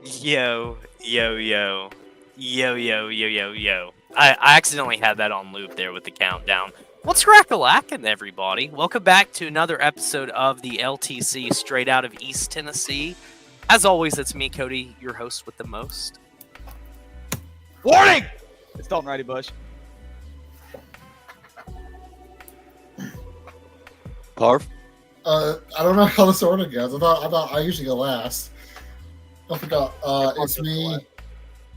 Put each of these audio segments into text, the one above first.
Yo, yo, yo, yo, yo, yo, yo, yo. I accidentally had that on loop there with the countdown. What's crack-a-lackin', everybody? Welcome back to another episode of the LTC straight out of East Tennessee. As always, it's me, Cody, your host with the most. Warning! It's Dalton Righty Bush. Parv? I don't know how this order goes. I thought I usually go last. I forgot. It's me,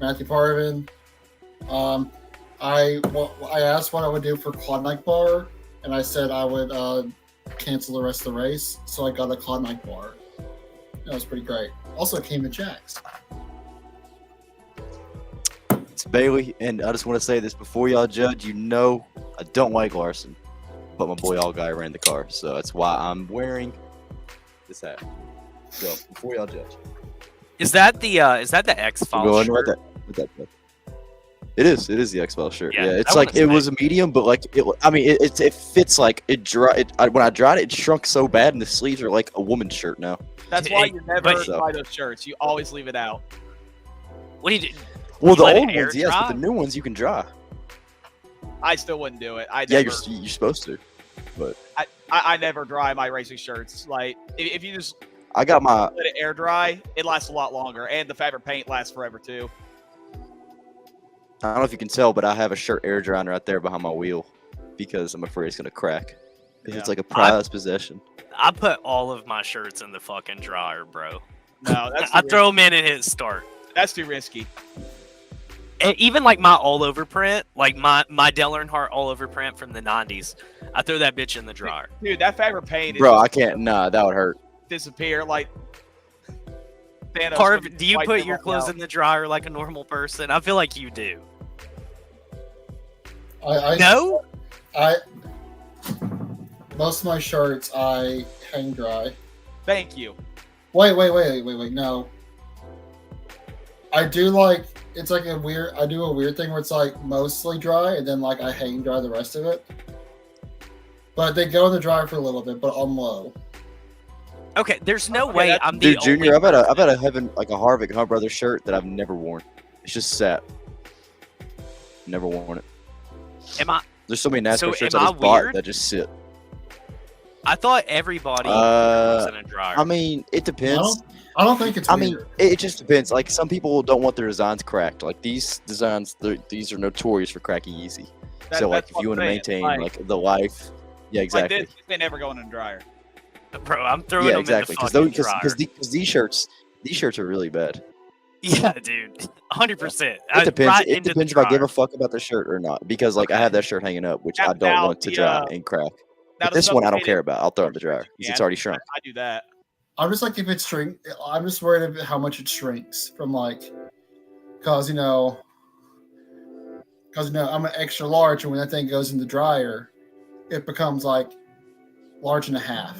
Matthew Parvin. I asked what I would do for Klondike Bar, and I said I would cancel the rest of the race, so I got a Klondike Bar. That was pretty great. Also came to Jack's. It's Bailey, and I just want to say this before y'all judge. You know I don't like Larson, but my boy All Guy ran the car, so that's why I'm wearing this hat. So before y'all judge, Is that the X-Files shirt? It is the X-Files shirt. Yeah, Yeah, it's like it was a medium, but like it fits like it dry. When I dried it, it shrunk so bad, and the sleeves are like a woman's shirt now. That's why you never buy those shirts. You always leave it out. What do you do? Well, the let it old air ones, yes, dry? but the new ones you can dry. I still wouldn't do it. Yeah, you're supposed to, but I never dry my racing shirts. Like if you just I got my. let it air dry, it lasts a lot longer, and the fabric paint lasts forever too. I don't know if you can tell, but I have a shirt air drying right there behind my wheel because I'm afraid it's gonna crack. Yeah. It's like a prized possession. I put all of my shirts in the fucking dryer, bro. No, that's I throw them in and hit start. That's too risky. And even like my all-over print, like my Dale Earnhardt all-over print from the 90s, I throw that bitch in the dryer. Dude, that fabric paint is Bro, I just can't. Nah, that would hurt. disappear like Thanos Parv, when do you wiped put them your all clothes out. in the dryer like a normal person? I feel like you do. I No? most of my shirts I hang dry. Thank you. Wait, no. I do like it's like a weird. I do a weird thing where it's like mostly dry, and then like I hang dry the rest of it. But they go in the dryer for a little bit, but on low. Okay, there's no Okay, way that's- I'm the Dude, Junior, only I've had person- having like a Harvick Hunt Brothers shirt that I've never worn. It's just sat. Never worn it. Am I? There's so many NASCAR So shirts am I I just bought weird? that just sit. I thought everybody was in a dryer. I mean, it depends. I don't think it's I weird. mean, it just depends. Like some people don't want their designs cracked. Like these designs, these are notorious for cracking easy. So like, if you want to maintain like the life, yeah, exactly. Like this, they never going in the dryer. Bro, I'm throwing Yeah, them exactly. in the fucking dryer. Because these shirts are really bad. Yeah, dude, 100%. It depends. It depends if I give a fuck about the shirt or not. Because like I have that shirt hanging up, which I don't want to dry and crack. But this one I don't care about. I'll throw it in the dryer because it's already shrunk. I do that. I'm just like if it shrink. I'm just worried about how much it shrinks from like, cause I'm an extra large, and when that thing goes in the dryer, it becomes like large and a half,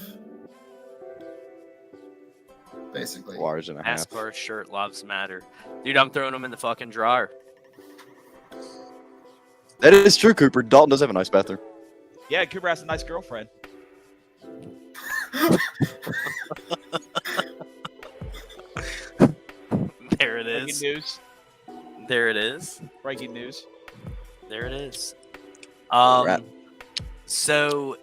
basically. Large and a half. NASCAR shirt lives matter, dude. I'm throwing them in the fucking dryer. That is true, Cooper. Dalton does have a nice bathroom. Yeah, Cooper has a nice girlfriend. There it Breaking is. news. There it is. Breaking news. There it is. Right. So,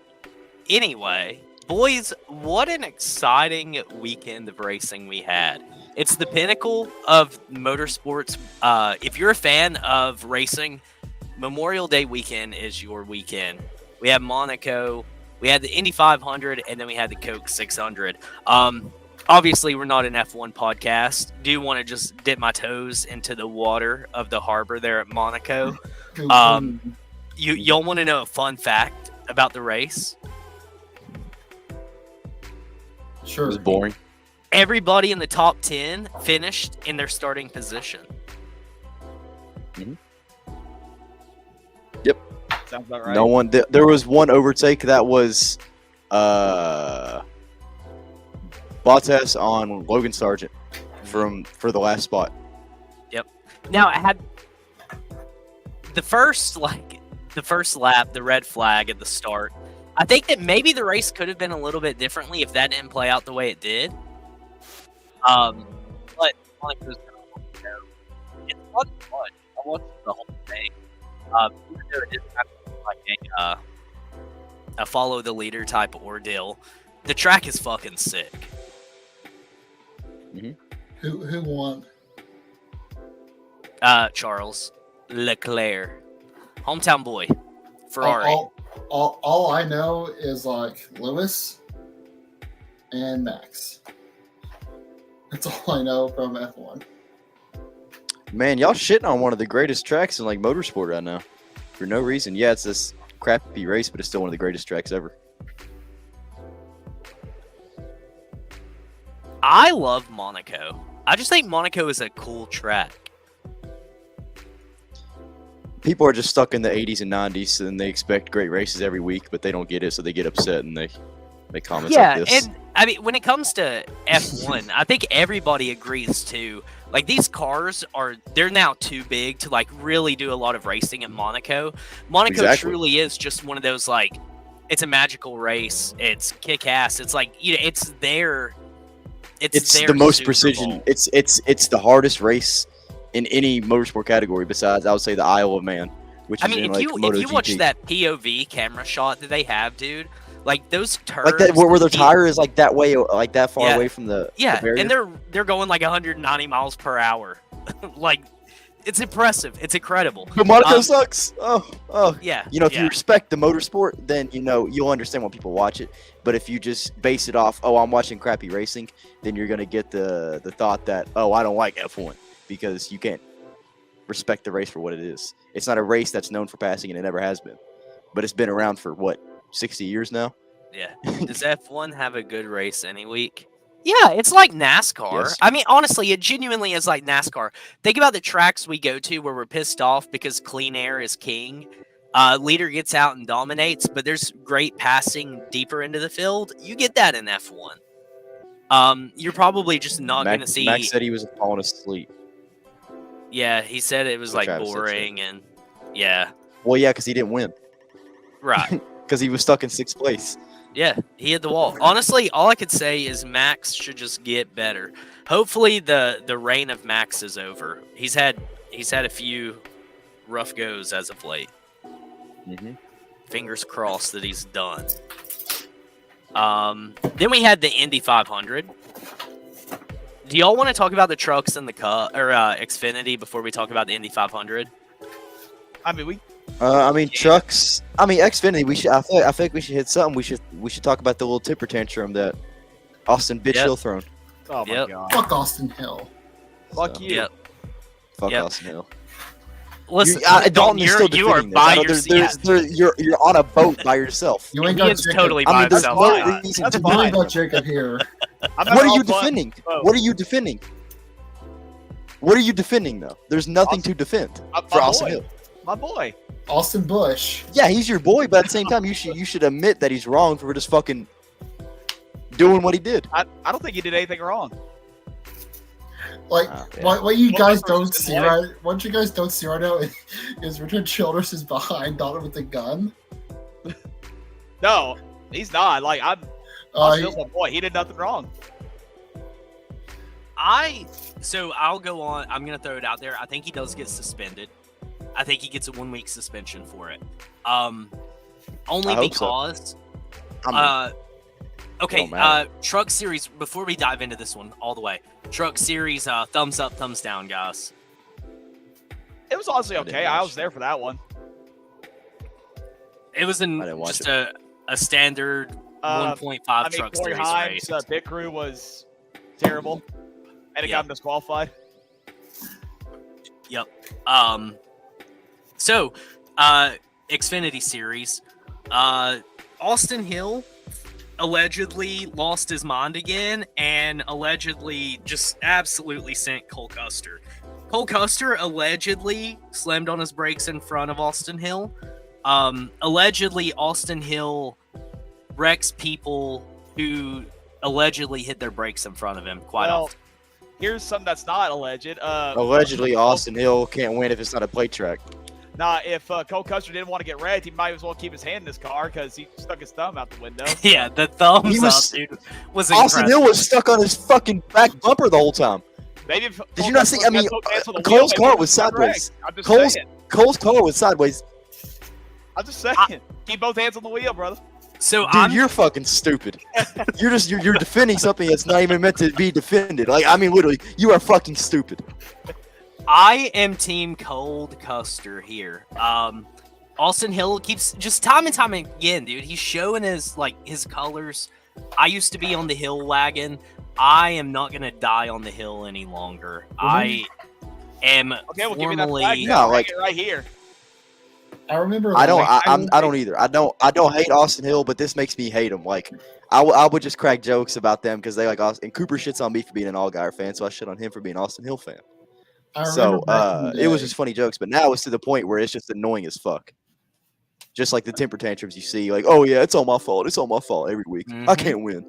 anyway, boys, what an exciting weekend of racing we had. It's the pinnacle of motorsports. If you're a fan of racing, Memorial Day weekend is your weekend. We had Monaco, we had the Indy 500, and then we had the Coke 600. Obviously, we're not an F1 podcast. Do want to just dip my toes into the water of the harbor there at Monaco. Y'all want to know a fun fact about the race? Sure. It was boring. Everybody in the top 10 finished in their starting position. Yep. Sounds about right. No one. There was one overtake that was Bottas on Logan Sargent for the last spot. Yep. Now I had the first lap, the red flag at the start. I think that maybe the race could have been a little bit differently if that didn't play out the way it did. But Monaco's it's fun to watch. I watched the whole thing. Even though it is kind of like a follow the leader type ordeal, the track is fucking sick. Who won? Charles Leclerc, hometown boy, Ferrari. All I know is like Lewis and Max. That's all I know from F1. Man, y'all shitting on one of the greatest tracks in like motorsport right now for no reason. Yeah, it's this crappy race, but it's still one of the greatest tracks ever. I love Monaco. I just think Monaco is a cool track. People are just stuck in the 80s and 90s, and they expect great races every week, but they don't get it, so they get upset and they make comments like this. And I mean, when it comes to F1, I think everybody agrees too. Like these cars they're now too big to like really do a lot of racing at Monaco. Monaco truly is just one of those like, it's a magical race. It's kick ass. It's like, you know, it's their. It's the most precision. It's the hardest race in any motorsport category besides, I would say, the Isle of Man, which is in like MotoGP. If you watch that POV camera shot that they have, dude, like those turns, like that where their tire is like that way, like that far away from the barrier. And they're going like 190 miles per hour, like it's impressive. It's incredible. But Monaco sucks. Oh, yeah. You know, if you respect the motorsport, then you know you'll understand when people watch it. But if you just base it off, oh, I'm watching crappy racing, then you're gonna get the thought that, oh, I don't like F1 because you can't respect the race for what it is. It's not a race that's known for passing, and it never has been. But it's been around for what, 60 years now? Yeah. Does F1 have a good race any week? Yeah, it's like NASCAR. Yes. I mean, honestly, it genuinely is like NASCAR. Think about the tracks we go to where we're pissed off because clean air is king. Leader gets out and dominates, but there's great passing deeper into the field. You get that in F1. You're probably just not going to see. Max said he was falling asleep. Yeah, he said it was like boring and yeah. Well, yeah, because he didn't win. Right. Because he was stuck in 6th place. Yeah, he hit the wall. Honestly, all I could say is Max should just get better. Hopefully, the reign of Max is over. He's had a few rough goes as of late. Mm-hmm. Fingers crossed that he's done. Then we had the Indy 500. Do y'all want to talk about the trucks and the Xfinity before we talk about the Indy 500? I mean, trucks. I mean, Xfinity. We should. I think we should hit something. We should talk about the little temper tantrum that Austin bitch Hill thrown. Oh my god. Fuck Austin Hill. Fuck you. Yep. Fuck Austin Hill. Listen, Dalton is still you are defending by this. your You're on a boat by yourself. You ain't He got is Jacob. totally I by mean, there's himself. no fine. reason That's to You fine. ain't got Jacob here. I'm What are not you all fun. defending? Oh. What are you defending? What are you defending though? There's nothing to defend for Austin Hill. My boy. Austin Bush. Yeah, he's your boy, but at the same time, you should admit that he's wrong for just fucking doing what he did. I don't think he did anything wrong. Like, yeah. what you Well, guys my don't person's see like- right, what you guys don't see right now is Richard Childress is behind Dalton with the gun. No, he's not. Like I'm He- Hill's my boy. He did nothing wrong. So I'll go on. I'm gonna throw it out there. I think he does get suspended. I think he gets a 1 week suspension for it. Only I hope so. because. I mean, Okay. don't matter. Truck series. Before we dive into this one all the way, truck series. Thumbs up, thumbs down, guys. It was honestly I didn't okay. I watch was there for that one. It was I didn't watch just a standard 1.5 I mean, truck Corey series race. Himes' pit crew was terrible, and it got him disqualified. So, Xfinity series. Austin Hill allegedly lost his mind again and allegedly just absolutely sent Cole Custer. Cole Custer allegedly slammed on his brakes in front of Austin Hill. Allegedly, Austin Hill wrecks people who allegedly hit their brakes in front of him quite often. Here's something that's not alleged. allegedly, Austin Hill can't win if it's not a plate track. If Cole Custer didn't want to get wrecked, he might as well keep his hand in his car because he stuck his thumb out the window. Yeah, the thumbs He was- up, dude, was Austin incredible. Hill was stuck on his fucking back bumper the whole time. Maybe if Did you Cole not Custer see? I mean, had both hands on the Cole's wheel, car maybe was he would've sideways. wrecked. I'm just Cole's- saying. Cole's car was sideways. I'm just saying. Keep both hands on the wheel, brother. So Dude, you're fucking stupid. You're defending something that's not even meant to be defended. Like, I mean, literally, you are fucking stupid. I am Team Cold Custer here. Austin Hill keeps just time and time again, dude. He's showing his colors. I used to be on the Hill wagon. I am not gonna die on the Hill any longer. I am Okay, well, give me that formally. flag. No, Hang like- it right here. I remember. I don't. like, I don't either. I don't hate Austin Hill, but this makes me hate him. Like, I would just crack jokes about them because they like Austin. And Cooper shits on me for being an All-Guyr fan, so I shit on him for being an Austin Hill fan. I So remember back in the it was day. just funny jokes, but now it's to the point where it's just annoying as fuck. Just like the temper tantrums you see, like, oh yeah, it's all my fault. It's all my fault every week. I Mhm. can't win.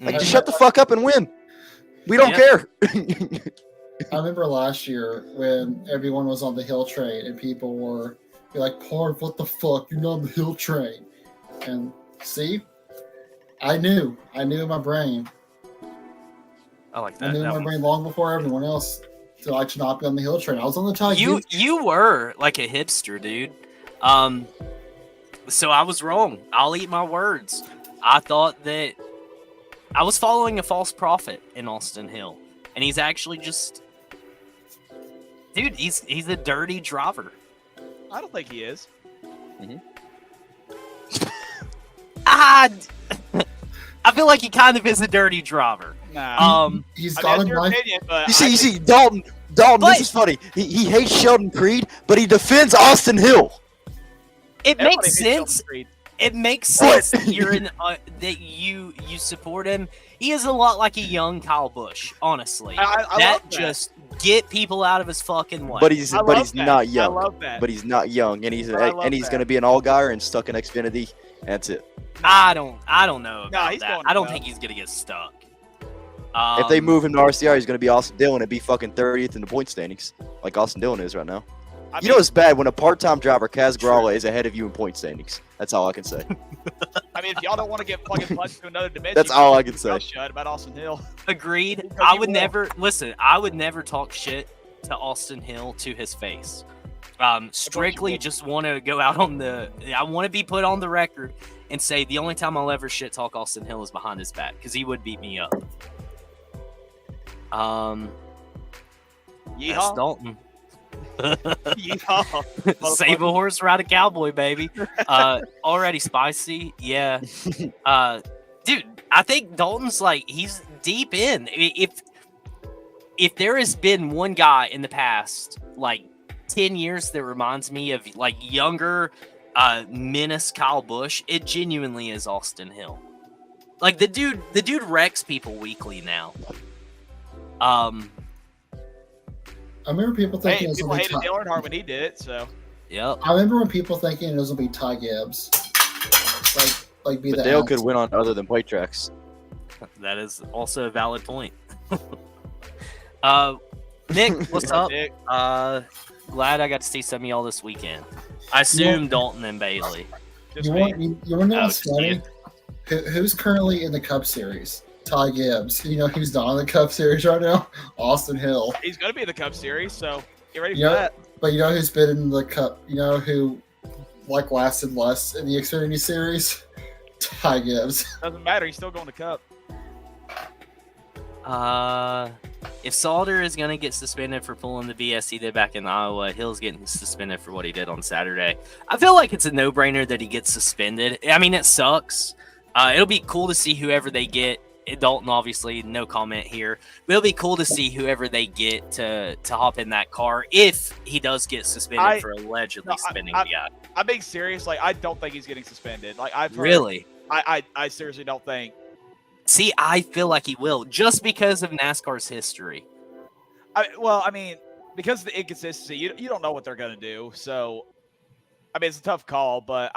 Like, Mhm. just shut the fuck up and win. We don't care. I remember last year when everyone was on the Hill train and people were be like, "Parv, what the fuck? You're not on the Hill train." And see, I knew in my brain. I like I that. knew in that my one. brain long before everyone else to like to not be on the Hill train. I was on the tag. You were like a hipster, dude. So I was wrong. I'll eat my words. I thought that I was following a false prophet in Austin Hill, and he's actually just, dude. He's a dirty driver. I don't think he is. I feel like he kind of is a dirty driver. Nah. He's I mean, got that's in your my. opinion, but You I see, think- Dalton, But- this is funny. He hates Sheldon Creed, but he defends Austin Hill. It everybody makes hates Sheldon sense. Creed. It makes What? sense that you're in that you support him. He is a lot like a young Kyle Busch, honestly. I that love that. just get people out of his fucking way. But he's I but love he's that. not I young. love that. But he's not young, and he's I love and he's that. gonna be an All-Guyr and stuck in Xfinity. That's it. I don't know about he's that. going I don't to think he's gonna get stuck. If they move him to RCR, he's gonna be Austin Dillon and be fucking 30th in the point standings, like Austin Dillon is right now. I You know mean, it's bad when a part-time driver, Kaz Gralla, is ahead of you in point standings. That's all I can say. if y'all don't want to get fucking punched to another dimension, That's all I can say. Shut about Austin Hill. agreed. Because I you would won't. never listen. I would never talk shit to Austin Hill to his face. Strictly just want to go out on I want to be put on the record and say the only time I'll ever shit talk Austin Hill is behind his back because he would beat me up. That's Yeehaw. Dalton. Yeehaw. Save a horse, ride a cowboy, baby. Already spicy, yeah. Dude, I think Dalton's like he's deep in. If there has been one guy in the past like 10 years that reminds me of like younger menace Kyle Busch, it genuinely is Austin Hill. Like the dude wrecks people weekly now. I remember people thinking it was people gonna be hated Dale Earnhardt when he did it, so. Yep. I remember when people thinking it was gonna be Ty Gibbs. Like be But the Dale ass. could win on other than plate tracks. That is also a valid point. Nick, what's up? Nick. Glad I got to see some of y'all this weekend. I assume Dalton and Bailey. Just You me. want to know what's Oh, funny? Who's currently in the Cup Series? Ty Gibbs. You know who's not in the Cup Series right now? Austin Hill. He's going to be in the Cup Series, so get ready for Yeah. that. But you know who's been in the Cup? You know who like lasted less in the Xfinity Series? Ty Gibbs. Doesn't matter. He's still going to Cup. If Salter is going to get suspended for pulling the BS he did back in Iowa, Hill's getting suspended for what he did on Saturday. I feel like it's a no-brainer that he gets suspended. I mean, it sucks. It'll be cool to see whoever they get. Dalton, obviously, no comment here. But it'll be cool to see whoever they get to hop in that car if he does get suspended for allegedly spinning the guy. I'm being serious. Like, I don't think he's getting suspended. Like, I've heard, Really? I seriously don't think. See, I feel like he will, just because of NASCAR's history. I mean, because of the inconsistency, you don't know what they're going to do. So, I mean, it's a tough call, but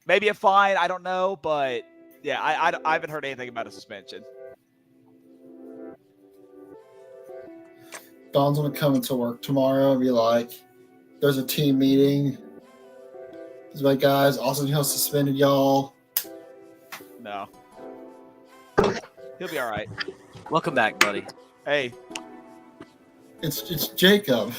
maybe a fine. I don't know, but yeah, I haven't heard anything about a suspension. Don's gonna come into work tomorrow and be like, "There's a team meeting. He's like, guys, Austin Hill suspended y'all." No, he'll be all right. Welcome back, buddy. Hey, It's Jacob.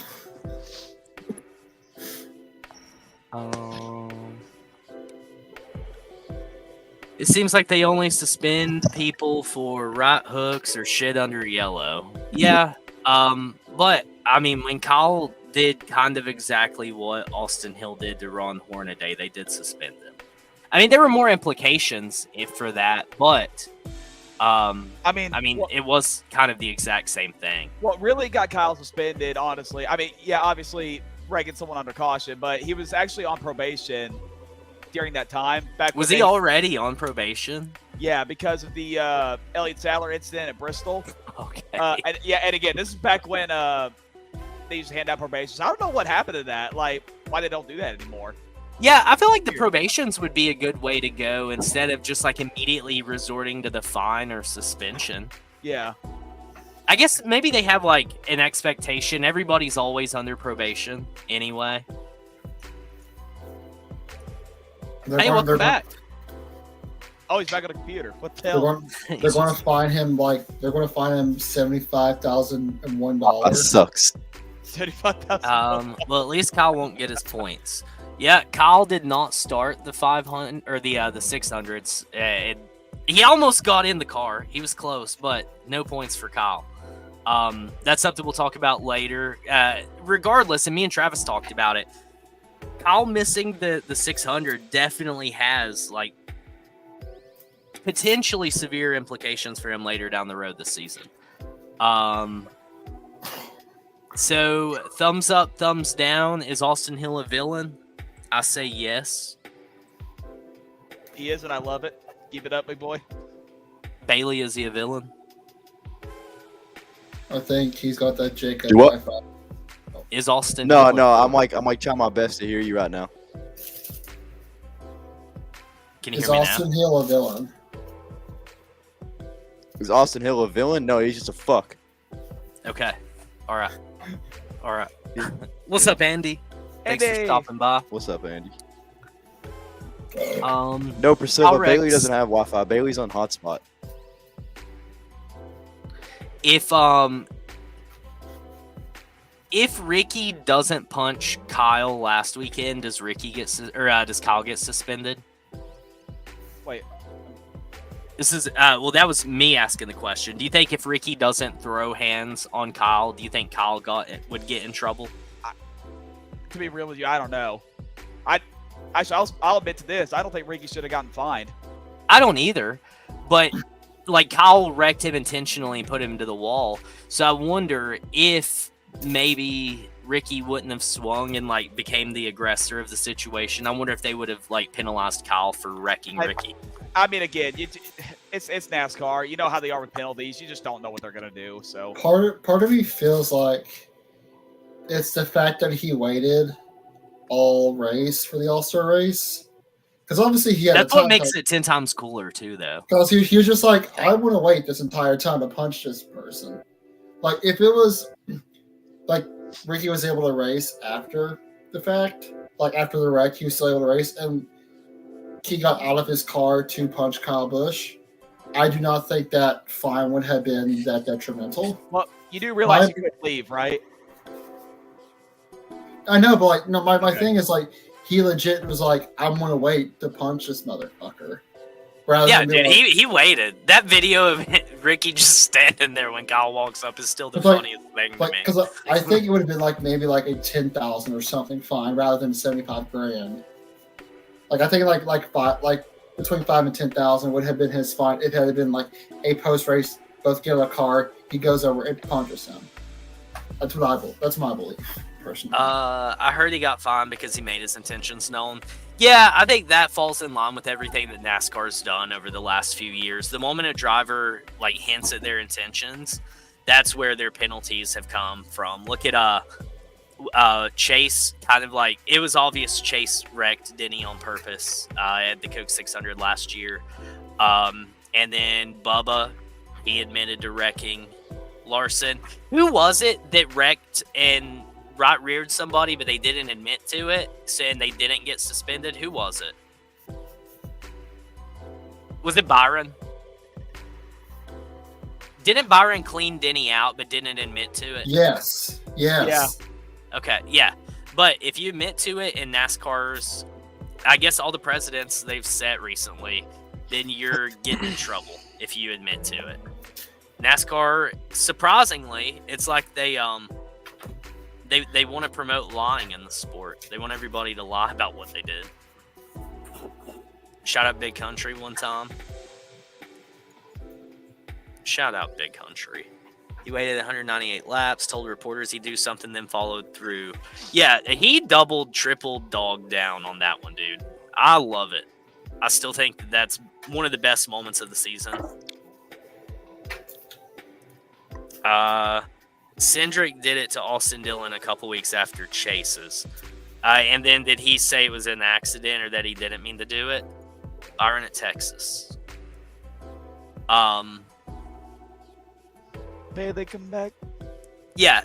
It seems like they only suspend people for right hooks or shit under yellow. Yeah, but I mean, when Kyle did kind of exactly what Austin Hill did to Ron Hornaday, they did suspend him. I mean, there were more implications for that, but I mean, it was kind of the exact same thing. what really got Kyle suspended, honestly? I mean, yeah, obviously breaking someone under caution, but he was actually on probation during that time. Was he already on probation? Yeah, because of the Elliott Sadler incident at Bristol. Okay. And again, this is back when they used to hand out probations. I don't know what happened to that. Like, why they don't do that anymore. Yeah, I feel like the probations would be a good way to go instead of just like immediately resorting to the fine or suspension. Yeah. I guess maybe they have like an expectation. Everybody's always under probation anyway. Hey, welcome back. Oh, he's back on the computer. What the hell? They're going to fine him they're going to fine him $75,001. That sucks. 75,000. Well, at least Kyle won't get his points. Yeah, Kyle did not start the 500 or the 600s. He almost got in the car. He was close, but no points for Kyle. That's something we'll talk about later. Regardless, and me and Travis talked about it. Kyle missing the 600 definitely has like potentially severe implications for him later down the road this season. So thumbs up, thumbs down. Is Austin Hill a villain? I say yes. He is, and I love it. Keep it up, big boy. Bailey, is he a villain? I think he's got that Jacob Do what? Wi-Fi. Is Austin? No, Hill a no, villain? I'm like trying my best to hear you right now. Can you Is hear me Austin Hill a villain? Is Austin Hill a villain? No, he's just a fuck. now? Okay. All right. What's up, Andy? Thanks for Andy. stopping by. What's up, Andy? Kyle No, Priscilla, Rex. Bailey doesn't have Wi-Fi. Bailey's on hotspot. If if Ricky doesn't punch Kyle last weekend, does does Kyle get suspended? Wait. This is well, that was me asking the question. Do you think if Ricky doesn't throw hands on Kyle, do you think Kyle would get in trouble? To be real with you, I don't know. I'll admit to this. I don't think Ricky should have gotten fined. I don't either, but like Kyle wrecked him intentionally and put him to the wall. So I wonder if maybe Ricky wouldn't have swung and like became the aggressor of the situation. I wonder if they would have like penalized Kyle for wrecking Ricky. I mean, again, it's NASCAR. You know how they are with penalties. You just don't know what they're gonna do. So part of me feels like it's the fact that he waited all race for the All-Star race, because obviously he had. That's what makes it 10 times cooler too, though. Because he was just like, I want to wait this entire time to punch this person. Like if it was like Ricky was able to race after the fact, like after the wreck, he was still able to race, and he got out of his car to punch Kyle Busch. I do not think that fine would have been that detrimental. Well, you do realize you could leave, right? I know, but like, no, my thing is like, he legit was like, I'm gonna wait to punch this motherfucker. Yeah, dude, he waited. That video of Ricky just standing there when Kyle walks up is still the funniest thing to me. Because I think it would have been like maybe like a 10,000 or something fine rather than 75 grand. Like I think like between 5 and 10,000 would have been his fine if it had been like a post race, both get in a car, he goes over and punches him. That's my belief. Personally. I heard he got fined because he made his intentions known. Yeah, I think that falls in line with everything that NASCAR's done over the last few years. The moment a driver like hints at their intentions, that's where their penalties have come from. Look at Chase, kind of like it was obvious Chase wrecked Denny on purpose at the Coke 600 last year, and then Bubba, he admitted to wrecking Larson. Who was it that wrecked and right-reared somebody, but they didn't admit to it, saying they didn't get suspended? Who was it? Was it Byron? Didn't Byron clean Denny out, but didn't admit to it? Yes. Yeah. Okay, yeah. But if you admit to it in NASCAR's, I guess all the precedents they've set recently, then you're getting in trouble if you admit to it. NASCAR, surprisingly, it's like they want to promote lying in the sport. They want everybody to lie about what they did. Shout out Big Country one time. Shout out Big Country. He waited 198 laps, told reporters he'd do something, then followed through. Yeah, he doubled, tripled dog down on that one, dude. I love it. I still think that's one of the best moments of the season. Cindric did it to Austin Dillon a couple weeks after Chase's. And then did he say it was an accident or that he didn't mean to do it? Byron at Texas. May they come back? Yeah,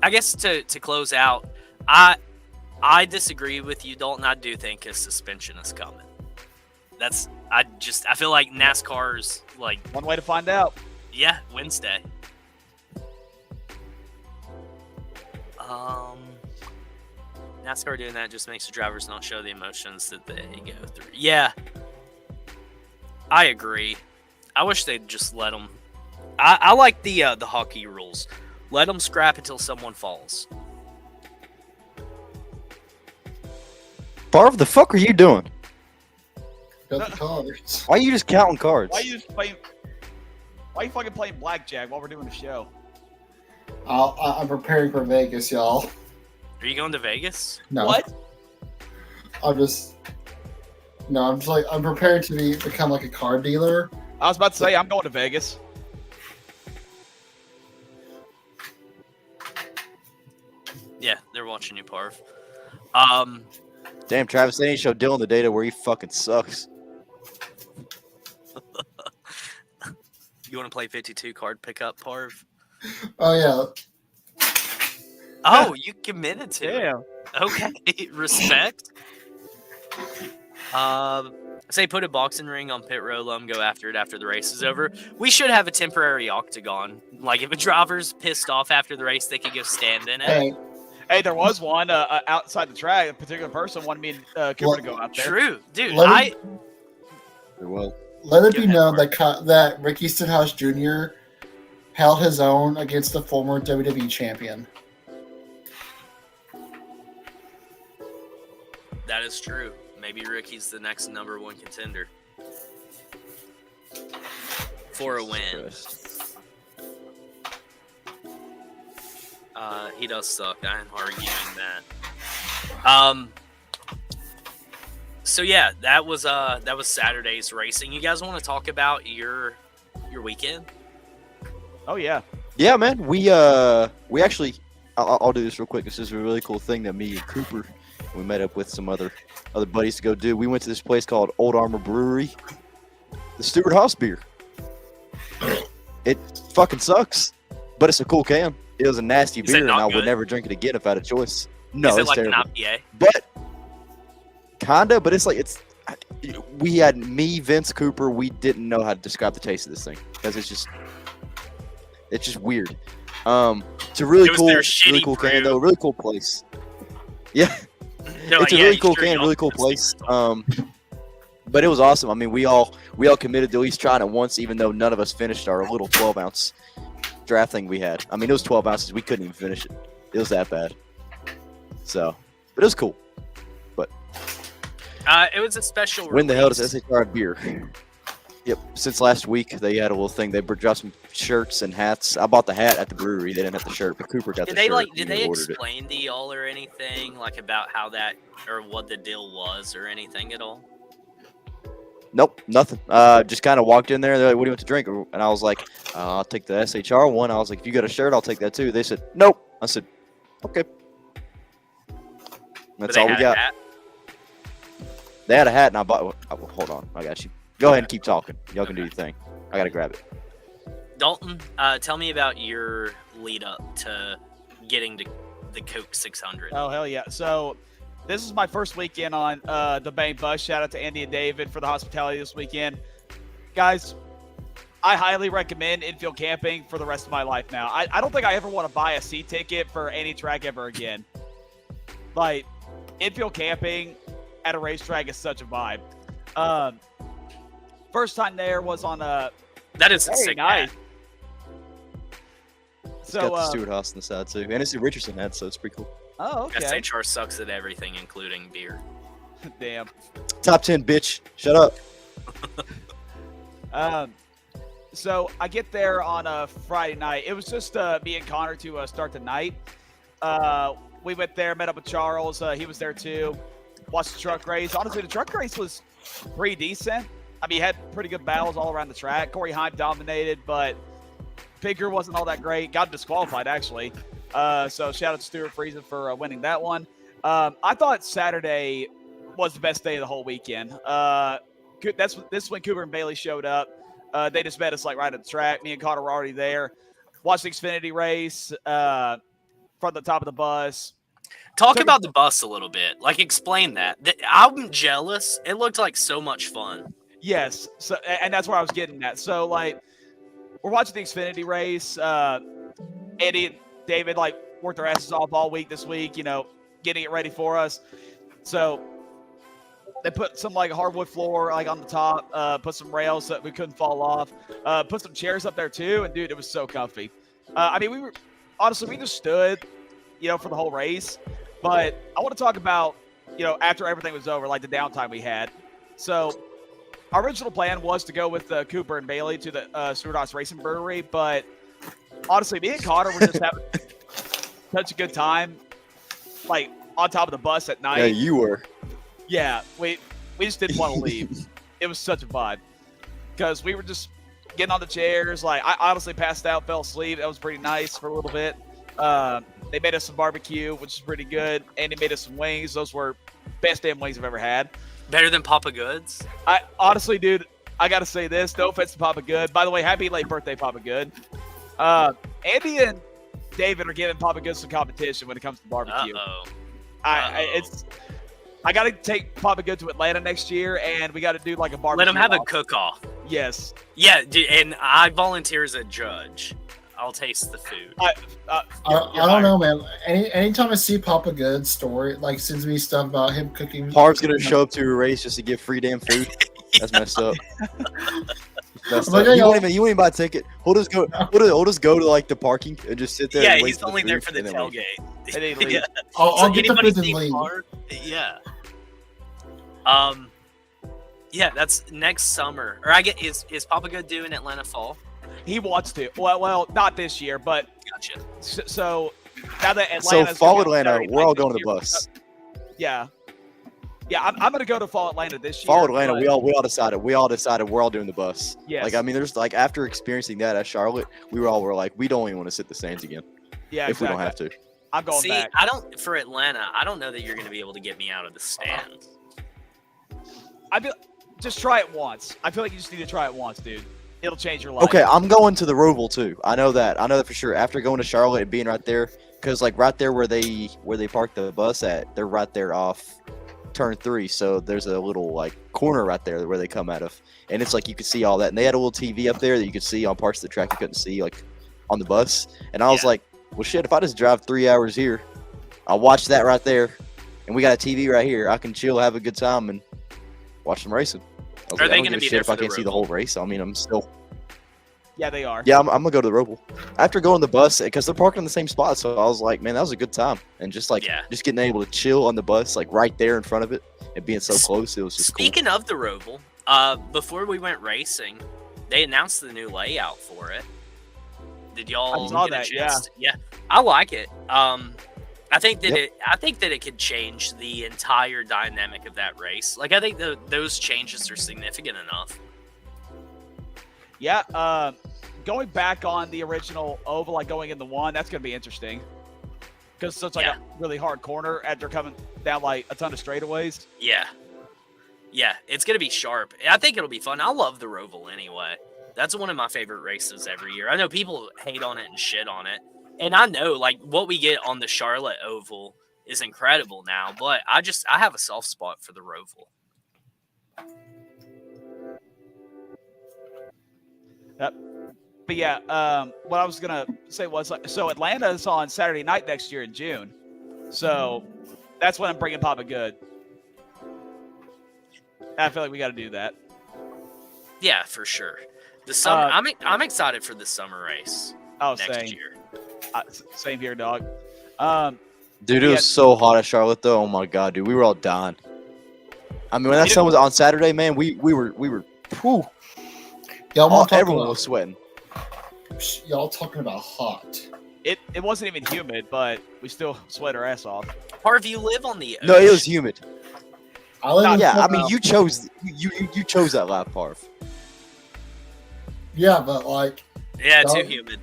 I guess to close out, I disagree with you, Dalton. I do think a suspension is coming. I feel like NASCAR's like one way to find out. Yeah, Wednesday. NASCAR doing that just makes the drivers not show the emotions that they go through. Yeah, I agree. I wish they'd just let them. I like the hockey rules. Let them scrap until someone falls. Barv, the fuck are you doing? Got the cards. Why are you just counting cards? Why are you fucking playing blackjack while we're doing the show? I'm preparing for Vegas, y'all. Are you going to Vegas? No. What? I'm preparing to become like a card dealer. I was about to say I'm going to Vegas. Yeah, they're watching you, Parv. Damn, Travis, they didn't show Dylan the data where he fucking sucks. You want to play 52 card pickup, Parv? Oh yeah. Oh, you committed to it. Damn. Okay, respect. Say put a boxing ring on pit row, let them go after it after the race is over. We should have a temporary octagon. Like if a driver's pissed off after the race, they could go stand in it. Hey, Hey, there was one outside the track. A particular person wanted me and Cooper to go out there. True, dude. Let Well, let it Go be ahead, known Mark. that Ricky Stenhouse Jr. held his own against the former WWE champion. That is true. Maybe Ricky's the next #1 contender for a win. He does suck. I ain't arguing that. So yeah, that was Saturday's racing. You guys want to talk about your weekend? Oh yeah. yeah, man. We actually, I'll do this real quick. This is a really cool thing that me and Cooper, we met up with some other buddies to go do. We went to this place called Old Armor Brewery, the Stewart Haas beer. It fucking sucks, but it's a cool can. It was a nasty Is it beer, and not I would good? never drink it again if I had a choice. No, Is it it's like terrible. an IPA? But kinda, but it's like we had me, Vince, Cooper. We didn't know how to describe the taste of this thing because it's just weird. It's a really It was cool, their really shitty cool brew. can though. Really cool place. Yeah, They're it's like, a really cool sure, can, y'all really cool can place. stick with But it was awesome. I mean, we all committed to at least trying it once, even though none of us finished our little 12-ounce draft thing we had. I mean, it was 12 ounces. We couldn't even finish it. It was that bad. So, but it was cool. It was a special. When the hell does release. SHR have beer? Yep. Since last week, they had a little thing. They dropped some shirts and hats. I bought the hat at the brewery. They didn't have the shirt, but Cooper got Did the they shirt. did and they ordered it. explain to y'all or anything like about how that or what the deal was or anything at all? Nope, nothing. Just kind of walked in there. They're like, "What do you want to drink?" And I was like, "I'll take the SHR one." I was like, "If you got a shirt, I'll take that too." They said, "Nope." I said, "Okay." That's But they all we had a got. hat? They had a hat, and I bought. Hold on, I got you. Go ahead and keep talking. Y'all can do your thing. I gotta grab it. Dalton, tell me about your lead up to getting to the Coke 600. Oh hell yeah! So this is my first weekend on the Bang Bus. Shout out to Andy and David for the hospitality this weekend, guys. I highly recommend infield camping for the rest of my life now. I don't think I ever want to buy a seat ticket for any track ever again. Like, infield camping at a racetrack is such a vibe. First time there was on a That is a very sick nice. hat. It's So got the Stewart Haas on the side too, and it's the Richardson hat, so it's pretty cool. oh okay, SHR sucks at everything, including beer. damn. Top 10, bitch. Shut up. So I get there on a Friday night. It was just me and Connor to start the night. We went there, met up with Charles. He was there too. Watched the truck race. Honestly, the truck race was pretty decent. I mean, he had pretty good battles all around the track. Corey Heim dominated, but Figure wasn't all that great. Got disqualified, actually. So shout out to Stuart Friesen for winning that one. I thought Saturday was the best day of the whole weekend. This is when Cooper and Bailey showed up. They just met us like right at the track. Me and Connor were already there. Watched the Xfinity race from the top of the bus. Talk Took a- about the bus a little bit. Like, explain that. I'm jealous. It looked like so much fun. Yes, so and that's where I was getting at. So like, we're watching the Xfinity race. Eddie and David like worked their asses off all week this week. You know, getting it ready for us. So they put some like hardwood floor like on the top. Put some rails so that we couldn't fall off. Put some chairs up there too, and dude, it was so comfy. I mean, we just stood, you know, for the whole race. But I want to talk about, you know, after everything was over, like the downtime we had. So our original plan was to go with Cooper and Bailey to the Stewart Haas Racing Brewery, but honestly, me and Connor were just having such a good time, like on top of the bus at night. Yeah, you were. Yeah, we just didn't want to leave. It was such a vibe because we were just getting on the chairs. Like, I honestly passed out, fell asleep. That was pretty nice for a little bit. They made us some barbecue, which is pretty good. Andy made us some wings. Those were best damn wings I've ever had. Better than Papa Goods. I honestly, dude, I gotta say this. No offense to Papa Good. By the way, happy late birthday, Papa Good. Andy and David are giving Papa Good some competition when it comes to barbecue. Uh-oh. It's I got to take Papa Good to Atlanta next year, and we got to do like a barbecue. Let him have a off. cook-off. Yes. Yeah, dude, and I volunteer as a judge. I'll taste the food. I don't know, man. Anytime I see Papa Good's story, like sends me stuff about him cooking. Parv's gonna show up to a race just to get free damn food. That's messed up. Messed Like, up. You yo- won't even buy a ticket. We'll just go to like the parking and just sit there. Yeah, and wait he's for only the there food for the and then leave. tailgate. And then leave. Yeah. I'll So get the anybody food and see leave. Parv? Yeah. Yeah, that's next summer. Or I get is Papa Good doing Atlanta Fall? He wants to. Well, not this year, but Gotcha. so now that Atlanta's So gonna fall be on Atlanta, Saturday we're all night going to this the year, bus. Yeah. Yeah, I'm gonna go to Fall Atlanta this year. Fall Atlanta, but- we all decided we're all doing the bus. Yes. Like I mean, there's like after experiencing that at Charlotte, we were like, we don't even want to sit the stands again Yeah, if we don't have to. I'm going See, back. I don't for Atlanta. I don't know that you're going to be able to get me out of the stands. Just try it once. I feel like you just need to try it once, dude. It'll change your life. Okay, I'm going to the Roval too. I know that for sure. After going to Charlotte and being right there, because like right there where they parked the bus at, they're right there off turn 3. So there's a little like corner right there where they come out of, and it's like you could see all that. And they had a little TV up there that you could see on parts of the track you couldn't see like on the bus. And I was Yeah. like, well, shit, if I just drive 3 hours here, I'll watch that right there, and we got a TV right here. I can chill, have a good time, and watch them racing. I was Are like, they I don't gonna give a be shit there if for I the can't see the Roval? whole race. I mean, I'm still. Yeah, they are. Yeah, I'm gonna go to the Roval after going to the bus because they're parking in the same spot. So I was like, man, that was a good time, and just like Yeah. just getting able to chill on the bus, like right there in front of it, and being so close, it was just cool. Speaking of the Roval, before we went racing, they announced the new layout for it. Did y'all I saw get a that, chance to- yeah, I like it. I think that Yep. I think that it could change the entire dynamic of that race. Like I think those changes are significant enough. Yeah, going back on the original oval, like going in the one, that's gonna be interesting. Because it's like Yeah. a really hard corner after coming down like a ton of straightaways. Yeah, it's gonna be sharp. I think it'll be fun. I love the Roval anyway. That's one of my favorite races every year. I know people hate on it and shit on it, and I know like what we get on the Charlotte Oval is incredible now. But I have a soft spot for the Roval. But yeah, what I was gonna say was like, so Atlanta's on Saturday night next year in June, so that's when I'm bringing Papa Good. I feel like we got to do that. Yeah, for sure. The summer. I'm excited for the summer race Oh, next same, year. same here, dog. Dude, it Yeah. was so hot at Charlotte though. Oh my god, dude, we were all dying. I mean, when that You sun was on Saturday, man, we were, whew, Y'all want to talk everyone about, was sweating. y'all talking about hot. It wasn't even humid, but we still sweat our ass off. Harv, you live on the No, it was ocean. humid. I live in Yeah, I Florida. mean, you chose that lap, Parv. Yeah, but like Yeah, too Dog. humid.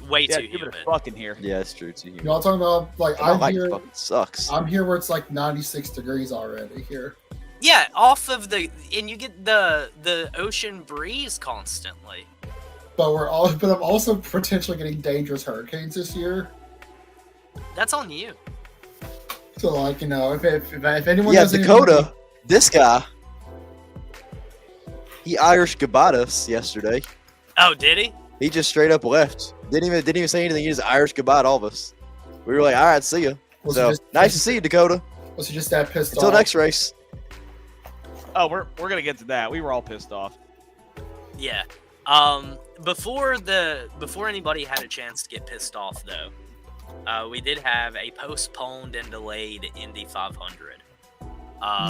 Way Yeah, too humid humid. as fucking here. Yeah, it's true. It's humid. y'all talking about like I I'm like here. it. Fucking sucks. I'm here where it's like 96 degrees already here. Yeah, off of and you get the ocean breeze constantly. But I'm also potentially getting dangerous hurricanes this year. That's on you. So like if anyone Yeah, has any Dakota, this guy, he Irish goodbye us yesterday. Oh, did he? He just straight up left. Didn't even say anything. He just Irish goodbye to all of us. We were like, all right, see ya. was he So just, nice to see you, Dakota. Was he just that pissed Until off? next race. Oh, we're gonna get to that. We were all pissed off. Yeah. Before anybody had a chance to get pissed off though, we did have a postponed and delayed Indy 500.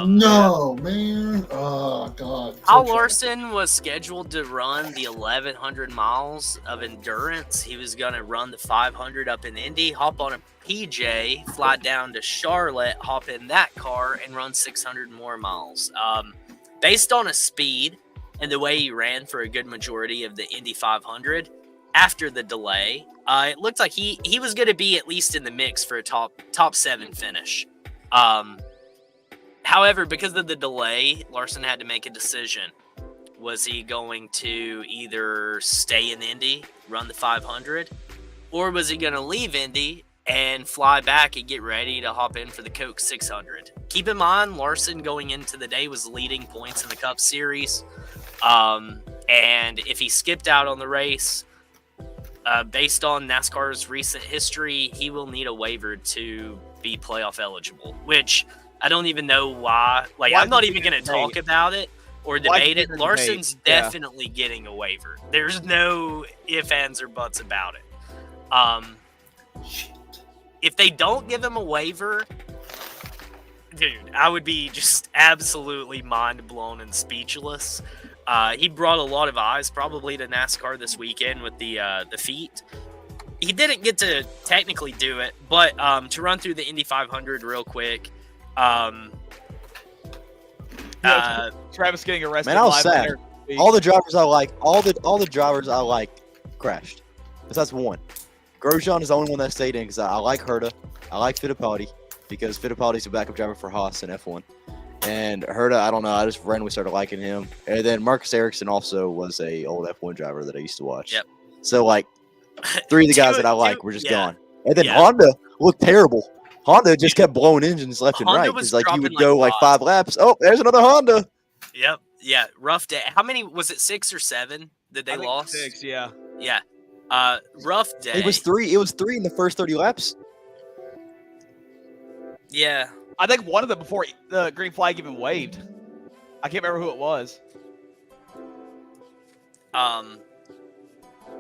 No, man. Oh god. Al So Larson was scheduled to run the 1,100 miles of endurance. He was going to run the 500 up in Indy, hop on a PJ, fly down to Charlotte, hop in that car, and run 600 more miles. Based on his speed and the way he ran for a good majority of the Indy 500, after the delay, it looked like he was going to be at least in the mix for a top 7 finish. However, because of the delay, Larson had to make a decision. Was he going to either stay in Indy, run the 500, or was he going to leave Indy and fly back and get ready to hop in for the Coke 600. Keep in mind, Larson going into the day was leading points in the Cup Series. And if he skipped out on the race, based on NASCAR's recent history, he will need a waiver to be playoff eligible, which I don't even know why. Like, I'm not even going to talk about it or debate it. Larson's definitely getting a waiver. There's no ifs, ands, or buts about it. If they don't give him a waiver, dude, I would be just absolutely mind blown and speechless. He brought a lot of eyes probably to NASCAR this weekend with the feat. He didn't get to technically do it, but to run through the Indy 500 real quick. Travis getting arrested. Man, I was sad. All the drivers I like, all the drivers I like crashed. Besides one. Grosjean is the only one that stayed in because I like Herta. I like Fittipaldi because Fittipaldi's a backup driver for Haas in F1. And Herta, I don't know. I just randomly started liking him. And then Marcus Ericsson also was a old F1 driver that I used to watch. Yep. So, like, three of the guys that I like were just gone. And then Honda looked terrible. Honda just kept blowing engines left and right. Because, like, you would go, like, 5 laps. Oh, there's another Honda. Yep. Yeah. Rough day. How many? Was it 6 or 7 that they lost? 6, yeah. Yeah. Rough day. It was 3. It was 3 in the first 30 laps. Yeah. I think one of them before the green flag even waved. I can't remember who it was.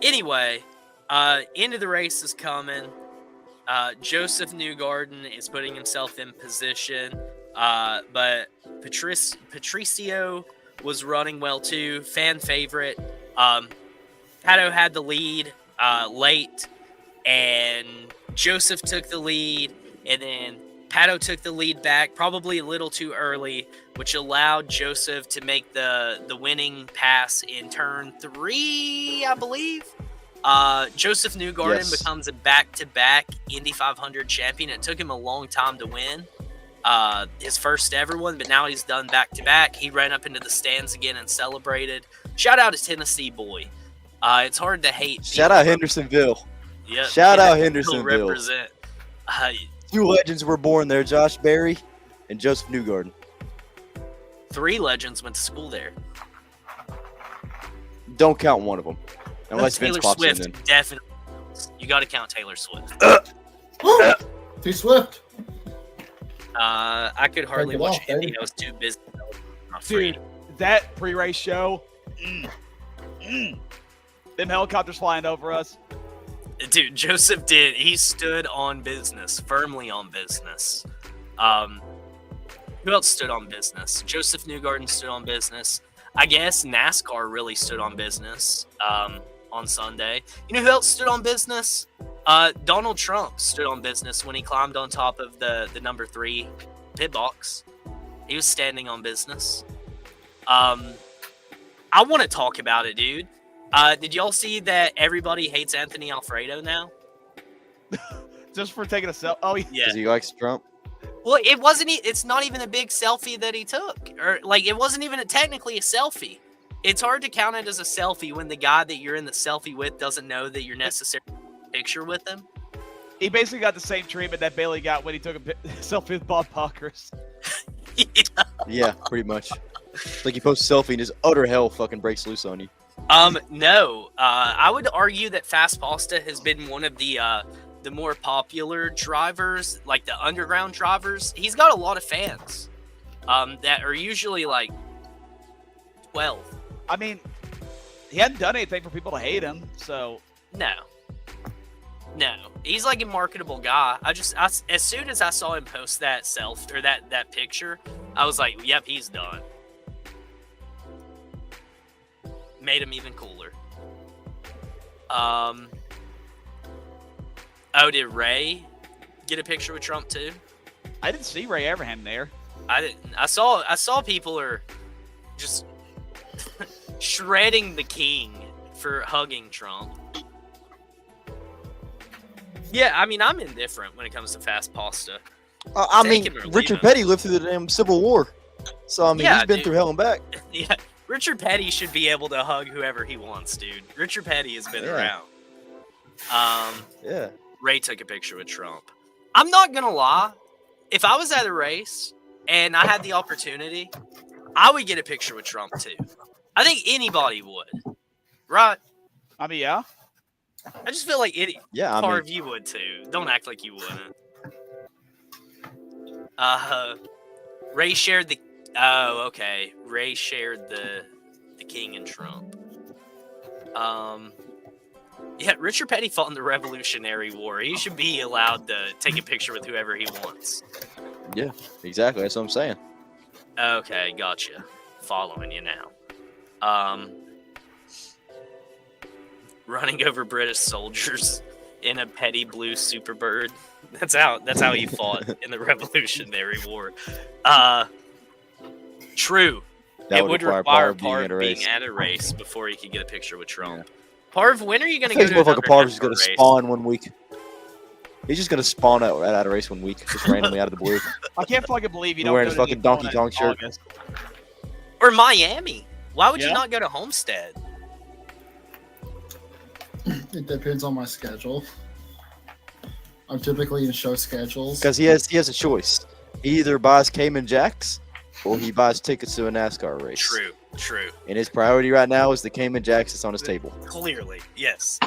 Anyway, end of the race is coming. Joseph Newgarden is putting himself in position. But Patricio was running well too. Fan favorite. Pato had the lead late, and Joseph took the lead, and then Pato took the lead back, probably a little too early, which allowed Joseph to make the winning pass in turn 3, I believe. Joseph Newgarden becomes a back-to-back Indy 500 champion. It took him a long time to win his first ever one, but now he's done back-to-back. He ran up into the stands again and celebrated. Shout out to Tennessee boy. It's hard to hate. Shout out Hendersonville. Yeah. Shout out Hendersonville. Represent. 2 legends were born there, Josh Berry and Joseph Newgarden. 3 legends went to school there. Don't count one of them. Unless Vince Taylor pops Swift, in. definitely. You got to count Taylor Swift. Too Swift. I could hardly Take it watch off, Indy. baby. I was too busy. Dude, that pre-race show. Them helicopters flying over us. Dude, Joseph did. He stood on business, firmly on business. Who else stood on business? Joseph Newgarden stood on business. I guess NASCAR really stood on business on Sunday. You know who else stood on business? Donald Trump stood on business when he climbed on top of the number 3 pit box. He was standing on business. I want to talk about it, dude. Did y'all see that everybody hates Anthony Alfredo now? Just for taking a selfie. Oh, yeah. Because he likes Trump. Well, it wasn't. It's not even a big selfie that he took, or like it wasn't even technically a selfie. It's hard to count it as a selfie when the guy that you're in the selfie with doesn't know that you're necessarily in a picture with him. He basically got the same treatment that Bailey got when he took a selfie with Bob Pockers. Yeah, pretty much. It's like you post a selfie and just utter hell fucking breaks loose on you. No. I would argue that Fast Pasta has been one of the more popular drivers, like the underground drivers. He's got a lot of fans that are usually like 12. I mean, he hadn't done anything for people to hate him, so No, he's like a marketable guy. As soon as I saw him post that that picture, I was like, yep, he's done. Made him even cooler. Oh, did Ray get a picture with Trump too? I didn't see Ray Abraham there. I didn't. I saw people are just shredding the king for hugging Trump. Yeah, I mean, I'm indifferent when it comes to Fast Pasta. I mean, Take him or leave Richard him. Petty lived through the damn Civil War. So, I mean, Yeah, he's been dude. through hell and back. Yeah, Richard Petty should be able to hug whoever he wants, dude. Richard Petty has been Yeah. around. Yeah. Ray took a picture with Trump. I'm not gonna lie. If I was at a race and I had the opportunity, I would get a picture with Trump too. I think anybody would, right? I mean, yeah. I just feel like Yeah, I mean, Parv, you would too. Don't act like you wouldn't. Ray shared the. Oh, okay. Ray shared the King and Trump. Yeah, Richard Petty fought in the Revolutionary War. He should be allowed to take a picture with whoever he wants. yeah, exactly. That's what I'm saying. Okay, gotcha. Following you now. Running over British soldiers in a Petty blue Superbird. That's how he fought in the Revolutionary War. True. That It would require Parv being at a race before he could get a picture with Trump. Parv, when are you going to go This to motherfucker another Parv is NASCAR going to race? spawn one week. He's just going to spawn out at a race one week, just randomly out of the blue. I can't fucking believe you He's don't wearing go his to fucking Daytona Donkey Kong in shirt. August. Or Miami? Why would you Yeah. not go to Homestead? It depends on my schedule. I'm typically in show schedules. Because he has a choice. He either buys Cayman Jacks or he buys tickets to a NASCAR race. True. And his priority right now is the Cayman Jacks that's on his table. Clearly, yes.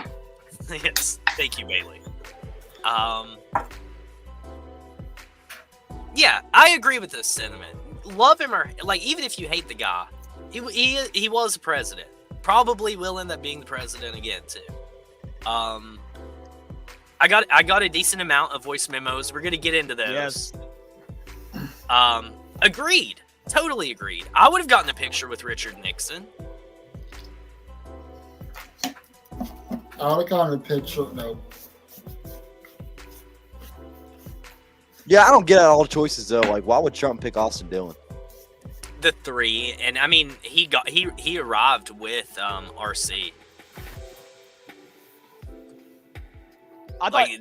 Yes. Thank you, Bailey. Yeah, I agree with this sentiment. Love him or like, even if you hate the guy, he was a president. Probably will end up being the president again too. I got a decent amount of voice memos. We're gonna get into those. Yes. Agreed. Totally agreed. I would have gotten a picture with Richard Nixon. I would have gotten a picture. No. Yeah, I don't get all the choices though. Like, why would Trump pick Austin Dillon? The 3, and I mean he arrived with RC. I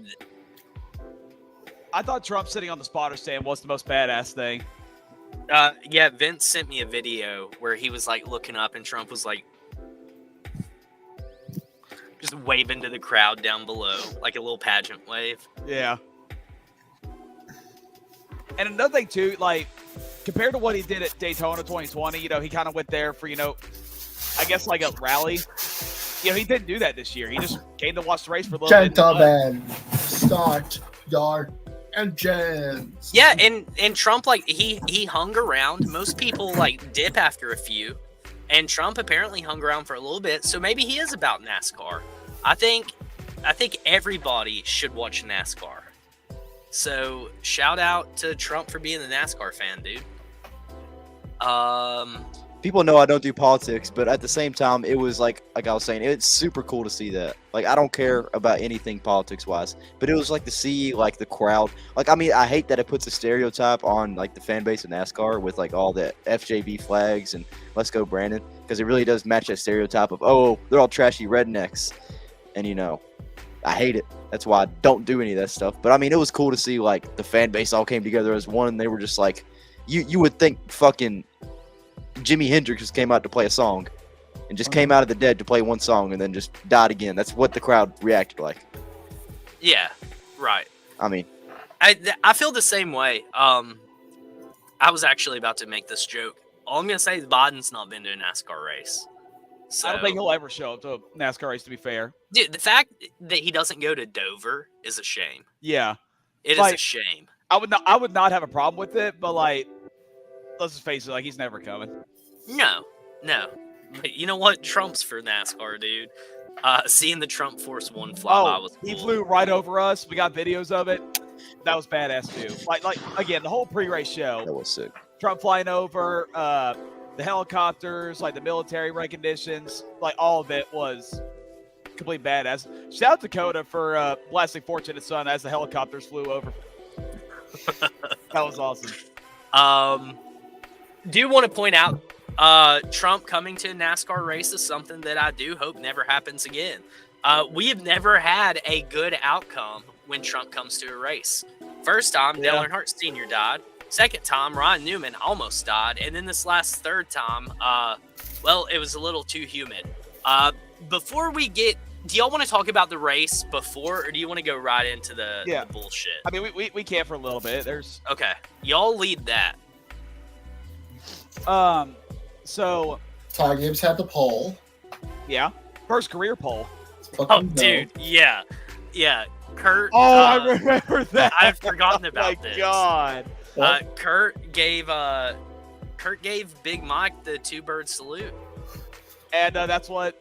thought Trump sitting on the spotter stand was the most badass thing. Yeah, Vince sent me a video where he was like looking up and Trump was like just waving to the crowd down below, like a little pageant wave. Yeah. And another thing too, like compared to what he did at Daytona 2020, you know, he kind of went there for, you know, I guess like a rally. You know, he didn't do that this year. He just came to watch the race for a little bit. Gentlemen, start your engines. Yeah, and Trump, like he hung around. Most people like dip after a few, and Trump apparently hung around for a little bit. So maybe he is about NASCAR. I think everybody should watch NASCAR. So shout out to Trump for being a NASCAR fan, dude. People know I don't do politics, but at the same time, it was like I was saying, it's super cool to see that. Like, I don't care about anything politics-wise, but it was like to see like the crowd. Like, I mean, I hate that it puts a stereotype on like the fan base of NASCAR with like all the FJB flags and "Let's go Brandon," because it really does match that stereotype of, oh, they're all trashy rednecks, and you know, I hate it. That's why I don't do any of that stuff. But I mean, it was cool to see like the fan base all came together as one, and they were just like, you would think fucking Jimi Hendrix just came out to play a song and just came out of the dead to play one song and then just died again. That's what the crowd reacted like. Yeah, right. I mean, I feel the same way. I was actually about to make this joke. All I'm gonna say is Biden's not been to a NASCAR race. So, I don't think he'll ever show up to a NASCAR race, to be fair. dude, the fact that he doesn't go to Dover is a shame. Yeah. It is Like- a shame. I would not have a problem with it, but like, let's just face it, like he's never coming. No. But you know what? Trump's for NASCAR, dude. Seeing the Trump Force One fly by was cool. He flew right over us. We got videos of it. That was badass too. Like again, the whole pre-race show. that was sick. Trump flying over, the helicopters, like the military recognitions, like all of it was complete badass. Shout out Dakota for blasting Fortunate Son as the helicopters flew over. That was awesome. Do want to point out, Trump coming to a NASCAR race is something that I do hope never happens again. We have never had a good outcome when Trump comes to a race. First time, Dale Earnhardt Sr. died. Second time, Ryan Newman almost died. And then this last third time, well, it was a little too humid. Before we get, do y'all want to talk about the race before, or do you want to go right into the bullshit? I mean, we can for a little bit. There's Okay, y'all lead that. So Ty Gibbs had the pole. yeah, first career pole. Oh, dude, yeah. Kurt. I remember that. I've forgotten about this. this. God. Kurt gave Big Mike the two-bird salute. And that's what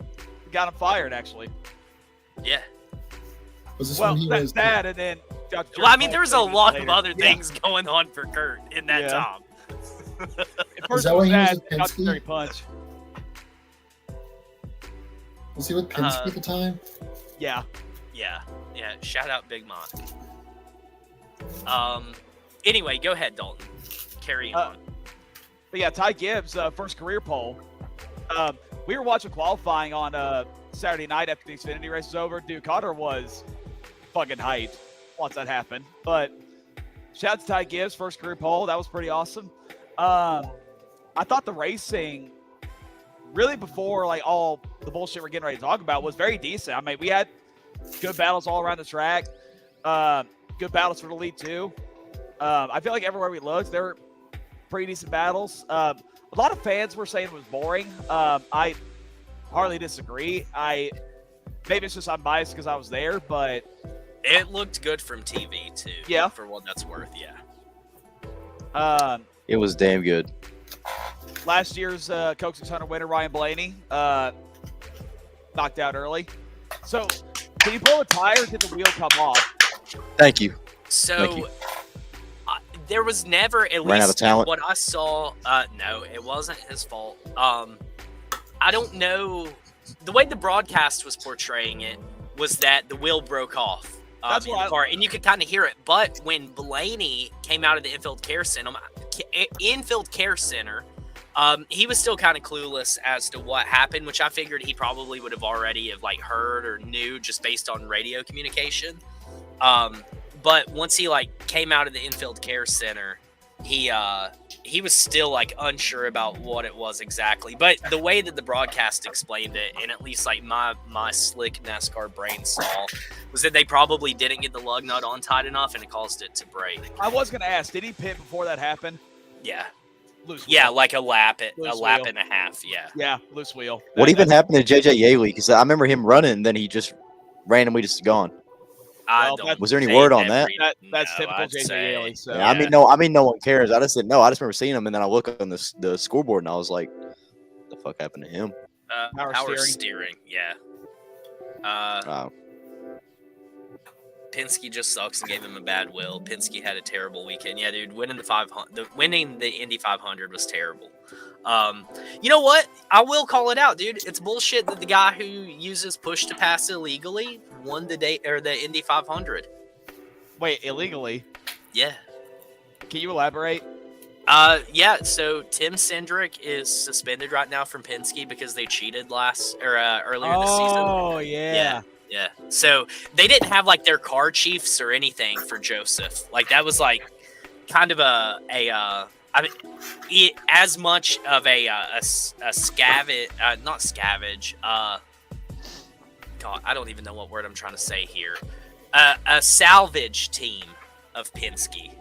got him fired, actually. Yeah. Was this Well, when he that's was? that, and then. Well, I mean, there was a lot of other things going on for Kurt in that Yeah. time. Is that when he was with Got Penske? Terry Punch. Was he with Penske at the time? Yeah. Yeah. Shout out Big Mike. Anyway, go ahead, Dalton. Carry on. But yeah, Ty Gibbs, first career pole. We were watching qualifying on Saturday night after the Xfinity race was over. Dude, Cotter was fucking hyped once that happened. But shout out to Ty Gibbs, first career pole. That was pretty awesome. I thought the racing, really before like all the bullshit we're getting ready to talk about, was very decent. I mean, we had good battles all around the track. Good battles for the lead too. I feel like everywhere we looked, there were pretty decent battles. A lot of fans were saying it was boring. I hardly disagree. Maybe it's just I'm biased because I was there, but It looked good from TV too. Yeah. For what that's worth, yeah. It was damn good. Last year's Coke 600 winner Ryan Blaney knocked out early. So, can you blow a tire? Did the wheel come off? Thank you. So Thank you. there was never, at Ran out of least talent? what I saw. No, it wasn't his fault. I don't know. The way the broadcast was portraying it was that the wheel broke off That's in what the car, and you could kind of hear it. But when Blaney came out of the infield care center, he was still kind of clueless as to what happened, which I figured he probably would have already have like heard or knew just based on radio communication. But once he like came out of the infield care center, he was still like unsure about what it was exactly. But the way that the broadcast explained it, and at least like my slick NASCAR brain saw, was that they probably didn't get the lug nut on tight enough, and it caused it to break. I was gonna ask, did he pit before that happened? Yeah. Loose Yeah, wheel. like a lap Loose and wheel. a half. Yeah. Yeah, loose wheel. What That- even happened to JJ Yaley? Because I remember him running, and then he just randomly just gone. I Well, don't. Was there any say word on that? That's No, typical I'd JJ say- Yaley. So Yeah, I mean, no one cares. I just didn't know. I just remember seeing him, and then I look on the scoreboard, and I was like, "What the fuck happened to him?" Power Power steering. steering. Yeah. Penske just sucks and gave him a bad will. Penske had a terrible weekend. Yeah, dude, winning the Indy 500 was terrible. You know what? I will call it out, dude. It's bullshit that the guy who uses push to pass illegally won the Indy 500. wait, illegally? Yeah. Can you elaborate? Yeah. So Tim Cindric is suspended right now from Penske because they cheated earlier this season. Oh yeah. Yeah. So they didn't have like their car chiefs or anything for Joseph. Like that was like kind of I mean, as much of a scavenge, not scavenge. God, I don't even know what word I'm trying to say here. A salvage team of Penske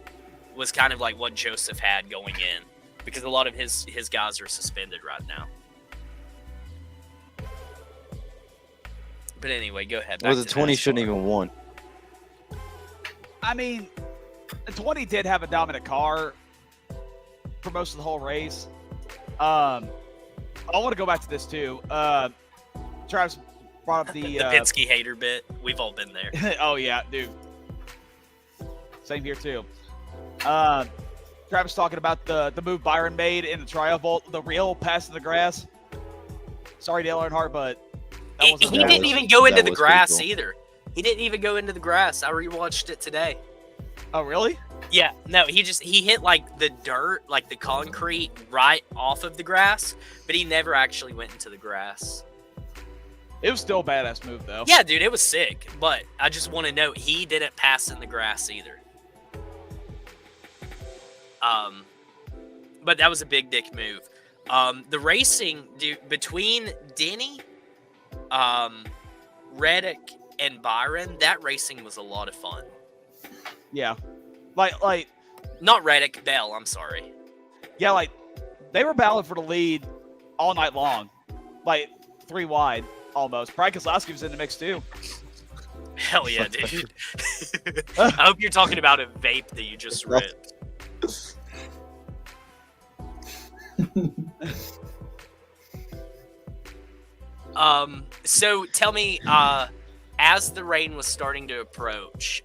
was kind of like what Joseph had going in, because a lot of his guys are suspended right now. But anyway, go ahead. Well, back the to 20 NASCAR. shouldn't even won. I mean, the 20 did have a dominant car for most of the whole race. I want to go back to this too. Travis brought up the Penske hater bit. We've all been there. oh yeah, dude. Same here too. Travis talking about the move Byron made in the trial vault, the real pass to the grass. Sorry, Dale Earnhardt, but He wasn't didn't was- even go into that the was pretty grass cool. either. He didn't even go into the grass. I rewatched it today. Oh really? Yeah, no, he hit like the dirt, like the concrete right off of the grass, but he never actually went into the grass. It was still a badass move though. Yeah, dude, it was sick, but I just want to note he didn't pass in the grass either. But that was a big dick move. The racing, dude, between Denny Reddick and Byron, that racing was a lot of fun. Yeah, like Not Reddick, Bell. I'm sorry. yeah, like they were battling for the lead all night long, like 3 wide almost. Brian Keselowski was in the mix too. Hell yeah, dude. I hope you're talking about a vape that you just ripped. So tell me, as the rain was starting to approach,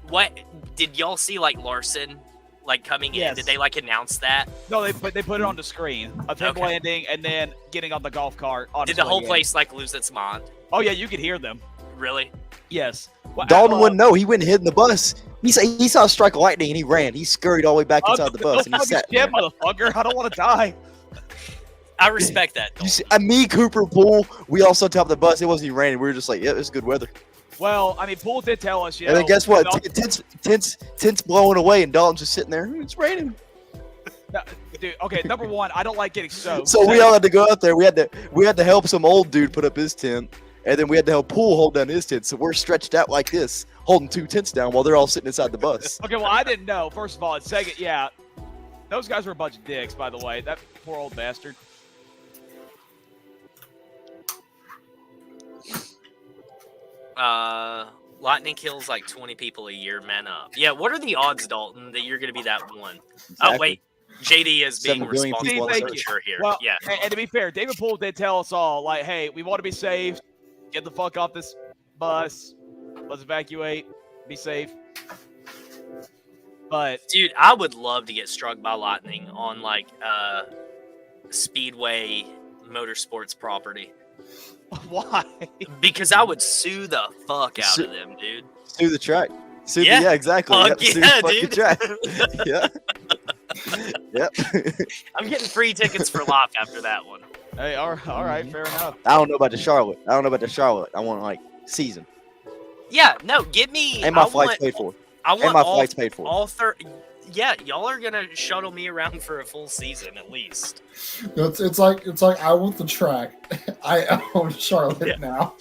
what did y'all see? Like Larson, like coming in? Yes. Did they like announce that? No, they put it on the screen of him Okay. landing and then getting on the golf cart. On Did his the way whole in. place like lose its mind? Oh yeah, you could hear them. Really? Yes. Well, Dalton wouldn't know. He went and hid in the bus. He saw a strike of lightning and he ran. He scurried all the way back inside the bus and he sat there. Motherfucker! I don't want to die. I respect that. You see, me, Cooper, Poole, we all sat top of the bus. It wasn't even raining. We were just like, yeah, it's good weather. Well, I mean, Poole did tell us, you And know. then guess what? no- Tent's blowing away and Dalton's just sitting there. It's raining. Dude, okay, number one, I don't like getting soaked. So we all had to go out there. We had to help some old dude put up his tent, and then we had to help Poole hold down his tent. So we're stretched out like this, holding 2 tents down while they're all sitting inside the bus. Okay, well, I didn't know. First of all, and second, yeah, those guys were a bunch of dicks, by the way. That poor old bastard. Lightning kills like 20 people a year. Man up. Yeah. What are the odds, Dalton, that you're gonna be that one? Exactly. Oh wait, JD is being 7 billion responsible people for on the the sure here. Well, Yeah. and to be fair, David Poole did tell us all, like, hey, we want to be safe. Get the fuck off this bus. Let's evacuate. Be safe. But Dude, I would love to get struck by lightning on like Speedway Motorsports property why? because I would sue the fuck out of them, dude. Sue the track. Yeah. Yeah, exactly. Fuck Sue yeah, the fucking dude. track. Yep. I'm getting free tickets for life after that one. Hey, all right, fair enough. I don't know about the Charlotte. I want like season. Yeah, no, give me. And my I flights want, paid for. I want And my all, flights paid for. all 30. Yeah, y'all are gonna shuttle me around for a full season at least. It's like I want the track. I own Charlotte Yeah. now.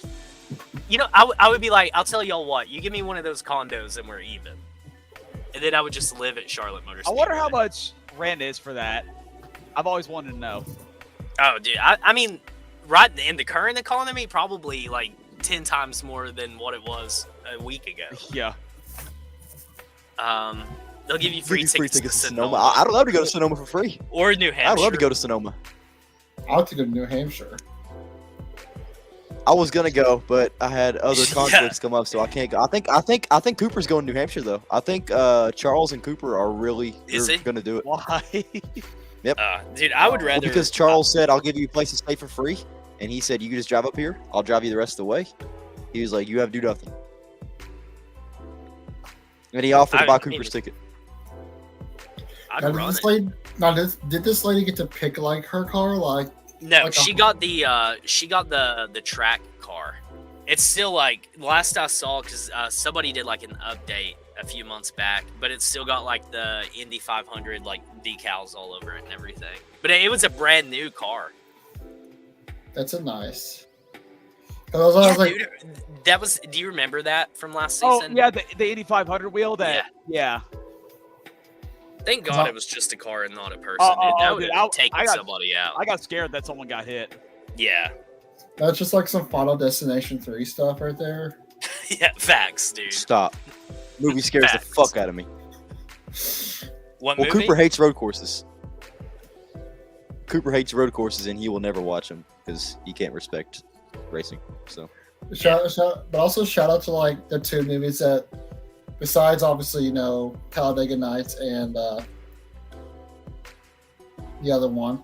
You know, I would be like, I'll tell y'all what. You give me one of those condos and we're even. And then I would just live at Charlotte Motor I wonder how Speedway. much rent is for that. I've always wanted to know. Oh, dude. I mean, right in the current economy, probably like 10 times more than what it was a week ago. Yeah. They'll give you Give free you tickets, to Sonoma. I'd love to go to Sonoma for free. Or New Hampshire. I'd love to go to Sonoma. I want to go to New Hampshire. I was gonna go, but I had other conflicts come up, so I can't go. I think Cooper's going to New Hampshire though. I think Charles and Cooper are really Is he? gonna do it. Why? Dude, I would Well, rather. because Charles said I'll give you a place to stay for free, and he said you can just drive up here. I'll drive you the rest of the way. He was like, you have to do nothing, and he offered to I buy mean- Cooper's ticket. I'd Now, run it. did this lady get to pick like her car? Like, No, like she a- got the track car. It's still like last I saw because somebody did like an update a few months back, but it's still got like the Indy 500 like decals all over it and everything. But it was a brand new car. that's a nice. 'Cause I was Yeah, like, dude, that was. Do you remember that from last Oh, season? yeah, the 8500 wheel. That yeah. Thank Is God that- it was just a car and not a person. Oh, dude. That oh, would dude, have I taken got- somebody out. I got scared that someone got hit. Yeah, that's just like some Final Destination 3 stuff right there. yeah, facts, dude. Stop. Movie scares the Facts. fuck out of me. What Well, movie? Cooper hates road courses. Cooper hates road courses, and he will never watch them because he can't respect racing. So But also shout out to like the 2 movies that, besides obviously Talladega Nights and the other one,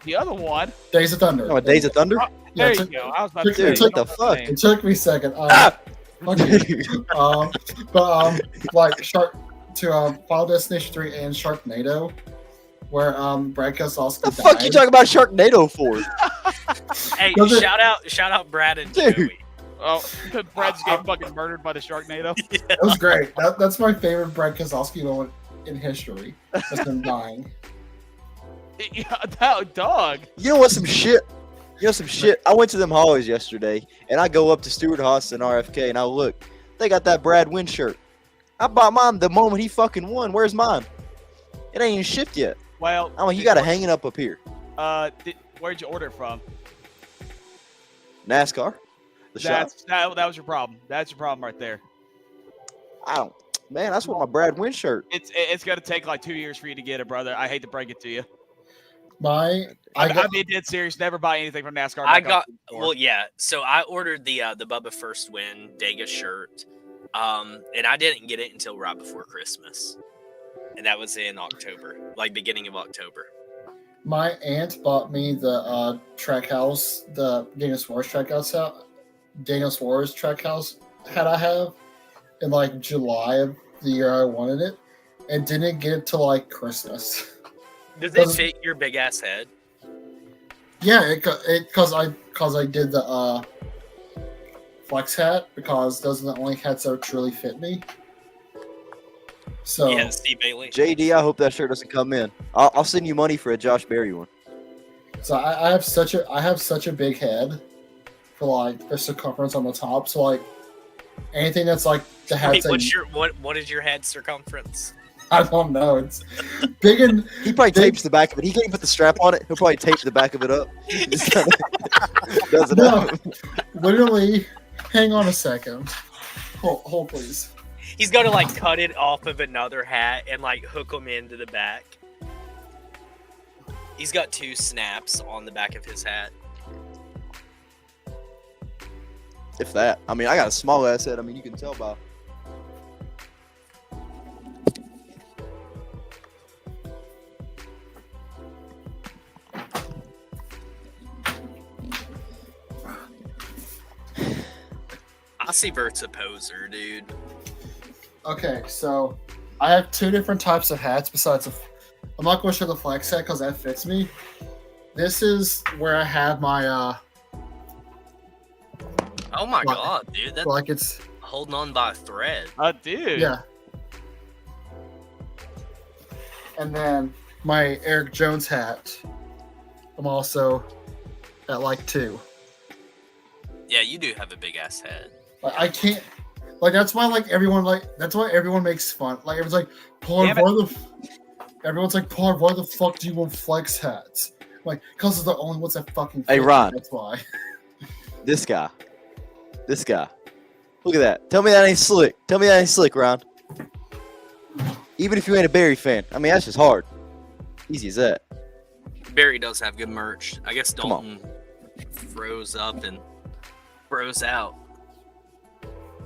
The other one. Days of Thunder. oh, Days of Thunder. Yeah, There it you took- go. I was about to Dude, say. what you the know fuck? I'm saying. It took me a second. Ah! Fuck you. Like Final Destination 3 and Sharknado, where Brad Keselowski The fuck you talking about Sharknado for? Hey, Does it- shout out Brad and Dude. Joey. Oh, because Brad's getting fucking murdered by the Sharknado. It was great. That's my favorite Brad Keselowski moment in history. Just him dying. Yeah, that dog. You know what? Some shit. You know some shit? I went to them Hollies yesterday, and I go up to Stuart Haas and RFK, and I look. They got that Brad Wynn shirt. I bought mine the moment he fucking won. Where's mine? It ain't even shipped yet. Well, I'm like, you gotta hang it up here. Where'd you order it from? NASCAR. The shop. That was your problem. That's your problem right there. I don't. Man, that's what my Brad Wynn shirt. It's gonna take like 2 years for you to get it, brother. I hate to break it to you. I being dead serious. Never buy anything from NASCAR. So I ordered the Bubba First Win Dega shirt, and I didn't get it until right before Christmas, and that was in October, like beginning of October. My aunt bought me the track house, the Daniel Suarez track house hat I have in like July of the year I wanted it, and didn't get it till like Christmas. Does it fit your big ass head? Yeah, because I did the flex hat, because those are the only hats that truly fit me. So Yeah, Steve Bailey. JD, I hope that shirt doesn't come in. I'll send you money for a Josh Berry one. So I have such a big head for like the circumference on the top. So like anything that's like the hat. What is your head circumference? I don't know. It's big and he probably tapes the back of it. He can't put the strap on it. He'll probably tape the back of it up. Does it no, up. Literally. Hang on a second. Hold please. He's going to like cut it off of another hat and like hook them into the back. He's got 2 snaps on the back of his hat. If that. I mean, I got a small ass head. I mean, you can tell by. I see Bert's a poser, dude. Okay, so I have 2 different types of hats besides I'm not going to show the flex hat because that fits me. This is where I have my Oh my god, dude. That's like it's holding on by a thread. Dude. Yeah. And then my Eric Jones hat, I'm also at like 2. Yeah, you do have a big ass head. Like, I can't. Like that's why everyone makes fun. Like everyone's like, Pollard, everyone's like, Pollard, why the fuck do you want flex hats? Like, because they're the only ones that fucking fit. Hey, Ron. That's why. This guy. Look at that. Tell me that ain't slick, Ron. Even if you ain't a Barry fan. I mean, that's just hard. Easy as that. Barry does have good merch. I guess Come on. Dalton froze up and froze out.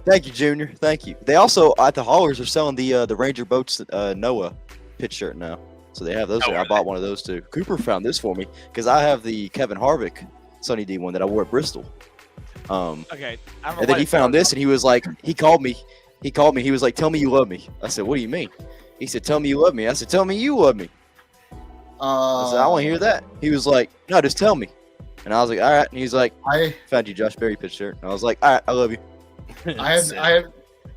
Thank you, Junior. Thank you. They also, at the haulers, are selling the Ranger Boats Noah pitch shirt now. So they have those there. I bought one of those too. Cooper found this for me because I have the Kevin Harvick Sunny D one that I wore at Bristol. Okay. And then he found this and he was like, he called me. He was like, tell me you love me. I said, what do you mean? He said, tell me you love me. I said, tell me you love me. I said, I want to hear that. He was like, no, just tell me. And I was like, all right. And he's like, I found you Josh Berry pitch shirt. And I was like, all right, I love you. I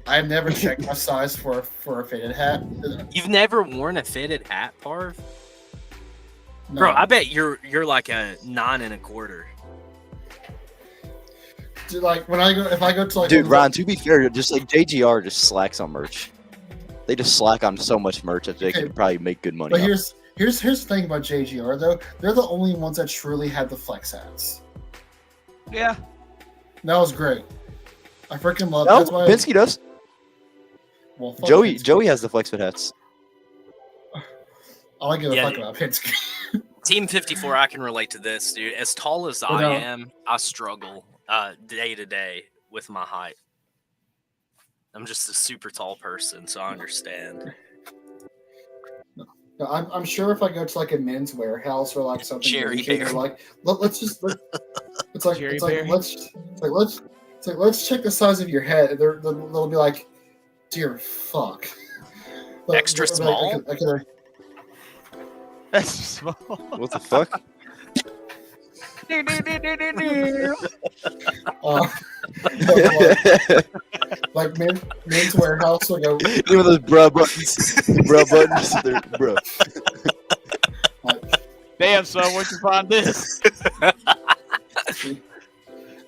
have never checked my size for a fitted hat. You've never worn a fitted hat, Parv? No. Bro, I bet you're like a 9 1/4. Dude, like if I go to like dude, Ryan, to be fair, just like JGR just slacks on merch. They just slack on so much merch that they can probably make good money. But here's the thing about JGR though. They're the only ones that truly have the flex hats. Yeah. That was great. I freaking love No, that's why Penske does. Well, fuck Joey Penske. has the flex fit hats. I don't give a Yeah, fuck about Penske. Team 54, I can relate to this, dude. As tall as I am, I struggle day to day with my height. I'm just a super tall person, so I understand. No, I'm sure if I go to like a men's warehouse or like something, they're like, let's check the size of your head. They'll be like, dear fuck. Extra small? That's small. What the fuck? Like men's warehouse, like a Give me those bruh buttons. Bruh buttons. They're bruh. Damn, son, where'd you find this? Actually,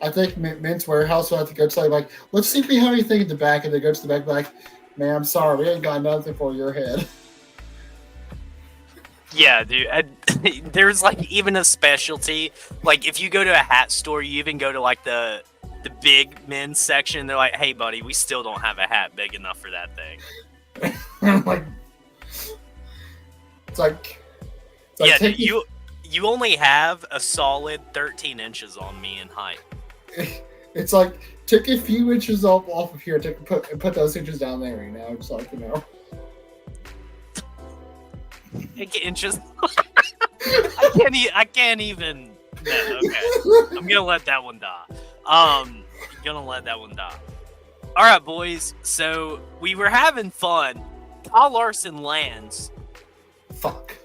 I think Mint's warehouse will have to go to like, let's see if we have anything in the back, and they go to the back like, man, I'm sorry, we ain't got nothing for your head. Yeah, dude. There's like even a specialty. Like if you go to a hat store, you even go to like the big men's section. They're like, "Hey, buddy, we still don't have a hat big enough for that thing." Like, it's like yeah, dude, you only have a solid 13 inches on me in height. It's like take a few inches off of here, put those inches down there. You know, just like Take inches. I can't even. No, okay, I'm gonna let that one die. All right, boys. So we were having fun. Kyle Larson lands. Fuck.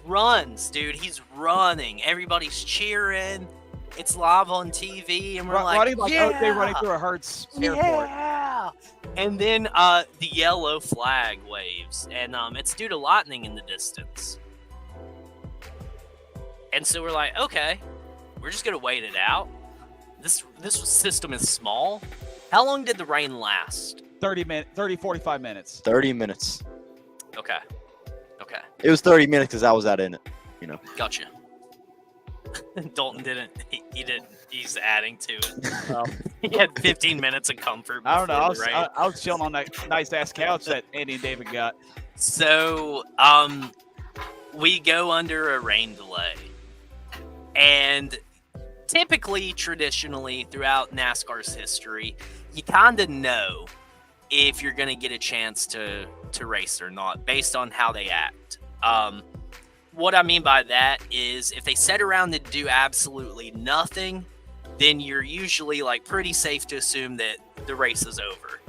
Runs, dude. He's running. Everybody's cheering. It's live on TV, and we're running yeah, they're running through a Hertz airport. Yeah. And then the yellow flag waves, and it's due to lightning in the distance. And so we're like, okay, we're just gonna wait it out. This system is small. How long did the rain last? 45 minutes. 30 minutes. Okay. It was 30 minutes because I was out in it. You know. Gotcha. Dalton didn't. He didn't. He's adding to it. Well, He had 15 minutes of comfort. I don't know. before the rain. I was chilling on that nice ass couch that Andy and David got. So, we go under a rain delay. And typically, traditionally, throughout NASCAR's history, you kind of know if you're going to get a chance to race or not based on how they act. What I mean by that is if they sit around and do absolutely nothing, then you're usually like pretty safe to assume that the race is over.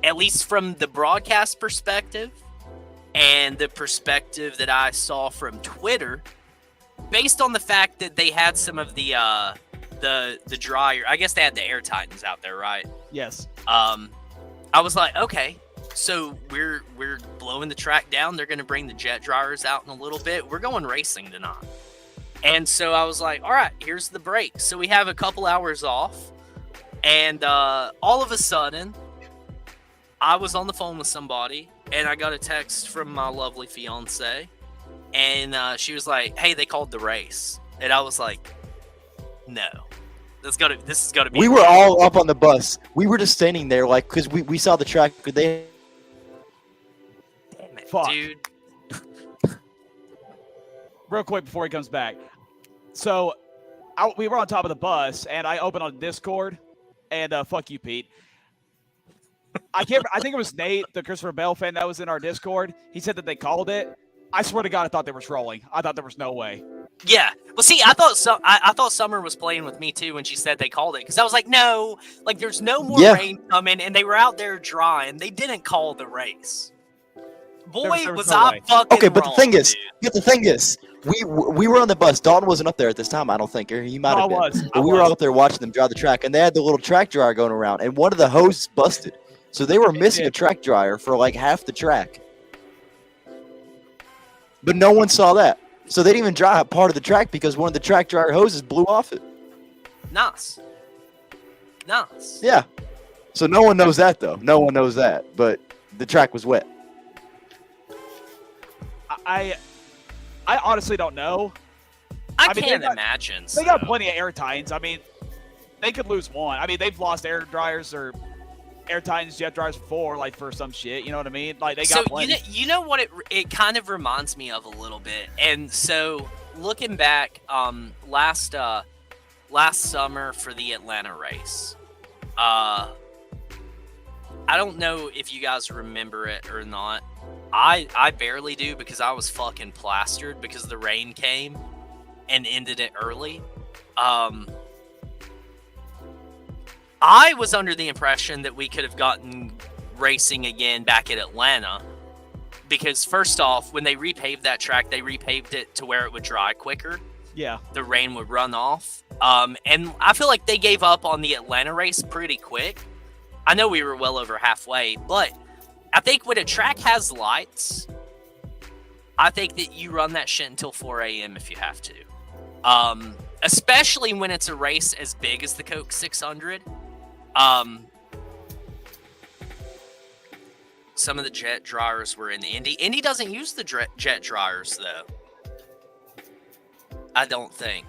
At least from the broadcast perspective and the perspective that I saw from Twitter, based on the fact that they had some of the dryer, I guess they had the Air Titans out there, right? Yes. I was like, okay, so we're blowing the track down. They're going to bring the jet dryers out in a little bit. We're going racing tonight. And so I was like, all right, here's the break. So we have a couple hours off. And all of a sudden, I was on the phone with somebody, and I got a text from my lovely fiance. And she was like, hey, they called the race. And I was like, no. This has got to be. We were all up on the bus. We were just standing there, like, because we saw the track. They. Damn it, Fuck. dude. Real quick before he comes back. So, we were on top of the bus, and I opened on Discord, and fuck you, Pete. I think it was Nate, the Christopher Bell fan that was in our Discord. He said that they called it. I swear to God, I thought they were trolling. I thought there was no way. Yeah. Well, see, I thought Summer was playing with me too when she said they called it, because I was like, no, like there's no more rain coming, and they were out there drying. They didn't call the race. Boy, there was no I way. fucking Okay, but wrong, the thing is, dude. we were on the bus. Dalton wasn't up there at this time, I don't think. Or he might have been. But we were all up there watching them dry the track, and they had the little track dryer going around, and one of the hoses busted. So they were missing a track dryer for like half the track. But no one saw that. So they didn't even dry up part of the track because one of the track dryer hoses blew off it. Nice. Yeah. So no one knows that, though. No one knows that. But the track was wet. I honestly don't know. I mean, can't imagine. They got plenty of Air Titans. I mean, they could lose one. I mean, they've lost air dryers or Air Titans jet dryers before, like for some shit. You know what I mean? Like they got plenty. You know what it kind of reminds me of a little bit. And so looking back, last summer for the Atlanta race, I don't know if you guys remember it or not. I barely do because I was fucking plastered because the rain came and ended it early. I was under the impression that we could have gotten racing again back at Atlanta because first off, when they repaved that track, they repaved it to where it would dry quicker. Yeah. The rain would run off. And I feel like they gave up on the Atlanta race pretty quick. I know we were well over halfway, but I think when a track has lights, I think that you run that shit until 4 a.m. if you have to. Especially when it's a race as big as the Coke 600. Some of the jet dryers were in the Indy. Indy doesn't use the jet dryers, though. I don't think.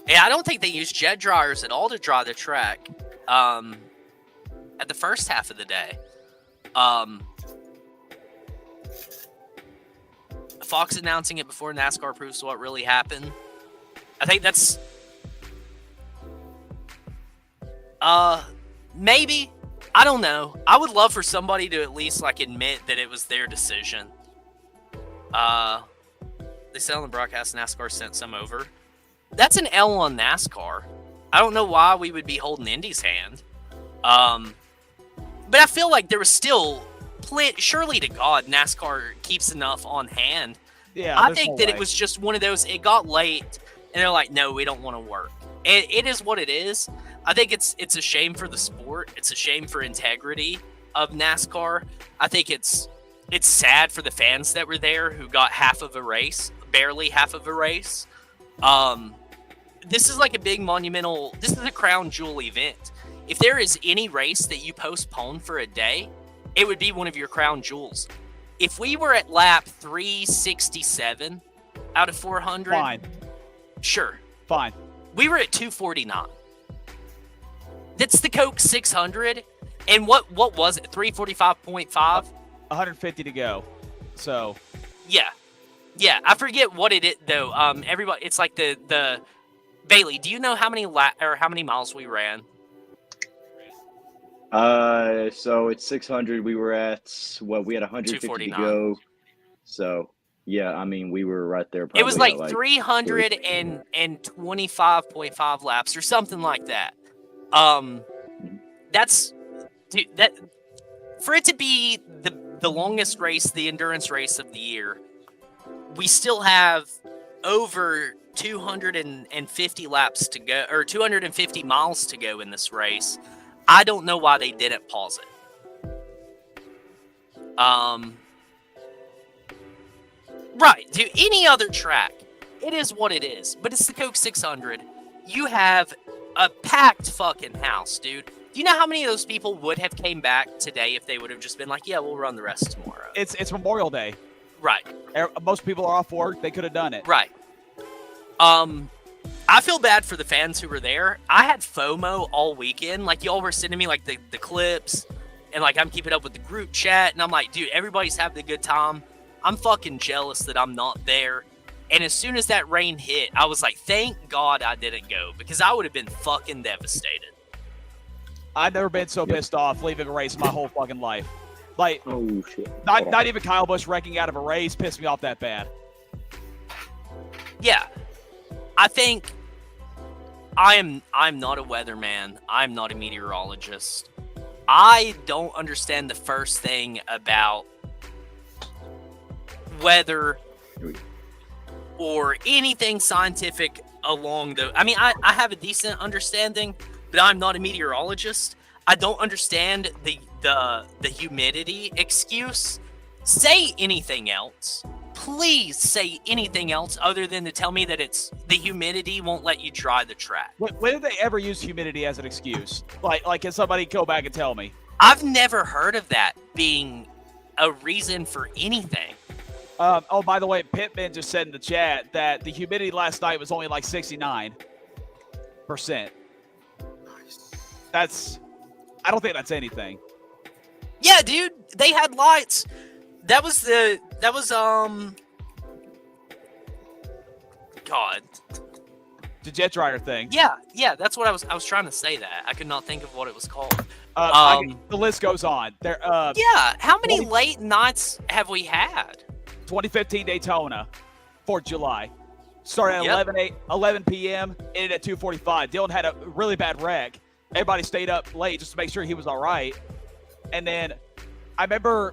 Yeah, I don't think they use jet dryers at all to dry the track at the first half of the day. Fox announcing it before NASCAR proves what really happened. I think that's... maybe. I don't know. I would love for somebody to at least like admit that it was their decision. They said on the broadcast NASCAR sent some over. That's an L on NASCAR. I don't know why we would be holding Indy's hand. But I feel like there was still surely to God NASCAR keeps enough on hand. Yeah, I think that it was just one of those. It got late, and they're like, "No, we don't want to work." It is what it is. I think it's a shame for the sport. It's a shame for integrity of NASCAR. I think it's sad for the fans that were there who got half of a race, barely half of a race. This is like a big monumental. This is a crown jewel event. If there is any race that you postpone for a day, it would be one of your crown jewels. If we were at lap 367 out of 400, fine. Sure, Fine. We were at 249. That's the Coke 600. And what was it? 345.5? 150 to go. So. Yeah. Yeah. I forget what it is, though. Everybody, it's like the Bailey, do you know how many how many miles we ran? So it's 600. We were at, we had 150 to go. So, yeah, I mean, we were right there. Probably It was like 325.5 laps or something like that. That's, dude, that, for it to be the longest race, the endurance race of the year, we still have over 250 laps to go, or 250 miles to go in this race. I don't know why they didn't pause it. Right, dude, any other track, it is what it is. But it's the Coke 600. You have a packed fucking house, dude. Do you know how many of those people would have came back today if they would have just been like, yeah, we'll run the rest tomorrow? It's Memorial Day. Right. Most people are off work. They could have done it. Right. I feel bad for the fans who were there. I had FOMO all weekend. Like, y'all were sending me, like, the clips. And, like, I'm keeping up with the group chat. And I'm like, dude, everybody's having a good time. I'm fucking jealous that I'm not there. And as soon as that rain hit, I was like, thank God I didn't go. Because I would have been fucking devastated. I've never been so pissed off leaving a race my whole fucking life. Like, oh, shit. Not even Kyle Busch wrecking out of a race pissed me off that bad. Yeah. I think I'm not a weatherman. I'm not a meteorologist. I don't understand the first thing about weather or anything scientific along the... I mean, I have a decent understanding, but I'm not a meteorologist. I don't understand the humidity excuse. Say anything else. Please say anything else other than to tell me that it's the humidity won't let you dry the track. When did they ever use humidity as an excuse? Like, can somebody go back and tell me? I've never heard of that being a reason for anything. Oh, by the way, Pittman just said in the chat that the humidity last night was only like 69%. I don't think that's anything. Yeah, dude, they had lights. That was God. The jet dryer thing. Yeah, that's what I was trying to say that. I could not think of what it was called. The list goes on. There. Yeah, how many late nights have we had? 2015 Daytona, 4th July. Started at 11 p.m., ended at 2:45. Dylan had a really bad wreck. Everybody stayed up late just to make sure he was all right. And then I remember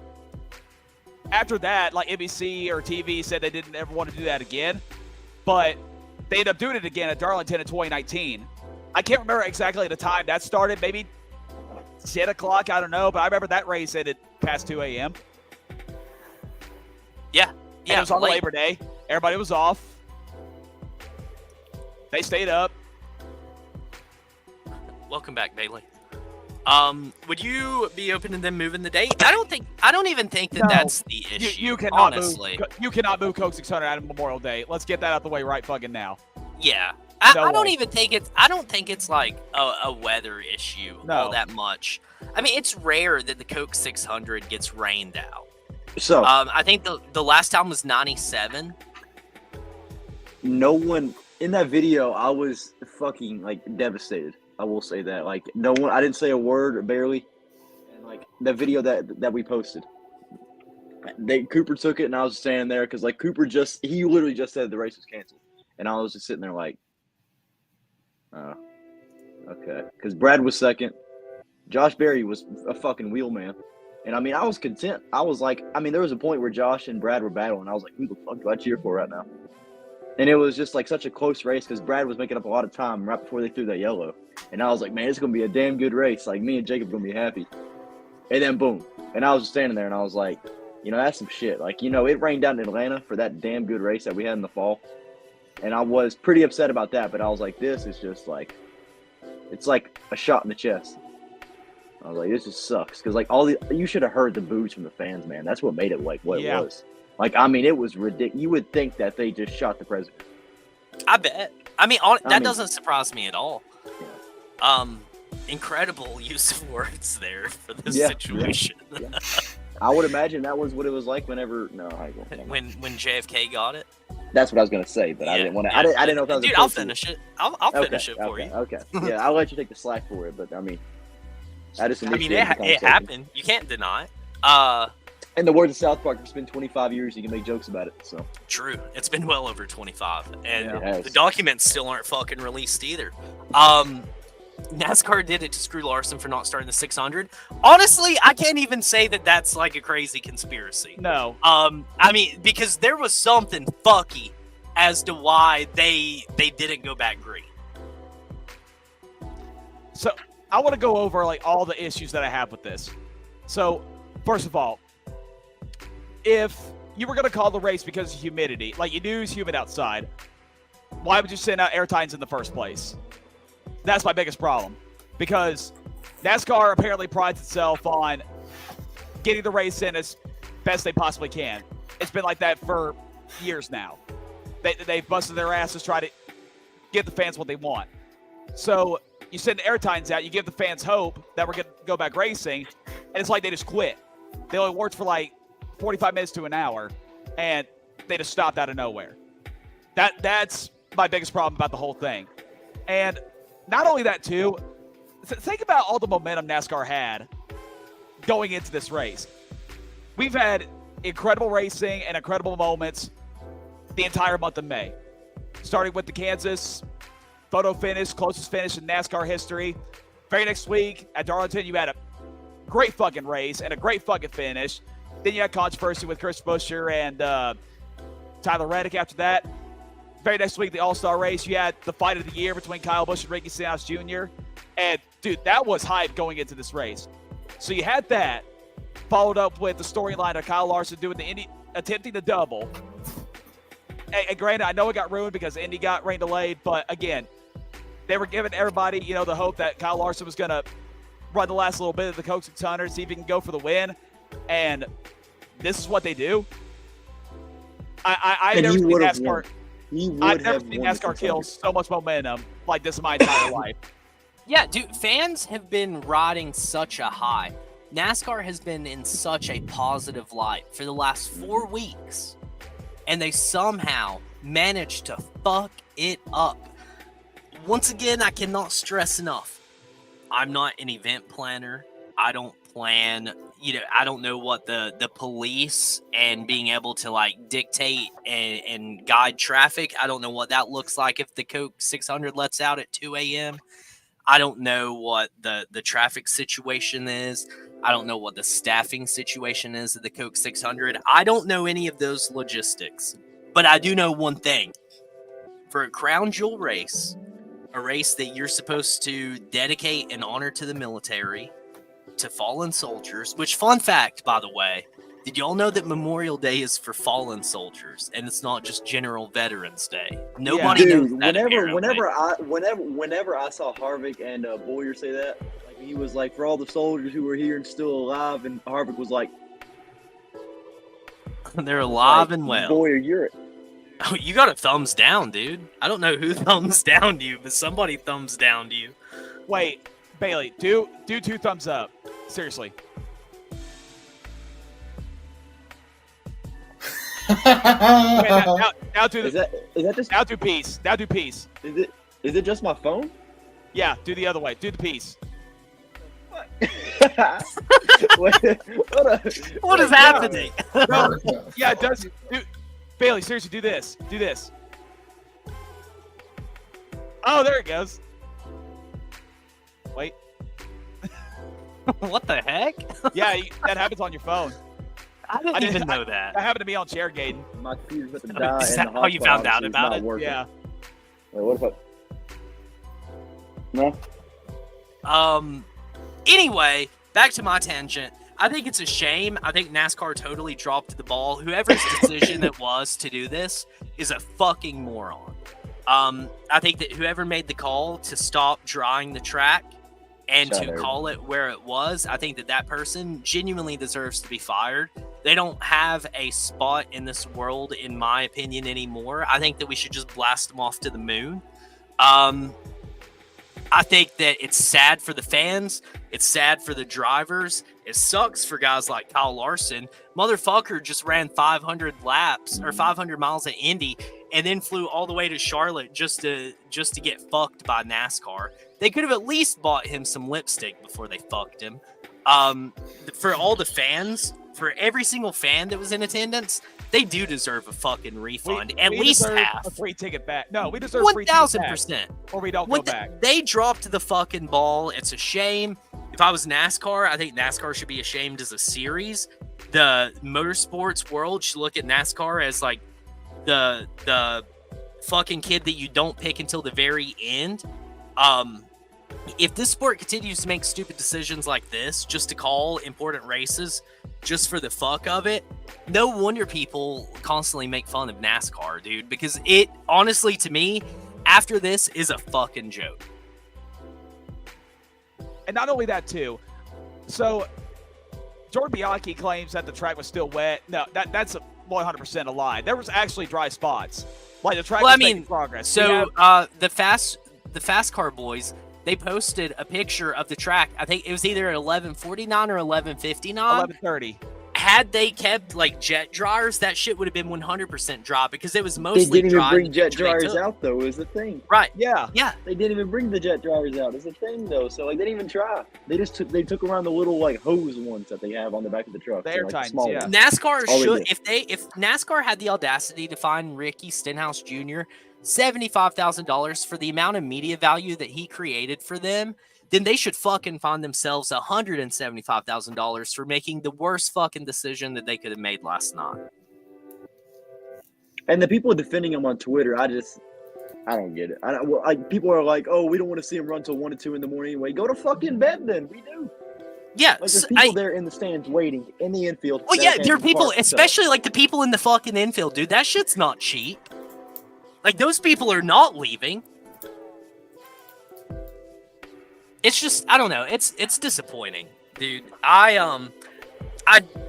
after that, like NBC or TV said they didn't ever want to do that again. But they ended up doing it again at Darlington in 2019. I can't remember exactly the time that started. Maybe 10 o'clock, I don't know. But I remember that race ended past 2 a.m. Yeah. And it was on Labor Day. Everybody was off. They stayed up. Welcome back, Bailey. Would you be open to them moving the date? I don't even think that No. that's the issue. You cannot honestly. move. You cannot move Coke 600 out of Memorial Day. Let's get that out the way right fucking now. Yeah. No I don't way. even think it's like a weather issue all No. that much. I mean, it's rare that the Coke 600 gets rained out. So I think the last time was 97. no one in that video, I was fucking like devastated. I will say that. Like no one, I didn't say a word barely. And like the video that we posted, Cooper took it, and I was standing there because like Cooper he literally just said the race was canceled, and I was just sitting there like, oh, okay, because Brad was second, Josh Berry was a fucking wheel man, and I mean I was content. I was like, I mean there was a point where Josh and Brad were battling. I was like, who the fuck do I cheer for right now? And it was just like such a close race because Brad was making up a lot of time right before they threw that yellow. And I was like, man, it's going to be a damn good race. Like, me and Jacob are going to be happy. And then, boom. And I was just standing there, and I was like, you know, that's some shit. Like, you know, it rained out in Atlanta for that damn good race that we had in the fall. And I was pretty upset about that. But I was like, this is just like, it's like a shot in the chest. I was like, this just sucks. Because, like, you should have heard the boos from the fans, man. That's what made it, like, what Yeah. it was. Like, I mean, it was ridiculous. You would think that they just shot the president. I bet. I mean, that doesn't surprise me at all. Yeah. Incredible use of words there for this Yeah, situation. Yeah. I would imagine that was what it was like whenever. No, I won't. when JFK got it. That's what I was gonna say, but I Yeah, didn't want to. yeah. I didn't know if that was. Dude, I'll finish it. I'll finish it for you. Okay. Yeah, I'll let you take the slack for it, but I mean, I just. I mean, initiated the it conversation. happened. You can't deny it. In the words of South Park, it's been 25 years. You can make jokes about it. So True. It's been well over 25, and It has. the documents still aren't fucking released either. NASCAR did it to screw Larson for not starting the 600. Honestly, I can't even say that that's like a crazy conspiracy. No. I mean, because there was something fucky as to why they didn't go back green. So I want to go over like all the issues that I have with this. So first of all, if you were going to call the race because of humidity, like you knew it's humid outside, why would you send out air tines in the first place? That's my biggest problem. Because NASCAR apparently prides itself on getting the race in as best they possibly can. It's been like that for years now. They've busted their asses trying to give the fans what they want. So you send the air tines out, you give the fans hope that we're going to go back racing, and it's like they just quit. They only worked for like 45 minutes to an hour, and they just stopped out of nowhere. That's my biggest problem about the whole thing. And not only that, too, think about all the momentum NASCAR had going into this race. We've had incredible racing and incredible moments the entire month of May, starting with the Kansas photo finish, closest finish in NASCAR history. Very next week at Darlington, you had a great fucking race and a great fucking finish. Then you had controversy with Chris Buescher and Tyler Reddick after that. Very next week, the All-Star race, you had the fight of the year between Kyle Busch and Ricky Stenhouse Jr. And, dude, that was hype going into this race. So you had that, followed up with the storyline of Kyle Larson doing the Indy, attempting the double. And granted, I know it got ruined because Indy got rain delayed, but again, they were giving everybody, you know, the hope that Kyle Larson was going to run the last little bit of the Coke 600, see if he can go for the win. And this is what they do. I've never seen NASCAR. I've never seen NASCAR kill so much momentum like this in my entire life. Yeah, dude, fans have been riding such a high. NASCAR has been in such a positive light for the last 4 weeks, and they somehow managed to fuck it up. Once again, I cannot stress enough. I'm not an event planner. I don't plan, I don't know what the police and being able to like dictate and guide traffic. I don't know what that looks like if the Coke 600 lets out at 2 a.m. I don't know what the traffic situation is. I don't know what the staffing situation is at the Coke 600. I don't know any of those logistics, but I do know one thing. For a crown jewel race, a race that you're supposed to dedicate and honor to the military, to fallen soldiers, which, fun fact, by the way, Did y'all know that Memorial Day is for fallen soldiers, and it's not just General Veterans Day? Nobody knows Dude, that. whenever I saw Harvick and Boyer say that, like he was like, for all the soldiers who were here and still alive, and Harvick was like, They're alive like, and well. Boyer, you're it. Oh, you got a thumbs down, dude. I don't know who thumbs down you, but somebody thumbs down you. Wait, Bailey, do 2 thumbs up. Seriously. Wait, now do Is that just now do peace. Now do peace. is it just my phone? Yeah, do the other way. Do the peace. What is happening? No, yeah, it does. Bailey, seriously, do this. Do this. Oh, there it goes. Wait. What the heck? Yeah, that happens on your phone. I didn't even know that. That happened to me on Chairgating. My computer's about to die. Is and that the how you hotspot found out obviously is about not it? working. Yeah. Wait, what if No. Anyway, back to my tangent. I think it's a shame. I think NASCAR totally dropped the ball. Whoever's decision it was to do this is a fucking moron. I think that whoever made the call to stop drawing the track and to call it where it was, I think that person genuinely deserves to be fired. They don't have a spot in this world, in my opinion, anymore. I think that we should just blast them off to the moon. I think that it's sad for the fans. It's sad for the drivers. It sucks for guys like Kyle Larson. Motherfucker just ran 500 laps or 500 miles at Indy and then flew all the way to Charlotte just to get fucked by NASCAR. They could have at least bought him some lipstick before they fucked him. For all the fans, for every single fan that was in attendance, they do deserve a fucking refund. At least half. A free ticket back. No, we deserve free ticket back. 1,000%. Or we don't go back. They dropped the fucking ball. It's a shame. If I was NASCAR, I think NASCAR should be ashamed as a series. The motorsports world should look at NASCAR as like the fucking kid that you don't pick until the very end. If this sport continues to make stupid decisions like this just to call important races just for the fuck of it, no wonder people constantly make fun of NASCAR, dude, because it honestly, to me, after this is a fucking joke. And not only that, too. So, Jordan Bianchi claims that the track was still wet. No, that's 100% a lie. There was actually dry spots. Like, the track was making progress. So, the fast car boys, they posted a picture of the track. I think it was either 11:49 or 11:59. 11:30. Had they kept like jet dryers, that shit would have been 100% dry because it was mostly They didn't even dry. bring jet dryers out, though, is the thing. Right. Yeah. Yeah. They didn't even bring the jet dryers out, is the thing, though. So, like, they didn't even try. They took around the little, like, hose ones that they have on the back of the truck. The so, air like, times, small yeah. ones. NASCAR All should, they if NASCAR had the audacity to fine Ricky Stenhouse Jr. $75,000 for the amount of media value that he created for them, then they should fucking find themselves $175,000 for making the worst fucking decision that they could have made last night. And the people defending him on Twitter, I don't get it. People are like, oh, we don't want to see him run till 1 or 2 in the morning anyway. Go to fucking bed then. We do. Yeah. Like, there's people there in the stands waiting in the infield. Oh, yeah, there are people, especially like the people in the fucking infield, dude. That shit's not cheap. Like, those people are not leaving. It's just, I don't know. It's disappointing, dude.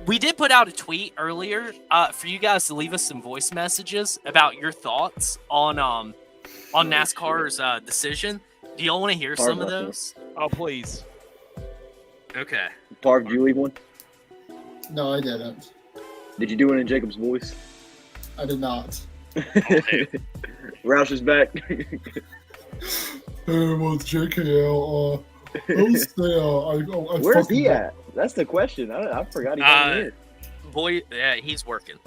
We did put out a tweet earlier for you guys to leave us some voice messages about your thoughts on NASCAR's decision. Do y'all want to hear some of those? Oh, please. Okay. Parv, did you leave one? No, I didn't. Did you do it in Jacob's voice? I did not. Roush is back. Hey, what's JKL? Where's he at? That's the question. I forgot he wasn't here. Boy, yeah, he's working.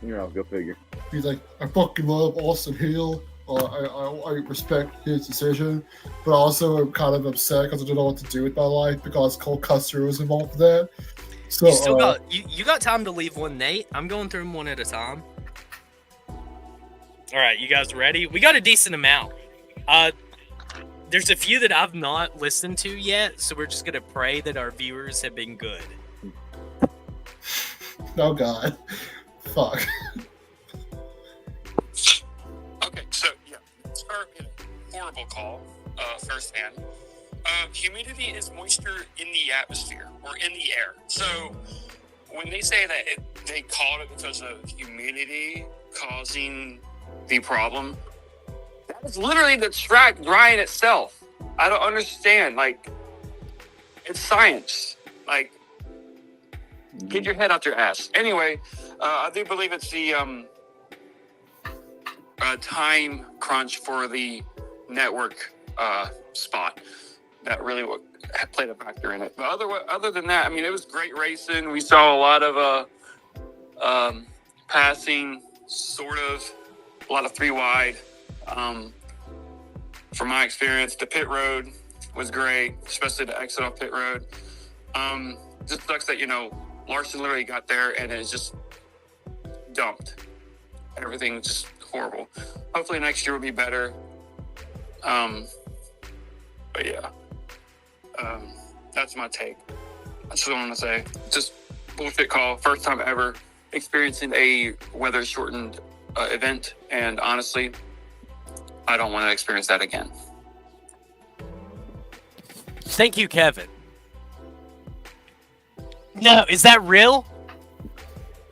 You know, go figure. He's like, I fucking love Austin Hill. I respect his decision, but also I'm kind of upset because I don't know what to do with my life because Cole Custer was involved with that. So you still you got time to leave one, Nate. I'm going through them one at a time. All right, you guys ready? We got a decent amount. There's a few that I've not listened to yet, so we're just gonna pray that our viewers have been good. Oh god. Fuck. Okay, so yeah, start with a horrible call firsthand. Humidity is moisture in the atmosphere or in the air. So when they say that they called it because of humidity causing the problem, that is literally the track drying itself. I don't understand. Like, it's science. Like, get your head out your ass. Anyway, I do believe it's the time crunch for the network spot that really played a factor in it. But other than that, I mean, it was great racing. We saw a lot of passing, sort of, a lot of three wide. From my experience, the pit road was great, especially the exit off pit road. Just sucks that, Larson literally got there and it just dumped. Everything was just horrible. Hopefully next year will be better. But yeah, that's my take. That's what I want to say. Just bullshit call. First time ever experiencing a weather shortened event. And honestly, I don't want to experience that again. Thank you, Kevin. No, is that real?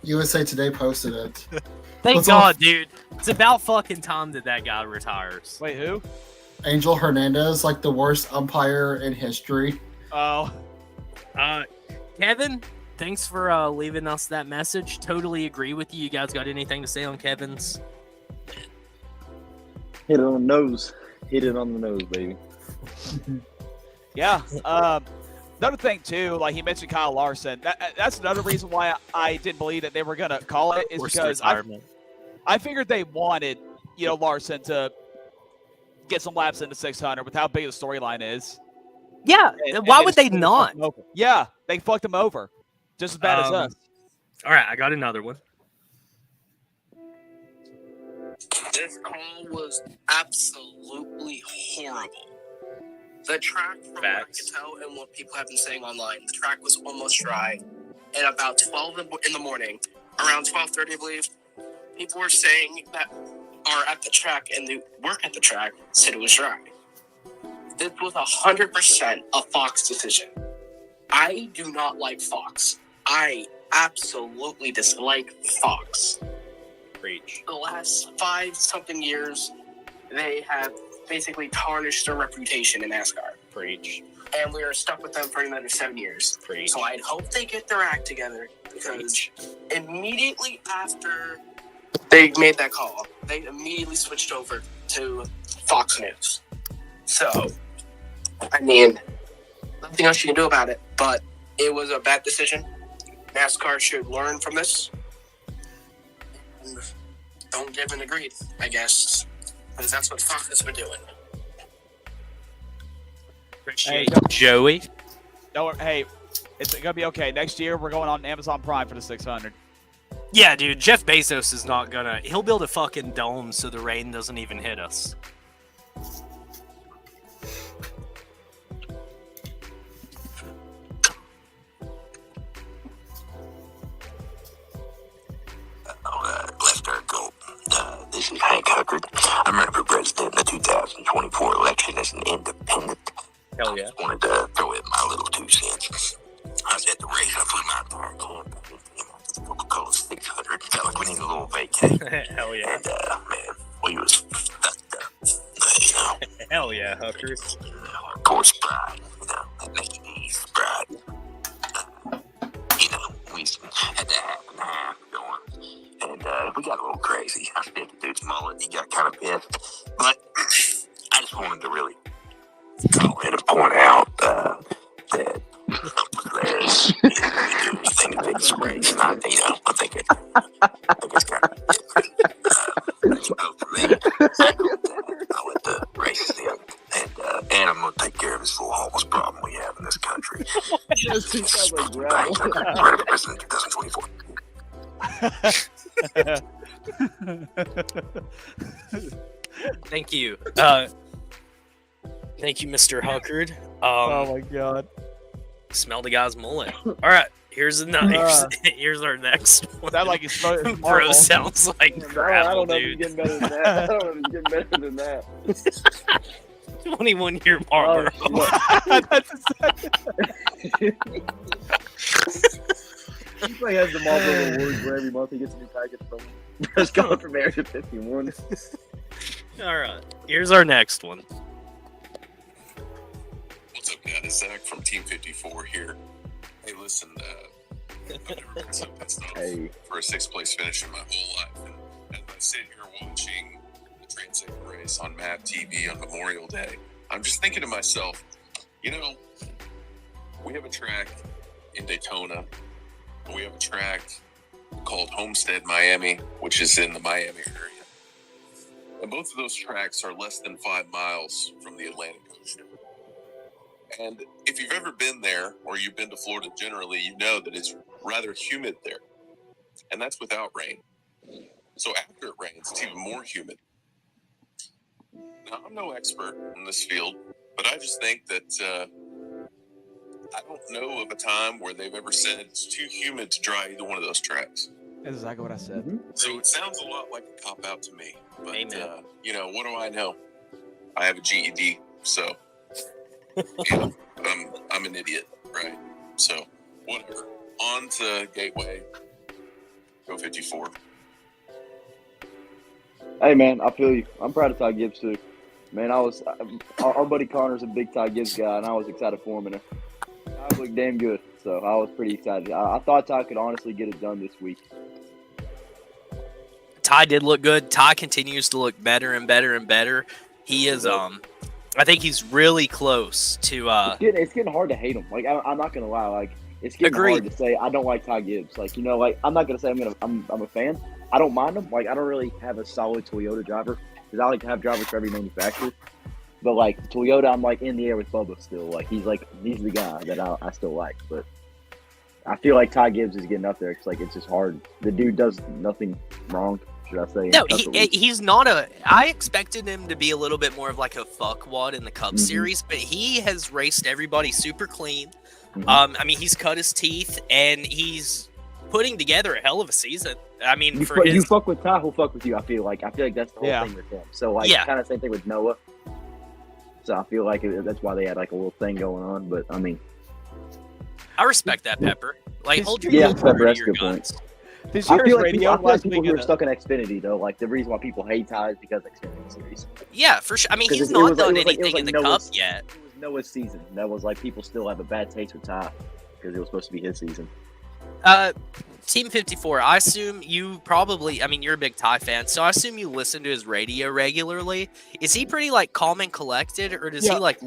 USA Today posted it. Thank What's God, off? dude. It's about fucking time that guy retires. Wait, who? Angel Hernandez, like the worst umpire in history. Oh, Kevin, thanks for leaving us that message. Totally agree with you. You guys got anything to say on Kevin's? Hit it on the nose. Hit it on the nose, baby. yeah. Another thing too, like he mentioned Kyle Larson. That's another reason why I didn't believe that they were gonna call it, is because I figured they wanted Larson to get some laps into 600 with how big the storyline is. Yeah. And Why they would just they not? fucked him over. Yeah, they fucked him over, just as bad as us. All right, I got another one. This call was absolutely horrible. The track, from what I could tell and what people have been saying online, the track was almost dry. At about 12 in the morning, around 12:30, I believe, people were saying that are at the track and they work at the track said it was dry. This was 100% a Fox decision. I do not like Fox. I absolutely dislike Fox. Preach. The last 5-something years, they have basically tarnished their reputation in NASCAR. Preach. And we are stuck with them for another 7 years. Preach. So I'd hope they get their act together, because immediately after they made that call, they immediately switched over to Fox News. So, I mean, nothing else you can do about it, but it was a bad decision. NASCAR should learn from this. And don't give in to greed, I guess, because that's what Fox has been doing. Appreciate Joey. Hey, it's gonna be okay. Next year we're going on Amazon Prime for the 600. Yeah, dude, Jeff Bezos is not gonna... He'll build a fucking dome so the rain doesn't even hit us. Let's start go. This is Hank Huckard. I'm running for president in the 2024 election as an independent. Hell yeah. I just wanted to throw in my little 2 cents. I was at the race. I flew my entire camp. Coca-Cola 600. Felt like we needed a little vacation. Hell yeah. And, man, we was fucked up. Hell yeah, Huckard. Of course, pride. That Mickey D's pride. We had that half and half going. And we got a little crazy. I think the dude's mullet, he got kind of pissed. But I just wanted to really call in and point out that there's anything to fix the race. And I think it's kind of for me. I'll let the race in. And I'm going to take care of this little homeless problem we have in this country. Yes, he sounds like gravel. Running for president in 2024. Thank you. Thank you, Mr. Huckard. Oh my god. Smell the guy's mullet. All right, Here's Uh. here's our next one. That like is Marvel. Bro sounds like I gravel, don't know if he's dude. getting better than that. I don't know if he's getting better than that. 21-year Marlboro. That's He probably has the Marlboro Awards where every month he gets a new package from him. It's going from Area 51. All right, here's our next one. What's up, guys? Zach from Team 54 here. Hey, listen, I've never been so pissed off Hey. for a 6th place finish in my whole life. And as I sit here watching the Transit race on MAP TV on Memorial Day, I'm just thinking to myself, you know, we have a track in Daytona, and we have a track called Homestead, Miami, which is in the Miami area. And both of those tracks are less than 5 miles from the Atlantic Ocean. And if you've ever been there, or you've been to Florida generally, you know that it's rather humid there. And that's without rain. So after it rains, it's even more humid. Now, I'm no expert in this field, but I just think that I don't know of a time where they've ever said it's too humid to dry either one of those tracks. That's exactly what I said. So it sounds a lot like a cop-out to me. But, Amen. you know, what do I know? I have a GED, so yeah, I'm an idiot, right? So, whatever. On to Gateway. Go 54. Hey, man, I feel you. I'm proud of Ty Gibbs, too. Man, our buddy Connor's a big Ty Gibbs guy, and I was excited for him. And Ty looked damn good, so I was pretty excited. I thought Ty could honestly get it done this week. Ty did look good. Ty continues to look better and better and better. He is I think he's really close to It's getting hard to hate him. Like I'm not gonna lie. Like it's getting Agreed. hard to say I don't like Ty Gibbs. Like like I'm not gonna say I'm a fan. I don't mind him. Like I don't really have a solid Toyota driver because I like to have drivers for every manufacturer. But like Toyota, I'm like in the air with Bubba still. Like he's the guy that I still like. But I feel like Ty Gibbs is getting up there. It's like it's just hard. The dude does nothing wrong. Should I say? No, he's not I expected him to be a little bit more of like a fuckwad in the Cup Series, but he has raced everybody super clean. Mhm. I mean, he's cut his teeth and he's putting together a hell of a season. I mean, you fuck with Ty, he'll fuck with you. I feel like that's the whole thing with him. So like kind of same thing with Noah. So I feel like that's why they had like a little thing going on. But I mean, I respect that, Pepper. Like, hold your Pepper, that's your a good guns. point. Did you I hear feel his like radio last people week? who are stuck in Xfinity though, like the reason why people hate Ty is because of Xfinity series. Yeah, for sure. I mean, 'Cause he's it not was done like- it was anything like in the Cup Noah's- yet. It was Noah's season. That was like people still have a bad taste with Ty because it was supposed to be his season. Team 54, I assume you probably, I mean, you're a big Ty fan, so I assume you listen to his radio regularly. Is he pretty, like, calm and collected, or does he, like...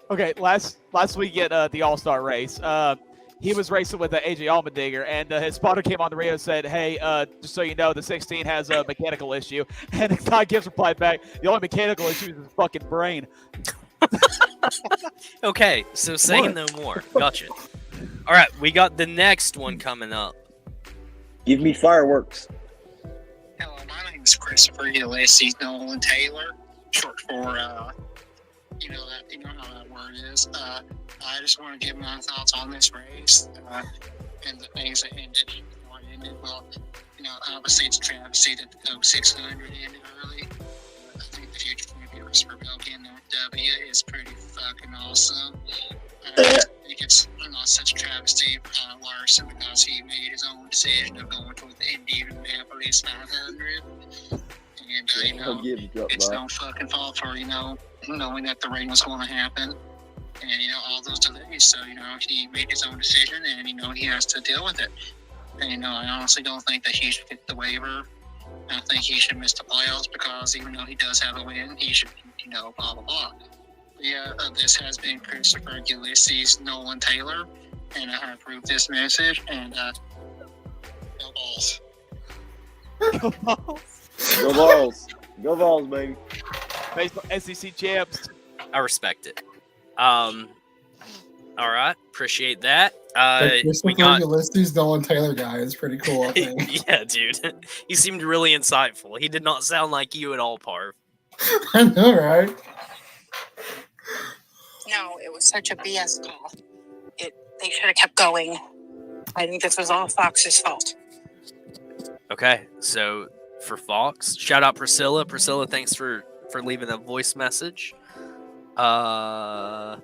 Okay, last week at the All-Star race, he was racing with AJ Allmendinger, and his spotter came on the radio and said, hey, just so you know, the 16 has a mechanical issue. And Ty Gibbs replied back, the only mechanical issue is his fucking brain. Okay, so say no more. Gotcha. All right, we got the next one coming up. Give me fireworks. Hello, my name is Christopher Ulysses Nolan Taylor, short for you know how that word is. I just want to give my thoughts on this race and the things that ended before it ended. Well, you know, obviously it's a travesty that the Coke 600 ended early. I think the future champions for Bill getting that W is pretty fucking awesome. I think it's not such a travesty, Larson, because he made his own decision of going with the Indianapolis 500. And, you know, it's no fucking fault for, you know, knowing that the rain was going to happen. And, you know, all those delays. So, you know, he made his own decision and, you know, he has to deal with it. And, you know, I honestly don't think that he should get the waiver. I think he should miss the playoffs because even though he does have a win, he should, you know, blah, blah, blah. Yeah, this has been Christopher Ulysses Nolan Taylor, and I approve this message, and go balls. Go Balls. Go Balls. Go Balls, baby. Baseball SEC champs. I respect it. All right, appreciate that. We got Ulysses Nolan Taylor guy is pretty cool, I think. yeah, dude. He seemed really insightful. He did not sound like you at all, Parv. I know, right? No, it was such a BS call. They should have kept going. I think this was all Fox's fault. Okay, so for Fox, shout out Priscilla. Priscilla, thanks for leaving a voice message. Got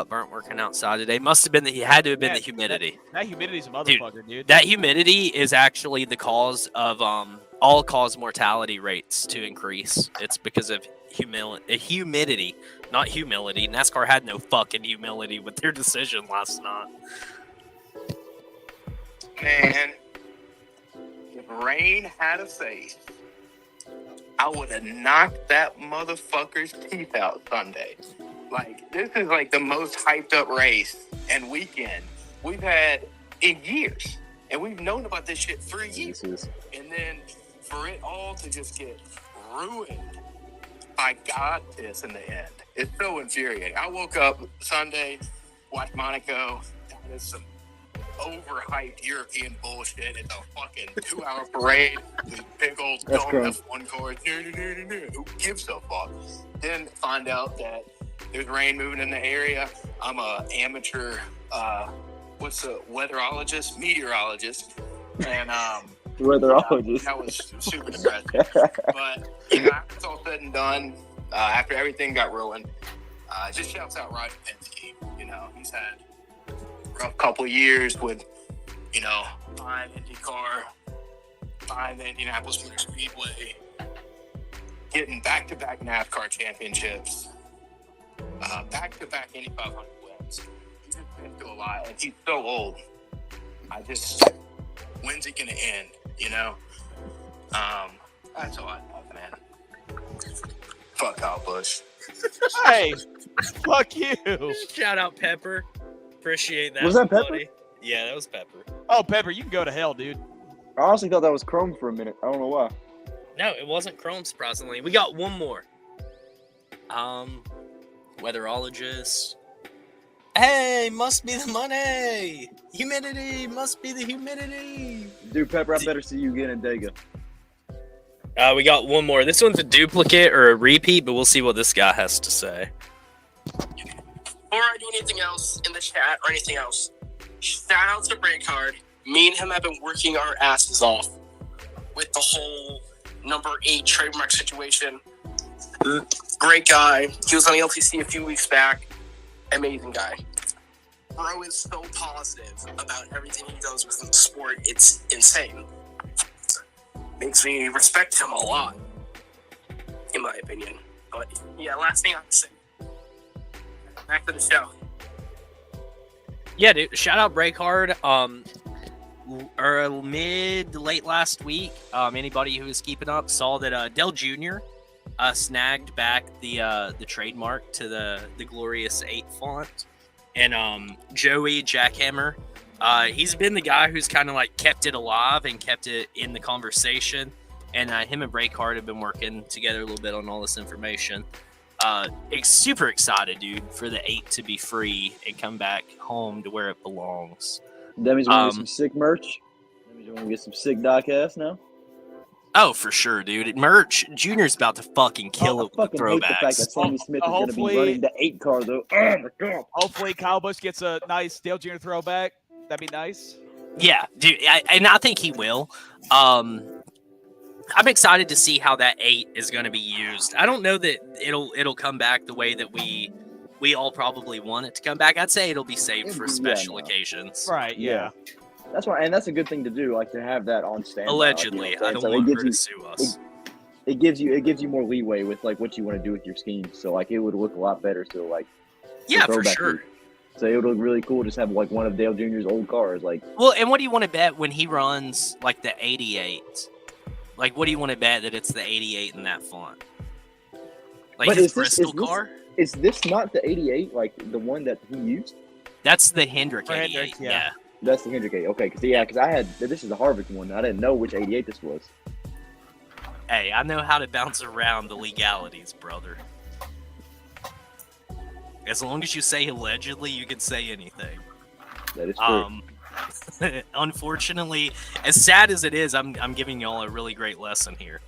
burnt working outside today. Must have been the humidity. That humidity's a motherfucker, dude. That humidity is actually the cause of all cause mortality rates to increase. It's because of humidity, not humility. NASCAR had no fucking humility with their decision last night. Man, if Rain had a face, I would have knocked that motherfucker's teeth out Sunday. Like, this is like the most hyped up race and weekend we've had in years. And we've known about this shit for years. And then for it all to just get ruined by God piss in the end. It's so infuriating. I woke up Sunday, watched Monaco, did some overhyped European bullshit. It's a fucking 2-hour parade with big old dumb F1 cars. Who gives a fuck? Then find out that there's rain moving in the area. I'm a amateur meteorologist, and weatherologist. That was super depressing. But after it's all said and done, after everything got ruined, just shouts out Roger Penske. You know, he's had a rough couple of years with, 5 IndyCar, 5 Indianapolis Motor Speedway, getting back-to-back NASCAR championships, back-to-back Indy 500 wins. He's just been through a lot, and he's so old. When's it gonna end? That's all I thought, man. Fuck Kyle Busch. Hey, fuck you. Shout out Pepper. Appreciate that. Was that Pepper? buddy. Yeah, that was Pepper. Oh, Pepper, you can go to hell, dude. I honestly thought that was Chrome for a minute. I don't know why. No, it wasn't Chrome, surprisingly. We got one more. Weatherologist. Hey, must be the money. Humidity, must be the humidity. Dude, Pepper, I better see you again in Dega. We got one more. This one's a duplicate or a repeat, but we'll see what this guy has to say. Before I do anything else in the chat or anything else, shout out to Breakard. Me and him have been working our asses off with the whole number 8 trademark situation. Great guy. He was on the LTC a few weeks back. Amazing guy. Bro is so positive about everything he does within the sport. It's insane. Makes me respect him a lot, in my opinion. But yeah, last thing I have to say. Back to the show. Yeah, dude. Shout out Breakhard. Mid to late last week, anybody who was keeping up saw that Dell Jr. Snagged back the trademark to the glorious 8 font, and Joey Jackhammer, he's been the guy who's kind of like kept it alive and kept it in the conversation, and him and Breakhard have been working together a little bit on all this information. Super excited, dude, for the 8 to be free and come back home to where it belongs. That means we're going to get some sick merch. That means we're going to get some sick Diecast now. Oh, for sure, dude. Merch, Junior's about to fucking kill it with the I hate the fact that throwbacks. Sammy Smith is going to be running the 8 car, though. Oh, my God. Hopefully Kyle Busch gets a nice Dale Jr. throwback. That'd be nice. Yeah, dude, and I think he will. I'm excited to see how that 8 is going to be used. I don't know that it'll come back the way that we all probably want it to come back. I'd say it'll be saved for special occasions. Right, yeah. That's why, and that's a good thing to do, like to have that on standby. Allegedly, like, you know I don't so want her to sue us. It gives you more leeway with like what you want to do with your scheme. So like it would look a lot better. So like yeah, for sure. Group. So it would look really cool. Just have like one of Dale Jr.'s old cars, like. Well, and what do you want to bet when he runs like the 88? Like, what do you want to bet that it's the 88 in that font? Like but his Bristol car? Is this not the 88? Like the one that he used? That's the Hendrick 88. Hendrick, Yeah. That's the Hendrick 88. Okay, because I had this is the Harvick one. I didn't know which 88 this was. Hey, I know how to bounce around the legalities, brother. As long as you say allegedly, you can say anything. That is true. Unfortunately, as sad as it is, I'm giving y'all a really great lesson here.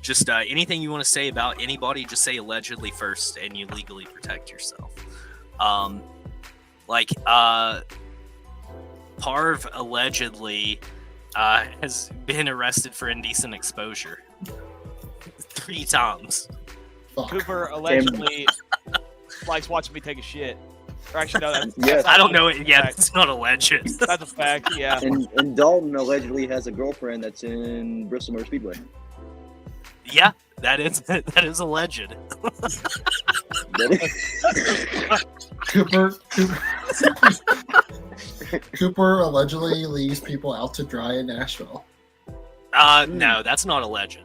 Just anything you want to say about anybody, just say allegedly first, and you legally protect yourself. Parv allegedly has been arrested for indecent exposure 3 times. Fuck. Cooper allegedly likes watching me take a shit. Or actually, no, that's, Yes. I don't know it yet. Fact. It's not alleged. That's a fact. Yeah. And Dalton allegedly has a girlfriend that's in Bristol Motor Speedway. Yeah, that is alleged. Cooper allegedly leaves people out to dry in Nashville. No, that's not alleged.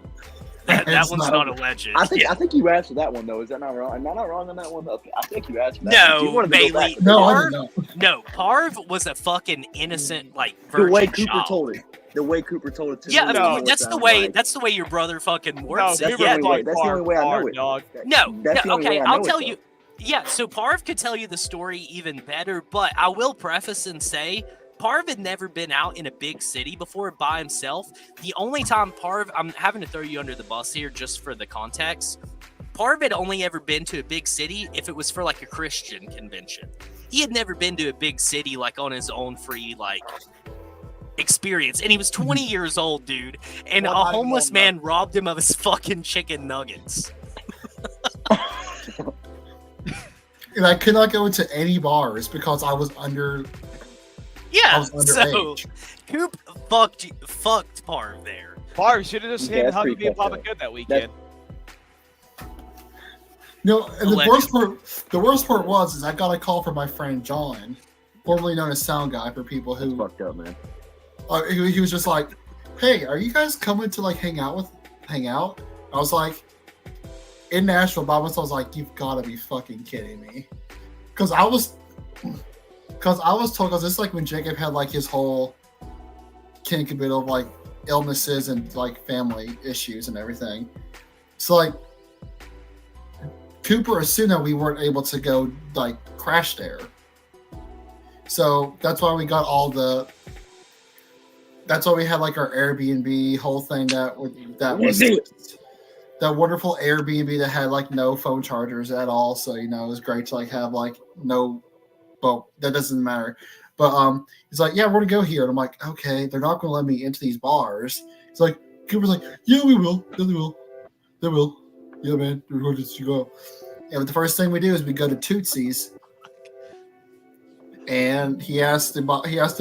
That It's one's not- not alleged. I think Yeah. I think you answered that one though. Is that not wrong? Am I not wrong on that one? Okay, I think you answered that. No, one. You wanted to go Bailey. back. No, I Parv- didn't know. No, Parv was a fucking innocent, like, The virgin way Cooper child. told it. The way Cooper told it to Yeah, me. No, that's the way. That's the way your brother fucking No, works it. that's the Cooper Yeah, only was way- like that's the only way I know Parv, it. dog. no, That's the only okay, way I know I'll it, tell though. you. Yeah, so Parv could tell you the story even better, but I will preface and say Parv had never been out in a big city before by himself. The only time Parv, I'm having to throw you under the bus here just for the context. Parv had only ever been to a big city if it was for like a Christian convention. He had never been to a big city like on his own free like experience, and he was 20 years old, dude. And Well, a not homeless even man robbed him of his fucking chicken nuggets. And I could not go into any bars because I was under. I Yeah, was so underage. Coop fucked Parv there. Parv should have just Yeah, hit that's Huggy pretty B and fucked Papa up. Good that weekend. No, and Alleged. the worst part was I got a call from my friend John, formerly known as Sound Guy for people That's who fucked up, man. he was just like, "Hey, are you guys coming to like hang out?" I was like, in Nashville, by myself. I was like, "You've got to be fucking kidding me," because I was told, because it's like when Jacob had like his whole kink a bit of like illnesses and like family issues and everything. So like Cooper assumed that we weren't able to go like crash there. So that's why we got that's why we had like our Airbnb whole thing that was that wonderful Airbnb that had like no phone chargers at all. So it was great to like have like no, well, that doesn't matter. But he's like, "Yeah, we're gonna go here," and I'm like, "Okay, they're not gonna let me into these bars." It's like Cooper's like, "Yeah, we will. Yeah, they will. Yeah, man, we're going to go." Yeah, but the first thing we do is we go to Tootsie's, and he asked the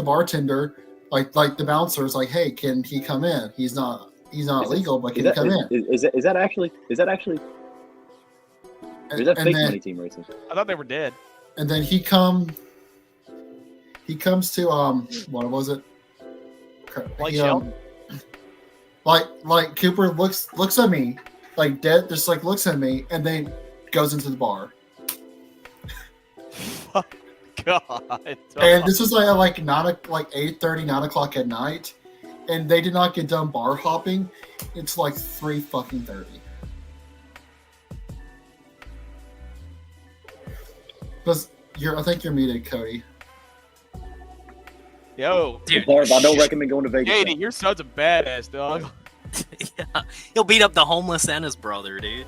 bartender, like the bouncer, is like, "Hey, can he come in? He's not legal, but can he come in?" Is that actually? Or is that And fake then- money team racing? I thought they were dead. And then he comes to what was it? Like He, Sheldon? like Cooper looks at me like dead, just like looks at me, and then goes into the bar. God. And this was like 8:30, 9 o'clock at night, and they did not get done bar hopping. It's like 3:30. Because I think you're muted, Cody. Yo, Dude, Barb, I don't recommend going to Vegas. JD, your son's a badass, dog. yeah, he'll beat up the homeless and his brother, dude.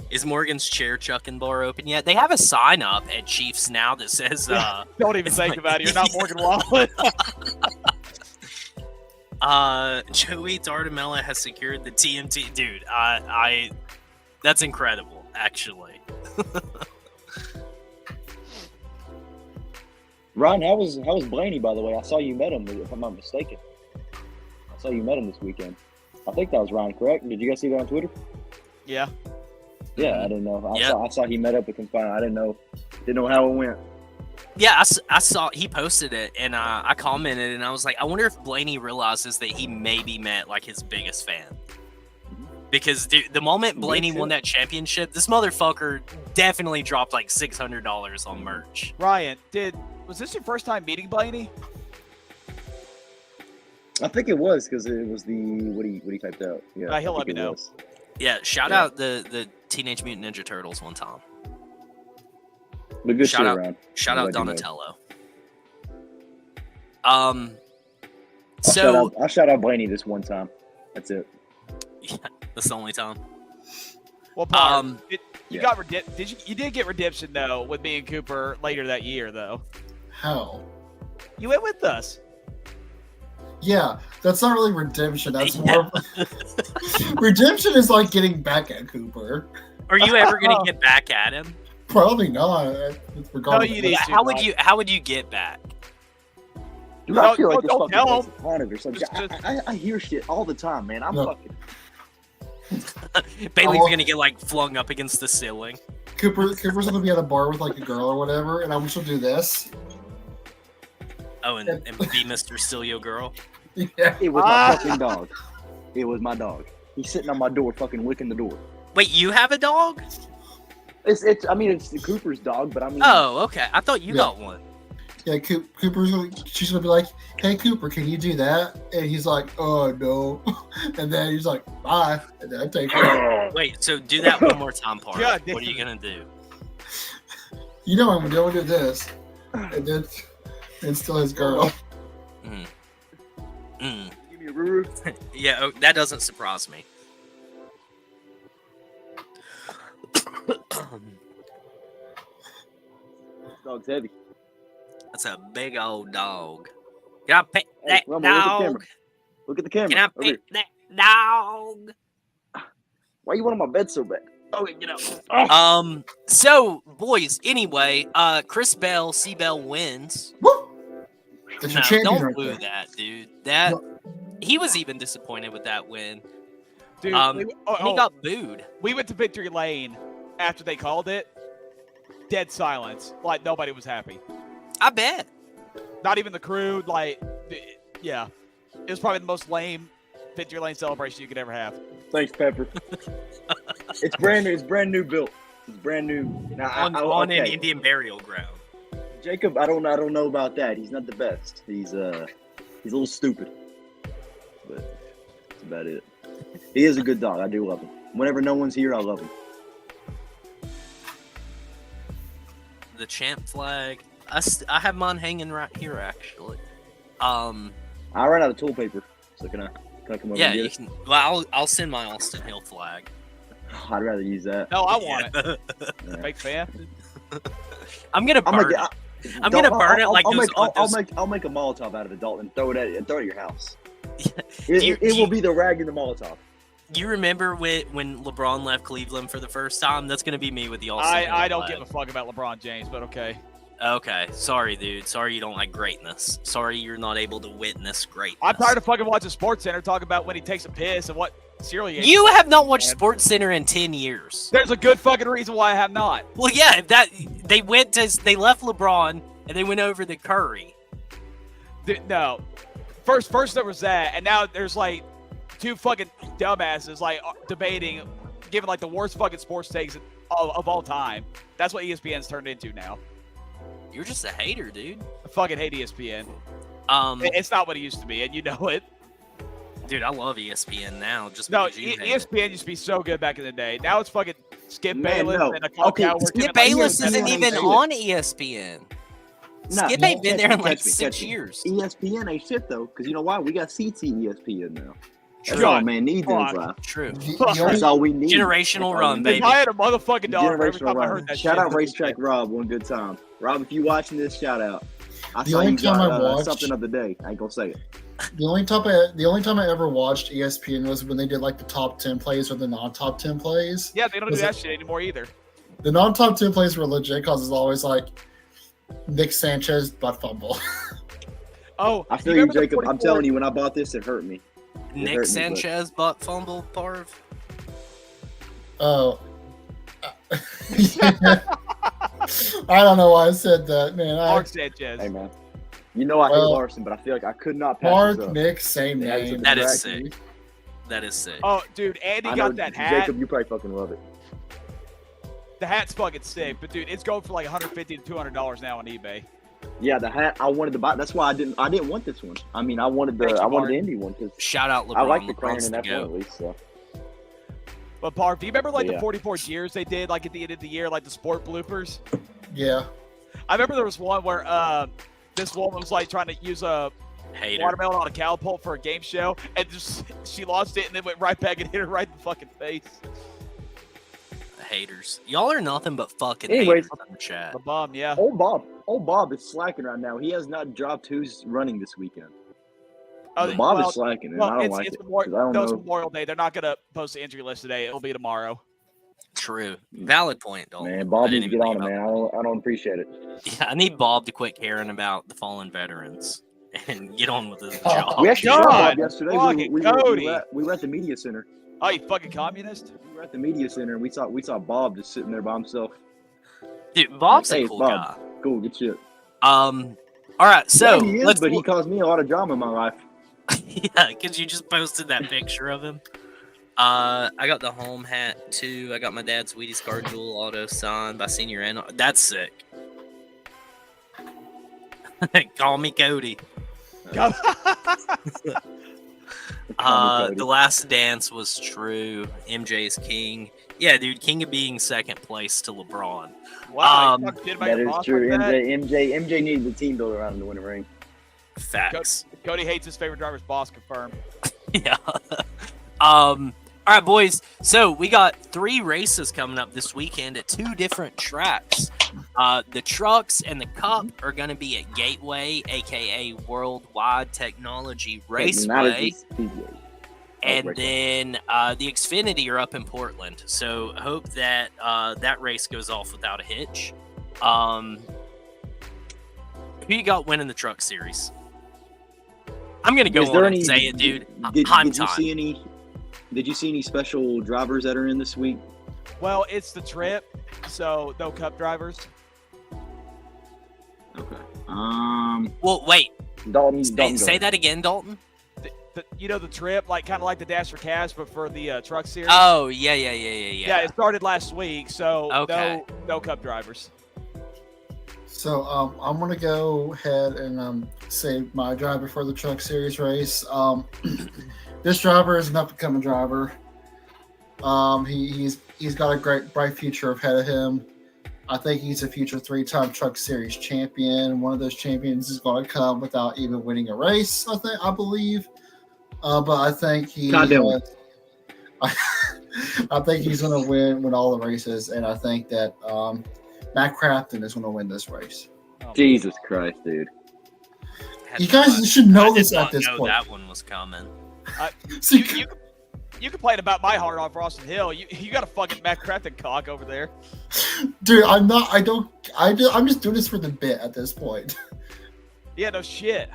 Is Morgan's chair chucking bar open yet? They have a sign up at Chiefs now that says, Don't even It's think like- about it. You're not Morgan Wallen. Joey Dartamella has secured the TMT. Dude, I that's incredible, actually. Ryan, how was Blaney, by the way? I saw you met him, if I'm not mistaken. I saw you met him this weekend. I think that was Ryan, correct? Did you guys see that on Twitter? Yeah. Yeah, I didn't know. Yeah. I saw he met up with him. Fine. I didn't know how it went. Yeah, I saw he posted it, and I commented, and I was like, I wonder if Blaney realizes that he maybe met like his biggest fan. Because dude, the moment Blaney won that championship, this motherfucker definitely dropped like $600 on merch. Ryan, was this your first time meeting Blaney? I think it was because it was what he typed out. Yeah, He'll I let think me it know. was. Yeah, shout out the Teenage Mutant Ninja Turtles one time. But good Shout shit, out- Ryan. Shout I'm out glad you know. Donatello. I'll shout out Blaney this one time. That's it. That's the only time. Well, Paul, you yeah. got you did get redemption though with me and Cooper later that year though. How? You went with us. Yeah, that's not really redemption. That's more. Redemption is like getting back at Cooper. Are you ever gonna get back at him? Probably not. Regardless. No, you of need this. to. How would you get back? Dude, I feel like this don't fucking tell place is haunted or something. Just- I hear shit all the time, man. I'm No. fucking. Bailey's Oh. gonna get like flung up against the ceiling. Cooper's gonna be at a bar with like a girl or whatever, and I'm just gonna do this. Oh, and be Mr. Steal Your Girl. Yeah. It was my fucking dog. It was my dog. He's sitting on my door, fucking licking the door. Wait, you have a dog? It's I mean, it's the Cooper's dog, but I mean. Oh, okay. I thought you Yeah. got one. Yeah, she's gonna be like, "Hey Cooper, can you do that?" And he's like, "Oh no," and then he's like, "Bye," and then I take her. Wait, so do that one more time, Park. God What are damn you gonna do? You know I'm gonna do this, and then and still his girl. Mm. Give me a roo. Yeah, oh, that doesn't surprise me. Dog's heavy. That's a big old dog. Can I pet Hey, that Rumble, look at the dog? camera. Look at the camera. Can I Over here. pet that dog? Why you want on my bed so bad? Okay, get out. So boys, anyway, Chris Bell, C Bell wins. Woo! That's No, your champion don't right boo there. that, dude. That he was even disappointed with that win. Dude, And he got booed. we went to Victory Lane after they called it. Dead silence. Like, nobody was happy. I bet. Not even the crew. Like, yeah. It was probably the most lame Victory Lane celebration you could ever have. Thanks, Pepper. It's brand new. It's brand new built. It's brand new. Now, On an okay. Indian burial ground. Jacob, I don't know about that. He's not the best. He's a little stupid, but that's about it. He is a good dog. I do love him. Whenever no one's here, I love him. The champ flag. I have mine hanging right here, actually. I ran out of toilet paper, so can I come over Yeah, and you get can. Well, I'll send my Austin Hill flag. it? I'd rather use that. No, I want it. Yeah. Fake fan. I'm gonna I'm burn gonna, it. I'm gonna burn it like I'll those. I'll make a Molotov out of it, Dalton, and throw it at your house. Do you- It will be the rag in the Molotov. You remember when LeBron left Cleveland for the first time? That's gonna be me with the Austin Hill I don't flag. give a fuck about LeBron James, but okay. Okay, sorry, dude. Sorry you don't like greatness. Sorry you're not able to witness greatness. I'm tired of fucking watching Sports Center talk about when he takes a piss and what cereal he ate. You have not watched Sports Center in 10 years. There's a good fucking reason why I have not. Well, yeah, they left LeBron and they went over to Curry. No. First there was that, and now there's like two fucking dumbasses like debating, giving like the worst fucking sports takes of all time. That's what ESPN's turned into now. You're just a hater, dude. I fucking hate ESPN. It's not what it used to be, and you know it. Dude, I love ESPN now. Just No, because you hate it. ESPN used to be so good back in the day. Now it's fucking Skip Man, Bayless no. and a call Okay, cow working Skip at, like, Bayless ESPN isn't ain't even shit. on ESPN. Nah, Skip no, ain't been catch there me, in like catch me, 6 catch me. years. ESPN ain't shit though, because you know why? We got CT ESPN now. That's True. all man needs in his Fuck. life. True. The That's only, all we need. Generational That's all run, we baby. If I had a motherfucking dog for every Generational time I run. heard that Shout shit. out Racetrack Rob, one good time. Rob, if you watching this, shout out. I The saw only you time got I watched- something of the day. I ain't gonna say it. the only time I ever watched ESPN was when they did like the top 10 plays or the non-top 10 plays. Yeah, they don't do Was that it- shit anymore either. The non-top 10 plays were legit because it's always like Nick Sanchez butt fumble. Oh, I feel you, remember the Jacob. I'm 44 telling you, when I bought this, it hurt me. hurt me, Nick but- Sanchez butt fumble, Parv. Oh. I don't know why I said that, man. Mark Sanchez. Hey man, you know I hate Well, Larson, but I feel like I could not pass Mark, this up. Nick, same Yeah, name. That is Exactly. sick. That is sick. Oh, dude, Andy I know, got that hat. Jacob, you probably fucking love it. The hat's fucking sick, but dude, it's going for like $150 to $200 now on eBay. Yeah, the hat I wanted to buy. That's why I didn't want this one. I mean, I wanted Thank you, the Mark. Indy one because Shout out LeBron. I like the crown LeBron's in the that one goat. at least. So. But Parv, do you remember like Yeah. the 44 years they did like at the end of the year, like the sport bloopers? Yeah. I remember there was one where this woman was like trying to use a Hater. watermelon on a catapult for a game show, and just she launched it and then went right back and hit her right in the fucking face. Haters. Y'all are nothing but fucking Anyways. haters in the chat. The bum, yeah. Old Bob is slacking right now. He has not dropped who's running this weekend. Oh, Bob well, is slacking, and well, I don't it's, like it's it. 'Cause Memorial, I don't no, it's know. Memorial Day. They're not going to post the injury list today. It'll be tomorrow. True. Valid point, Dalton. Man, I Bob didn't needs to even get think on it, about man. I don't appreciate it. that. Yeah, I need Bob to quit caring about the fallen veterans and get on with his Oh, job. We actually God, saw Bob yesterday. fucking We Cody. were at the media center. Oh, you fucking communist. We were at the media center, and we saw Bob just sitting there by himself. Dude, Bob's Hey, a it's cool Bob. guy. Cool, good shit. All right, so Yeah, he is, let's but he caused me a lot of drama in my life. yeah, because you just posted that picture of him. I got the home hat too. I got my dad's Wheaties Card Dual Auto signed by Senior and that's sick. Call me Cody. Cody. The Last Dance was true. MJ's king. Yeah, dude, king of being second place to LeBron. Wow, you talk shit about That your is boss true. like that? MJ needed the team builder around him to win a ring. Facts. Cody hates his favorite driver's boss. Confirmed. Yeah. All right, boys. So we got 3 races coming up this weekend at 2 different tracks. The trucks and the cup are going to be at Gateway, aka Worldwide Technology Raceway, and then the Xfinity are up in Portland. So hope that that race goes off without a hitch. Who you got winning the truck series? I'm gonna go on and say it, dude. Did you see any special drivers that are in this week? Well, it's the trip, so no cup drivers. Okay. Well, wait. Dalton. Say that again, Dalton. You know the trip, like kind of like the Dash for Cash, but for the truck series. Oh, yeah. Yeah, it started last week, so Okay. no cup drivers. So I'm gonna go ahead and say my driver for the Truck Series race. This driver is an up-and-coming driver. He's got a great bright future ahead of him. I think he's a future 3-time Truck Series champion. One of those champions is going to come without even winning a race. I believe. But I think he. I think he's going to win all the races, and I think that Matt Crafton is going to win this race. Jesus Christ, dude! You guys should know this at this point. That one was coming. You complain about my hard on for Austin Hill. You got a fucking Matt Crafton cock over there. Dude, I'm not. I'm just doing this for the bit at this point. Yeah, no shit.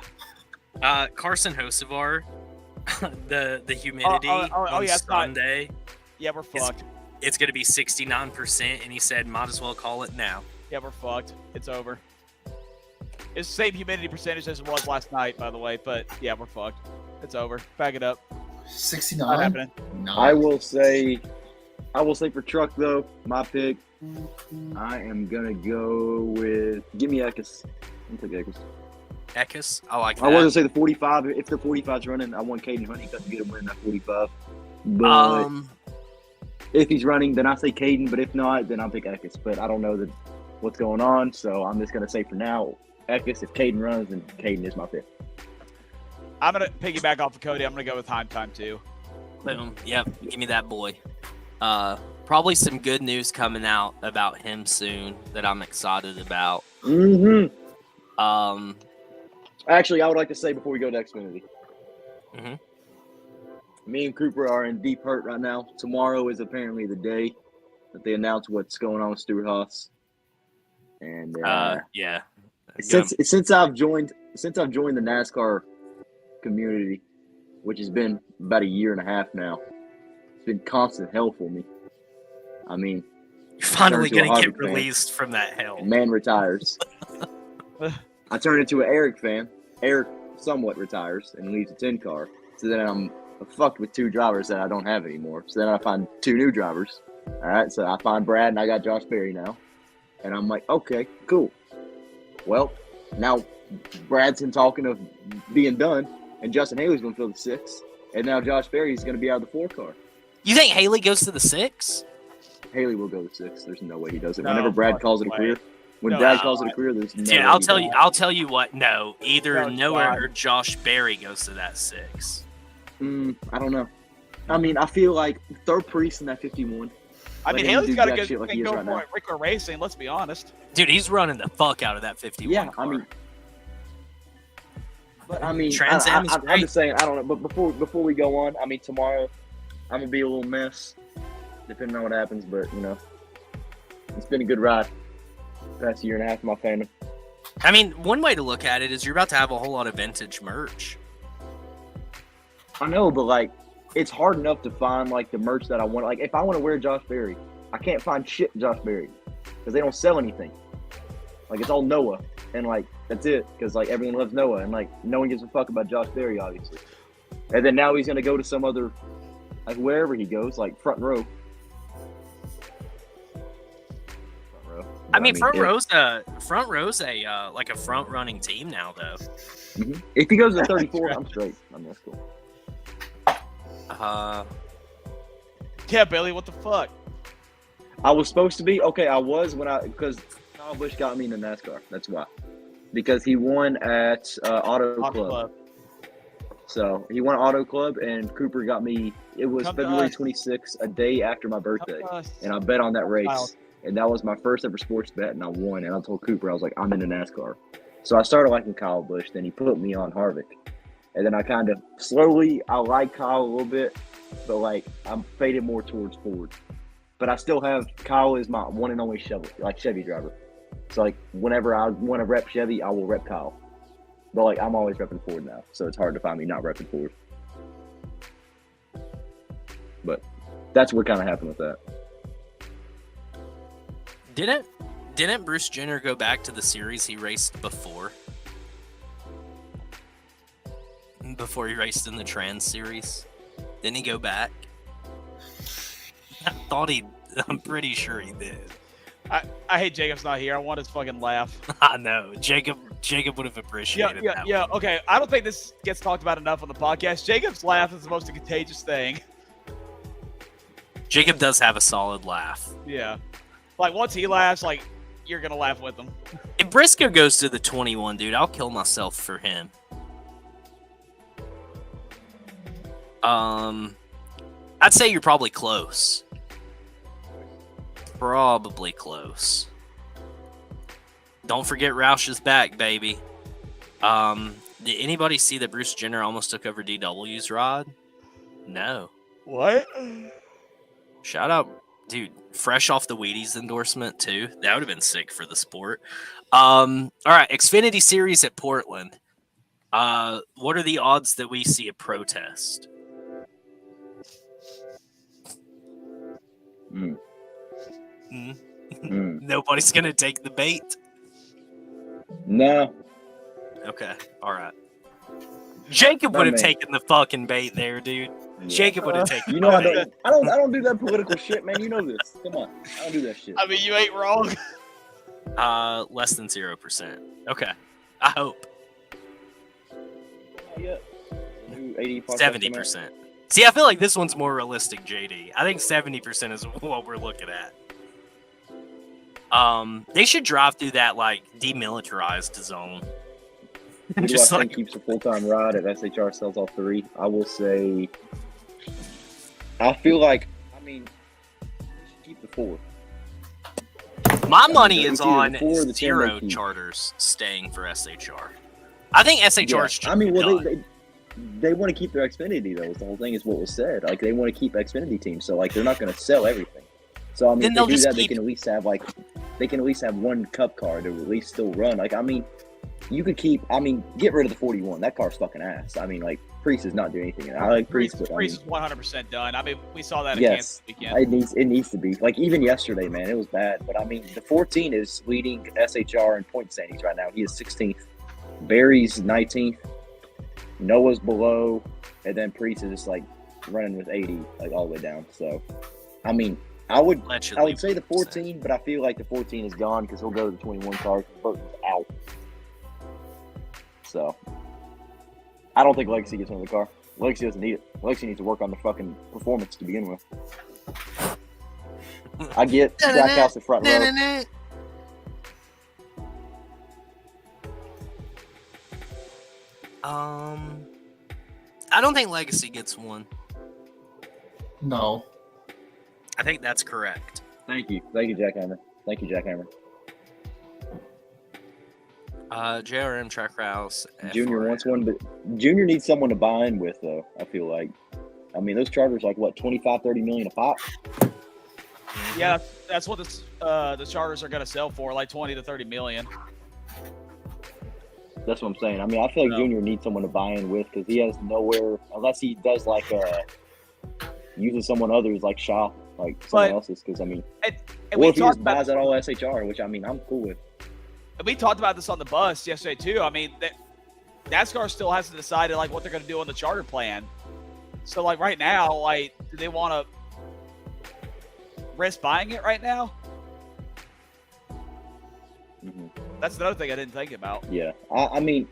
Carson Hocevar, the humidity on yeah, Sunday. Yeah, we're fucked. It's going to be 69%, and he said, might as well call it now. Yeah, we're fucked. It's over. It's the same humidity percentage as it was last night, by the way. But yeah, we're fucked. It's over. Back it up. 69. Not happening. Nice. I will say for truck though, my pick. I am gonna go with. Give me Eckes. I'll take Eckes. Eckes? I like that. I wasn't say the 45. If the 45's running, I want Caden Honeycutt to get him winning that 45. But if he's running, then I say Caden. But if not, then I'll pick Eckes. But I don't know what's going on, so I'm just gonna say for now, Eckes. If Caden runs, then Caden is my pick. I'm going to piggyback off of Cody. I'm going to go with Heim Time, too. Boom. Yep. Give me that boy. Probably some good news coming out about him soon that I'm excited about. Mm-hmm. Actually, I would like to say before we go to Xfinity. Mm-hmm. Me and Cooper are in deep hurt right now. Tomorrow is apparently the day that they announce what's going on with Stuart Haas. And yeah. Since I've joined the NASCAR community, which has been about a year and a half now, it's been constant hell for me. I mean, you're finally gonna get released from that hell. Man retires. I turn into an Eric fan. Eric somewhat retires and leaves a 10 car. So then I'm fucked with 2 drivers that I don't have anymore. So then I find 2 new drivers. All right, so I find Brad and I got Josh Berry now, and I'm like, okay, cool. Well, now Brad's been talking of being done. And Justin Haley's going to fill the 6. And now Josh Berry's going to be out of the 4 car. You think Haley goes to the 6? Haley will go to 6. There's no way he does it. No, Whenever Brad calls it a career. Brad calls it a career, there's no Dude, way I'll tell you what. No. Either No, Noah or Josh Berry goes to that 6. I don't know. I mean, I feel like throw Priest in that 51. I mean, Haley's got a good like thing going for it. Rico Racing, let's be honest. Dude, he's running the fuck out of that 51 Yeah, car. I mean, But I mean, Trans Am is I'm great. just saying, I don't know. But before we go on, I mean, tomorrow I'm gonna be a little mess, depending on what happens. But you know, it's been a good ride. Past year and a half of my fandom. I mean, one way to look at it is you're about to have a whole lot of vintage merch. I know, but like, it's hard enough to find like the merch that I want. Like, if I want to wear Josh Berry, I can't find shit Josh Berry because they don't sell anything. Like, it's all Noah, and like that's it. Because like everyone loves Noah, and like no one gives a fuck about Josh Berry, obviously. And then now he's gonna go to some other, like wherever he goes, like front row. I mean, front row's a like a front running team now, though. Mm-hmm. If he goes to 34, I'm straight. I mean, that's cool. Yeah, Billy, what the fuck? I was supposed to be okay. I was because Kyle Busch got me into NASCAR. That's why, because he won at Auto Club. So he won Auto Club, and Cooper got me. It was February 26th, a day after my birthday, and I bet on that race. And that was my first ever sports bet, and I won. And I told Cooper, I was like, I'm into NASCAR. So I started liking Kyle Busch. Then he put me on Harvick. And then I kind of I like Kyle a little bit, but like I'm faded more towards Ford. But I still have Kyle is my one and only Chevy driver. So like whenever I want to rep Chevy, I will rep Kyle. But like I'm always repping Ford now, so it's hard to find me not repping Ford. But that's what kind of happened with that. Didn't Bruce Jenner go back to the series he raced before? Before he raced in the Trans series? Didn't he go back? I'm pretty sure he did. I hate Jacob's not here. I want his fucking laugh. I know. Jacob would have appreciated that. Yeah, okay. I don't think this gets talked about enough on the podcast. Jacob's laugh is the most contagious thing. Jacob does have a solid laugh. Yeah. Like, once he laughs, like, you're going to laugh with him. If Briscoe goes to the 21, dude, I'll kill myself for him. I'd say you're probably close. Probably close. Don't forget Roush is back, baby. Did anybody see that Bruce Jenner almost took over DW's rod? No. What? Shout out, dude. Fresh off the Wheaties endorsement too. That would have been sick for the sport. All right, Xfinity Series at Portland. What are the odds that we see a protest? Nobody's gonna take the bait. No. Okay. All right. Jacob would have taken the fucking bait there, dude. Yeah. Jacob would have taken. You know, I don't do that political shit, man. You know this. Come on, I don't do that shit. I mean, you ain't wrong. Less than 0%. Okay. I hope. Yeah. 70%. See, I feel like this one's more realistic, JD. I think 70% is what we're looking at. They should drive through that like demilitarized zone. Who do I think keeps a full-time ride at SHR sells all three? I will say. I feel like. I mean, they should keep the four. My money is on zero charters staying for SHR. I think SHR. Yeah, I mean, well, they want to keep their Xfinity though. The whole thing is what was said. Like they want to keep Xfinity teams, so like they're not going to sell everything. So I mean, if they do that, they can at least have one Cup car to at least still run. Like I mean, you could keep. I mean, get rid of the 41. That car's fucking ass. I mean, like Priest is not doing anything. I like Priest, but Priest is 100% done. I mean, we saw that in Kansas weekend. It needs to be. Like even yesterday, man, it was bad. But I mean, the 14 is leading SHR in point standings right now. He is 16th. Barry's 19th. Noah's below, and then Priest is just like running with 80, like all the way down. So, I mean, I would say the 14, but I feel like the 14 is gone because he'll go to the 21 car. Burton's out. So, I don't think Legacy gets into the car. Legacy doesn't need it. Legacy needs to work on the fucking performance to begin with. I get Trackhouse at front row. I don't think Legacy gets one. No. I think that's correct. Thank you, Jackhammer. JRM Trackhouse. Junior FRM. wants one, but Junior needs someone to buy in with, though. I feel like. I mean, those charters like what, 25, 30 million a pop. Yeah, that's what the charters are going to sell for, like 20 to 30 million. That's what I'm saying. I mean, I feel like Junior needs someone to buy in with because he has nowhere unless he does like uses someone other's like shop, like someone else's. Because I mean, and or we if he just talked about buys that all SHR, which I mean, I'm cool with. we talked about this on the bus yesterday too. I mean, NASCAR still hasn't decided like what they're going to do on the charter plan. So like right now, like, do they want to risk buying it right now? Mm-hmm. That's another thing I didn't think about. Yeah, I mean,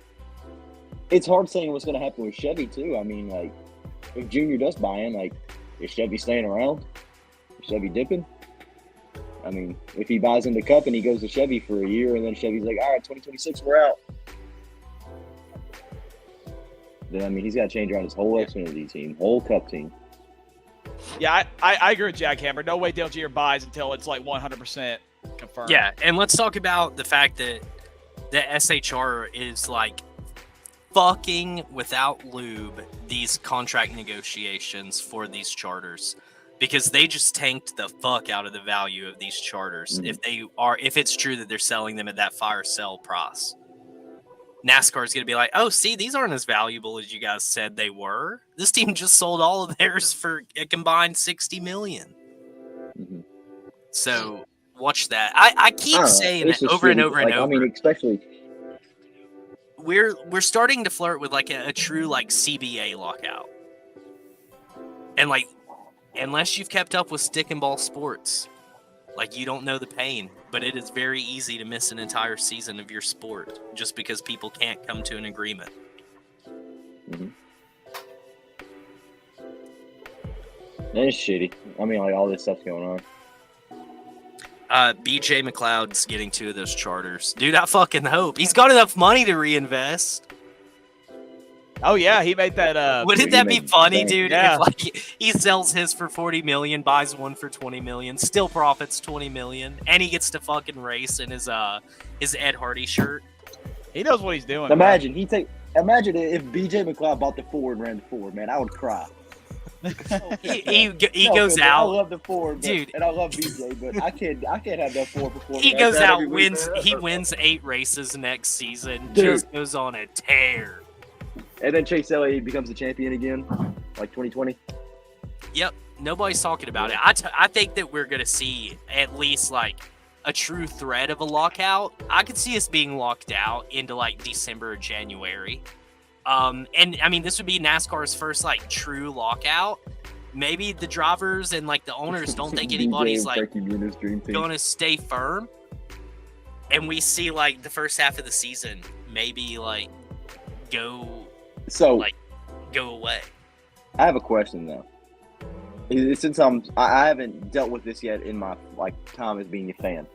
it's hard saying what's going to happen with Chevy too. I mean, like, if Junior does buy in, like, is Chevy staying around? Is Chevy dipping? I mean, if he buys into Cup and he goes to Chevy for a year, and then Chevy's like, all right, 2026, we're out. Then I mean, he's got to change around his whole Xfinity team, whole Cup team. Yeah, I agree with Jackhammer. No way Dale Jr. buys until it's like 100% confirmed. Yeah, and let's talk about the fact that the SHR is like fucking without lube these contract negotiations for these charters because they just tanked the fuck out of the value of these charters. If it's true that they're selling them at that fire sale price. NASCAR is going to be like, oh, see, these aren't as valuable as you guys said they were. This team just sold all of theirs for a combined $60 million. Mm-hmm. So watch that. I keep saying it over and over and over. I mean, especially we're starting to flirt with like a true like CBA lockout, and like unless you've kept up with stick and ball sports, like you don't know the pain. But it is very easy to miss an entire season of your sport just because people can't come to an agreement. Mm-hmm. It's shitty. I mean, like all this stuff's going on. BJ McLeod's getting 2 of those charters. Dude, I fucking hope. He's got enough money to reinvest. Oh, yeah, he made that. Wouldn't that be funny, dude? Yeah. If like he sells his for $40 million, buys one for $20 million, still profits $20 million, and he gets to fucking race in his Ed Hardy shirt. He knows what he's doing. Imagine if BJ McLeod bought the Ford and ran the Ford, man, I would cry. He goes out. I love the Ford, dude, and I love BJ, but I can't have that Ford performance. He goes out, wins 8 races next season, dude. Just goes on a tear. And then Chase Elliott becomes the champion again, like 2020. Yep, nobody's talking about it. I think that we're gonna see at least like a true threat of a lockout. I could see us being locked out into like December or January. And I mean, this would be NASCAR's first like true lockout. Maybe the drivers and like the owners don't think anybody's like gonna stay firm, and we see like the first half of the season maybe like go away. I have a question though. Since I haven't dealt with this yet in my like time as being a fan.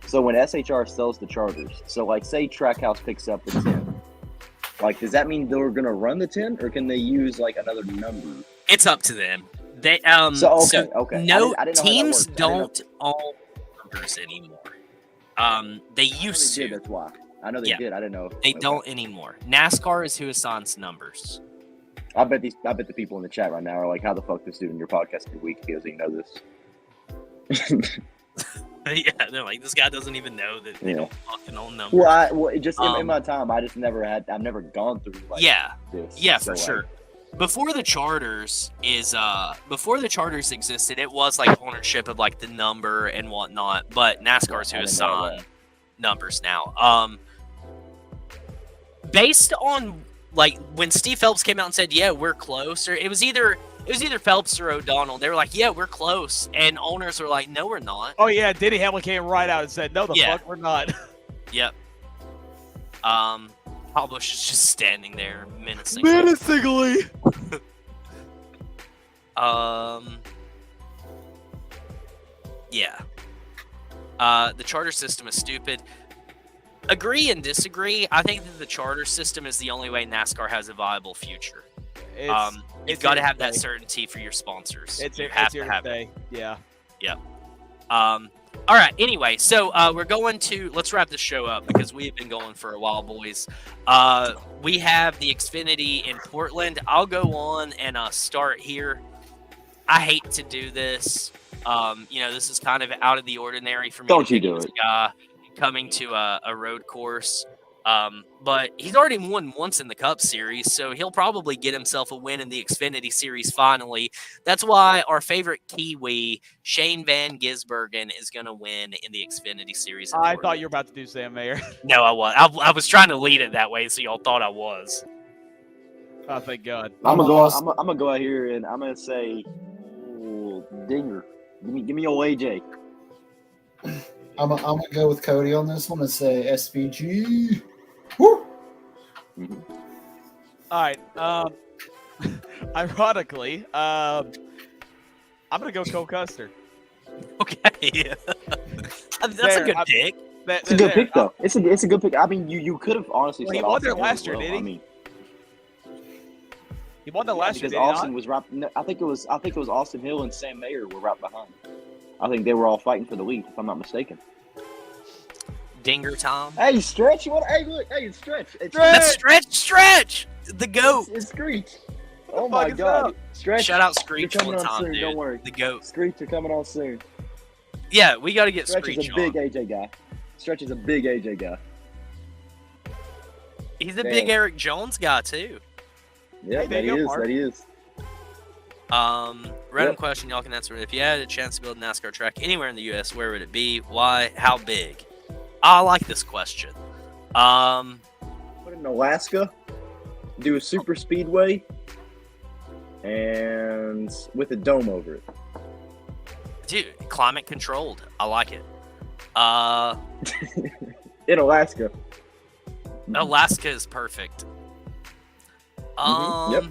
So when SHR sells the charters, so like say Trackhouse picks up the 10, like does that mean they're gonna run the 10 or can they use like another number? It's up to them. They okay. No, I didn't know teams don't own numbers anymore. They used to. That's why. I know they did. I didn't know. They don't anymore. NASCAR is who assigns numbers. I bet the people in the chat right now are like, how the fuck this dude in your podcast every week because he know this. Yeah, they're like, this guy doesn't even know that they don't fucking own numbers. Well, in my time, I've never gone through like this. Yeah, for sure. Before the charters existed, it was like ownership of like the number and whatnot. But NASCAR's who assign numbers now. Based on like when Steve Phelps came out and said, "Yeah, we're close," or it was either Phelps or O'Donnell. They were like, "Yeah, we're close," and owners were like, "No, we're not." Oh yeah, Denny Hamlin came right out and said, "No, fuck, we're not." Yep. Kyle Busch is just standing there menacingly. Yeah. The charter system is stupid. Agree and disagree. I think that the charter system is the only way NASCAR has a viable future. You've got to have that certainty for your sponsors. You have to have it. Yeah. All All right. Anyway, so we're going to let's wrap this show up because we've been going for a while, boys. We have the Xfinity in Portland. I'll go on and start here. I hate to do this. This is kind of out of the ordinary for me. Don't to you pick do this it. guy coming to a road course. But he's already won once in the Cup Series, so he'll probably get himself a win in the Xfinity Series finally. That's why our favorite Kiwi, Shane Van Gisbergen, is going to win in the Xfinity Series. I thought you were about to do Sam Mayer. No, I was. I was trying to lead it that way, so y'all thought I was. Oh, thank God. I'm gonna go out here and I'm gonna say, Dinger. Give me old AJ. I'm gonna go with Cody on this one and say SVG. Woo! All right. Ironically, I'm gonna go Cole Custer. Okay. That's There, a good I- pick. It's a good pick though. It's a good pick. I mean, you could have honestly Well, said he won Austin there Hill last as year, well. did he? I mean, He won the last year, because did he Austin not? was right. No, I think it was Austin Hill and Sam Mayer were right behind. I think they were all fighting for the lead, if I'm not mistaken. Dinger Tom. Hey, Stretch! You want? Hey, look! Hey, Stretch! It's That's Stretch! The GOAT. It's Screech. Oh fuck my is God! up? Stretch! Shout out You're Screech coming one on time, soon. dude. Don't worry. The GOAT. Screech are coming on soon. Yeah, we got to get Stretch Screech is a big on. AJ guy. Stretch is a big AJ guy. He's a Damn. big Eric Jones guy, too. Yeah, Hey, there that you he go, is. Mark. That he is. Random question, y'all can answer it. If you had a chance to build a NASCAR track anywhere in the U.S., where would it be? Why? How big? I like this question. Put in Alaska, do a super speedway, and with a dome over it. Dude, climate controlled. I like it. In Alaska. Alaska is perfect. Yep.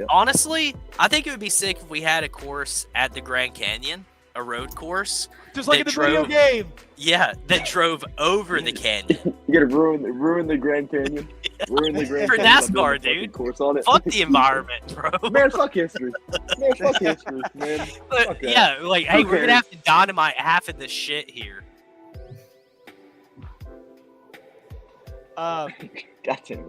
Honestly, I think it would be sick if we had a course at the Grand Canyon, a road course. Just like in They the video drove- game. Yeah, that drove over the canyon. You're gonna ruin the Grand Canyon. Ruin the Grand For Canyon by NASCAR, building a fucking dude. Course on it. Fuck the environment, bro. Man, fuck history. Man, fuck history, man. But, fuck that. yeah, like, hey, Who we're gonna cares? have to dynamite half of this shit here. God damn it.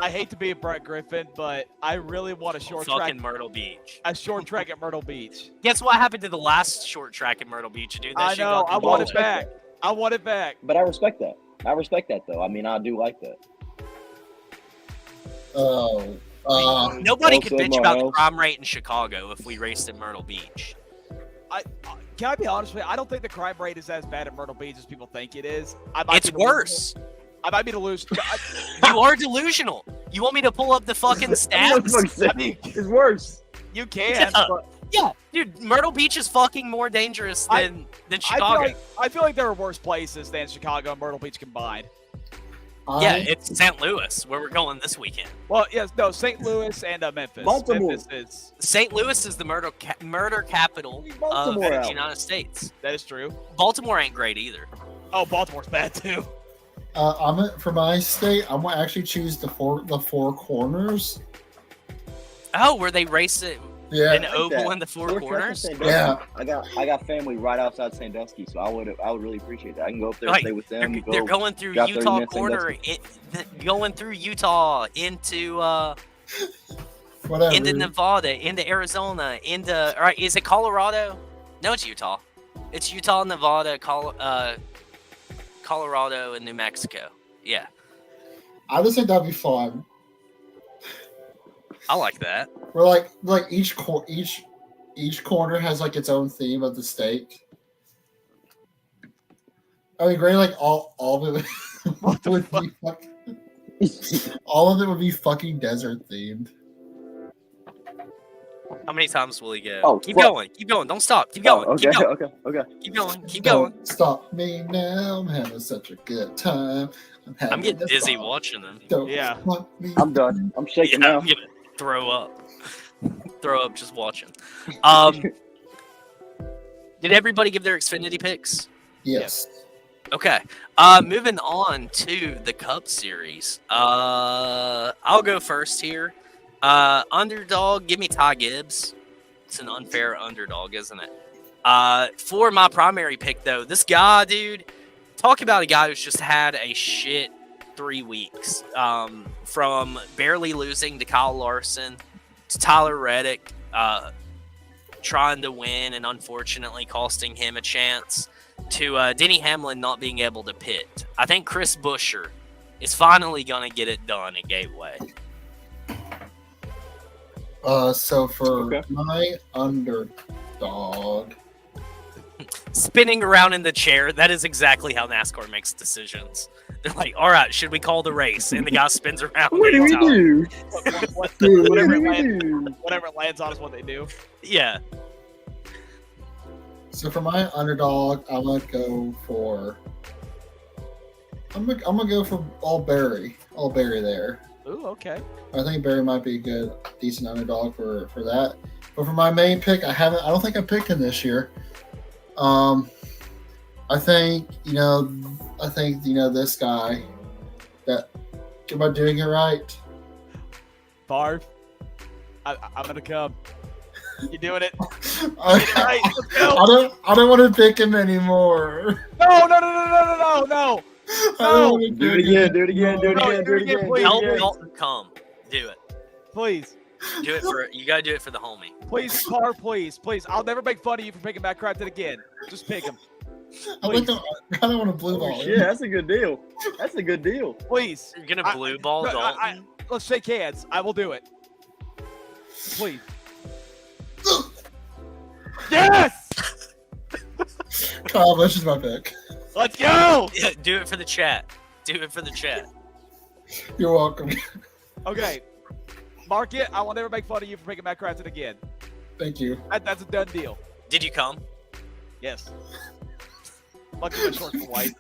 I hate to be a Brett Griffin, but I really want a short track. Fucking Myrtle Beach. A short track at Myrtle Beach. Guess what happened to the last short track in Myrtle Beach, dude? That I shit know. got I want it demolished. back. I want it back. But I respect that. I respect that, though. I mean, I do like that. Nobody could Also, bitch about the Miles. crime rate in Chicago if we raced in Myrtle Beach. Can I be honest with you? I don't think the crime rate is as bad at Myrtle Beach as people think it is. I might It's be delusional. worse. I might be delusional. You are delusional. You want me to pull up the fucking stats? It's worse. You can. Yeah. But Yeah, dude, Myrtle Beach is fucking more dangerous than Chicago. I feel like there are worse places than Chicago and Myrtle Beach combined. Yeah, it's St. Louis where we're going this weekend. Well, yes, no, St. Louis and Memphis. Baltimore. Memphis is St. Louis is the murder capital Leave of Baltimore the out. United States. that is true. Baltimore ain't great either. Oh, Baltimore's bad too. For my state, I'm gonna actually choose the four corners. Oh, where they race it Yeah, an oval that. in the four We're tracking corners? Sandusky. Yeah. I got family right outside Sandusky, so I would really appreciate that. I can go up there, Like, stay with them. They're going through drop 30 Utah minutes in corner, going through Utah into whatever. into Nevada, into Arizona, into all right. Is it Colorado? No, it's Utah. It's Utah, Nevada, Colorado, and New Mexico. Yeah, I just think that'd be fun. I like that. Where like each corner has like its own theme of the state. I mean, great. Like all of it would be all of it would be fucking desert themed. How many times will he go? Oh, keep fuck. going. Keep going. Don't stop. Keep going. okay, Keep going. okay. Keep going. Keep going. Don't stop me now. I'm having such a good time. I'm getting having dizzy fun. watching them. Don't Yeah. stop me. I'm done. I'm Yeah, shaking I'm now. gonna throw up. Throw up just watching. Did everybody give their Xfinity picks? Yes. Okay. Moving on to the Cup Series. I'll go first here. Underdog, give me Ty Gibbs. It's an unfair underdog, isn't it? For my primary pick, though, this guy, dude, talk about a guy who's just had a shit 3 weeks. From barely losing to Kyle Larson to Tyler Reddick, trying to win and unfortunately costing him a chance, to Denny Hamlin not being able to pit. I think Chris Buescher is finally going to get it done at Gateway. So for Okay. my underdog, Spinning around in the chair, that is exactly how NASCAR makes decisions. They're like, all right, should we call the race? And the guy spins around. What do and we it's out. do? Whatever it What lands, do we do? whatever it lands on is what they do. Yeah. so for my underdog, I'm gonna go for All Barry there. Ooh, okay. I think Barry might be a good, decent underdog for that. But for my main pick, I don't think I picked him this year. I think this guy. Am I doing it right? Barb, I'm gonna come. You doing it? I, Right, let's go. I don't want to pick him anymore. No. I don't wanna Do it pick again. him Do it again. Do it No, again. Do it again. please. Help Yeah. Dalton come. Do it. Please, Do it for you. Gotta do it for the homie. please, Car, please. I'll never make fun of you for picking Matt Crafton again. Just pick him, I kind of want to blue ball Oh, him. shit, that's a good deal. That's a good deal. please. You're gonna I- blue ball No, Dalton. let's shake hands. I will do it. Please. Yes. Kyle Busch is my pick. Let's go. Yeah, do it for the chat. Do it for the chat. You're welcome. Okay. Mark it. I will never make fun of you for picking Matt Crafton again. Thank you. That's a done deal. Did you come? Yes. Lucky my shorts were white.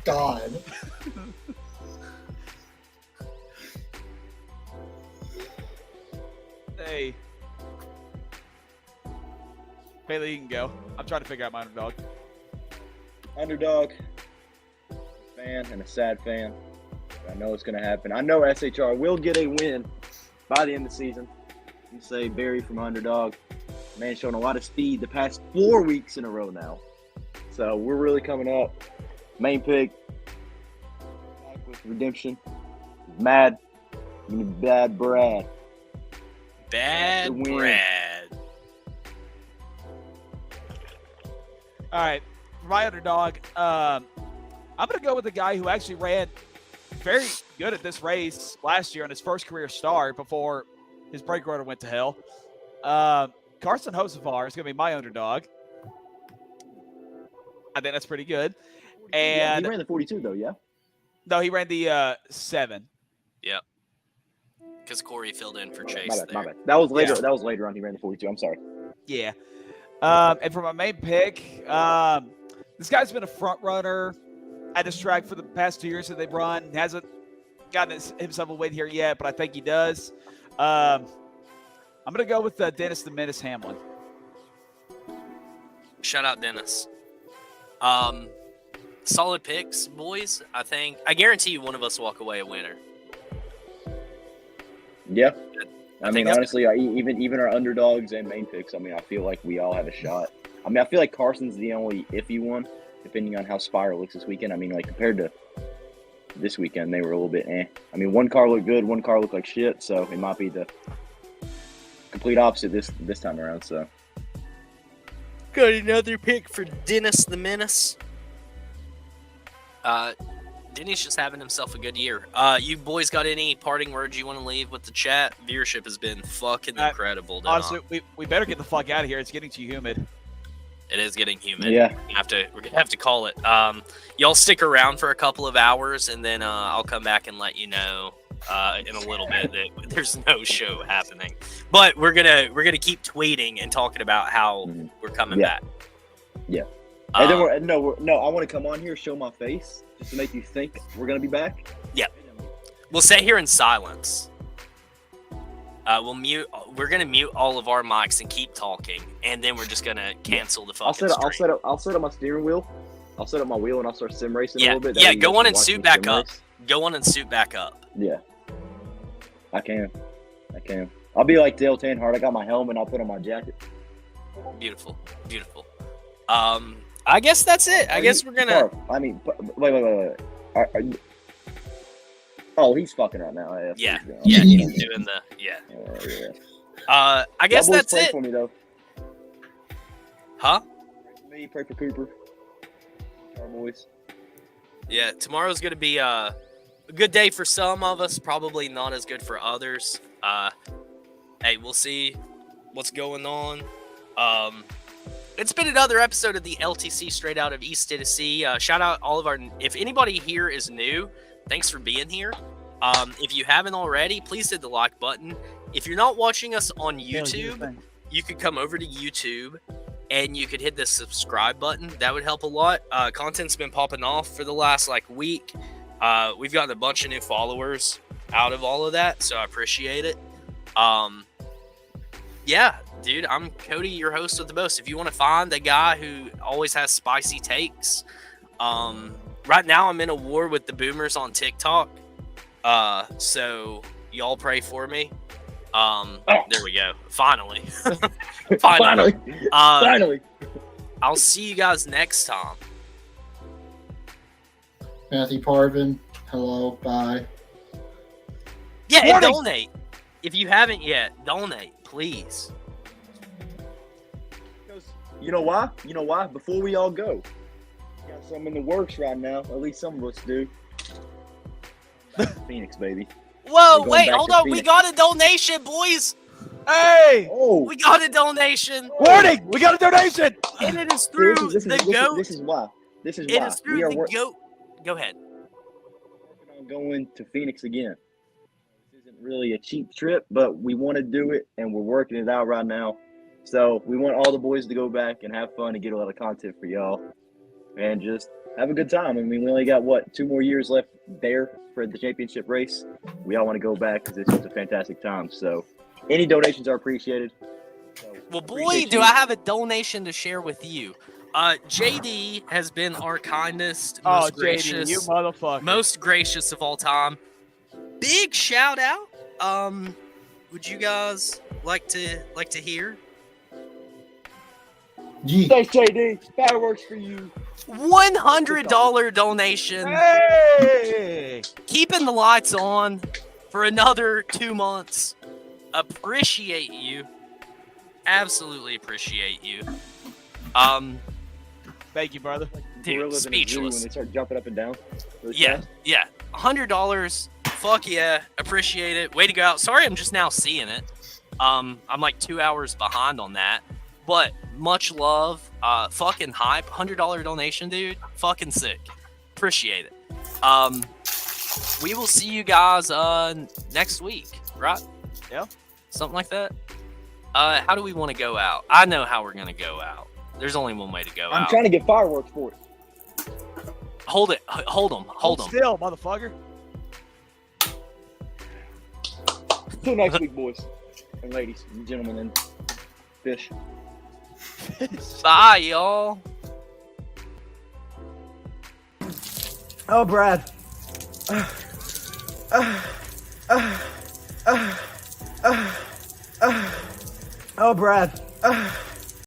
God. Hey. Bailey, you can go. I'm trying to figure out my underdog. Underdog. Fan and a sad fan. I know it's going to happen. I know SHR will get a win by the end of the season. You say Barry from underdog. Man, showing a lot of speed the past 4 weeks in a row now. So we're really coming up. Main pick. Back with redemption. Mad. Bad Brad. Bad The win. Brad. All right. For my underdog, I'm going to go with the guy who actually ran very good at this race last year on his first career start before his brake rotor went to hell. Carson Hocevar is going to be my underdog. I think that's pretty good. Yeah, And he ran the 42 though, yeah? no, he ran the 7. Yep. Because Corey filled in for Chase My bad, there. my bad. That was later. Yeah. That was later on. He ran the 42. I'm sorry. Yeah. And for my main pick, this guy's been a front runner at this track for the past 2 years that they've run. Hasn't gotten himself a win here yet, but I think he does. I'm going to go with Dennis the Menace Hamlin. Shout out Dennis. Solid picks, boys. I guarantee you one of us will walk away a winner. Yeah. I I think mean, that's- honestly, even our underdogs and main picks, I mean, I feel like we all have a shot. I mean, I feel like Carson's the only iffy one, depending on how Spire looks this weekend. I mean, like, compared to this weekend, they were a little bit eh. I mean, one car looked good, one car looked like shit, so it might be the complete opposite this time around, so. Got another pick for Dennis the Menace. Denny's just having himself a good year. You boys got any parting words you want to leave with the chat? Viewership has been fucking incredible. Honestly, we better get the fuck out of here. It's getting too humid. It is getting humid. Yeah. We're gonna have to call it. Y'all stick around for a couple of hours, and then I'll come back and let you know in a little bit that there's no show happening. But we're gonna keep tweeting and talking about how we're coming Yeah. back. Yeah. And then I want to come on here, show my face, just to make you think we're gonna be back. Yeah. We'll sit here in silence. We're gonna mute all of our mics and keep talking, and then we're just gonna cancel the fucking stream. I'll set up my steering wheel. I'll set up my wheel and I'll start sim racing a Yeah, little bit. That yeah. way you Go guys on can and watch suit me back sim up. race. Go on and suit back up. Yeah. I can. I'll be like Dale Tanhart. I got my helmet. I'll put on my jacket. Beautiful. I guess that's it. I guess we're gonna. I mean, wait. Oh, he's fucking right now. Yeah, he's doing the yeah. I guess Y'all boys that's pray it. for me though. Huh? Me, pray for Cooper. Our boys. Yeah, tomorrow's gonna be a good day for some of us. Probably not as good for others. Hey, we'll see what's going on. It's been another episode of the LTC straight out of East Tennessee. Shout out all of our. If anybody here is new, thanks for being here. If you haven't already, please hit the like button. If you're not watching us on YouTube, you could come over to YouTube and you could hit the subscribe button. That would help a lot. Content's been popping off for the last week. We've gotten a bunch of new followers out of all of that, so I appreciate it. Yeah, dude, I'm Cody, your host with the most. If you want to find the guy who always has spicy takes, right now I'm in a war with the boomers on TikTok. So y'all pray for me. There we go. Finally. Finally. Finally. I'll see you guys next time. Matthew Parvin, hello, bye. Yeah, and donate. If you haven't yet, donate, please. You know why? Before we all go, we got something in the works right now. At least some of us do. Phoenix, baby. Whoa, We're going wait, back hold to on. Phoenix. We got a donation, boys. Hey! Oh, We got a donation. Warning! We got a donation! And it is through the GOAT. This is why. It is We through are the GOAT. Go ahead. working on going to Phoenix again. This isn't really a cheap trip, but we want to do it, and we're working it out right now. So we want all the boys to go back and have fun and get a lot of content for y'all, and just have a good time. I mean, we only got 2 more years left there for the championship race. We all want to go back because it's just a fantastic time. So any donations are appreciated. So, Well, boy, appreciate do you. I have a donation to share with you. JD has been our kindest, most gracious, JD, you motherfucker. most gracious of all time. Big shout out. Would you guys like to hear? Yee. Thanks, JD. Fireworks for you. $100 donation. Hey! Keeping the lights on for another 2 months. Appreciate you. Absolutely appreciate you. Thank you, brother. Dude, Gorillas in a zoo speechless. when they start jumping up and down. Really Yeah, fast. yeah. $100. Fuck yeah. Appreciate it. Way to go out. Sorry I'm just now seeing it. I'm 2 hours behind on that. But much love. Fucking hype. $100 donation, dude. Fucking sick. Appreciate it. We will see you guys next week, right? Yeah. Something like that. How do we want to go out? I know how we're gonna go out. There's only one way to go I'm out. trying to get fireworks for it. Hold it. Hold them. Hold them. Still, motherfucker. Till next week, boys and ladies and gentlemen and fish. Bye, y'all. Oh, Brad. Oh, Brad.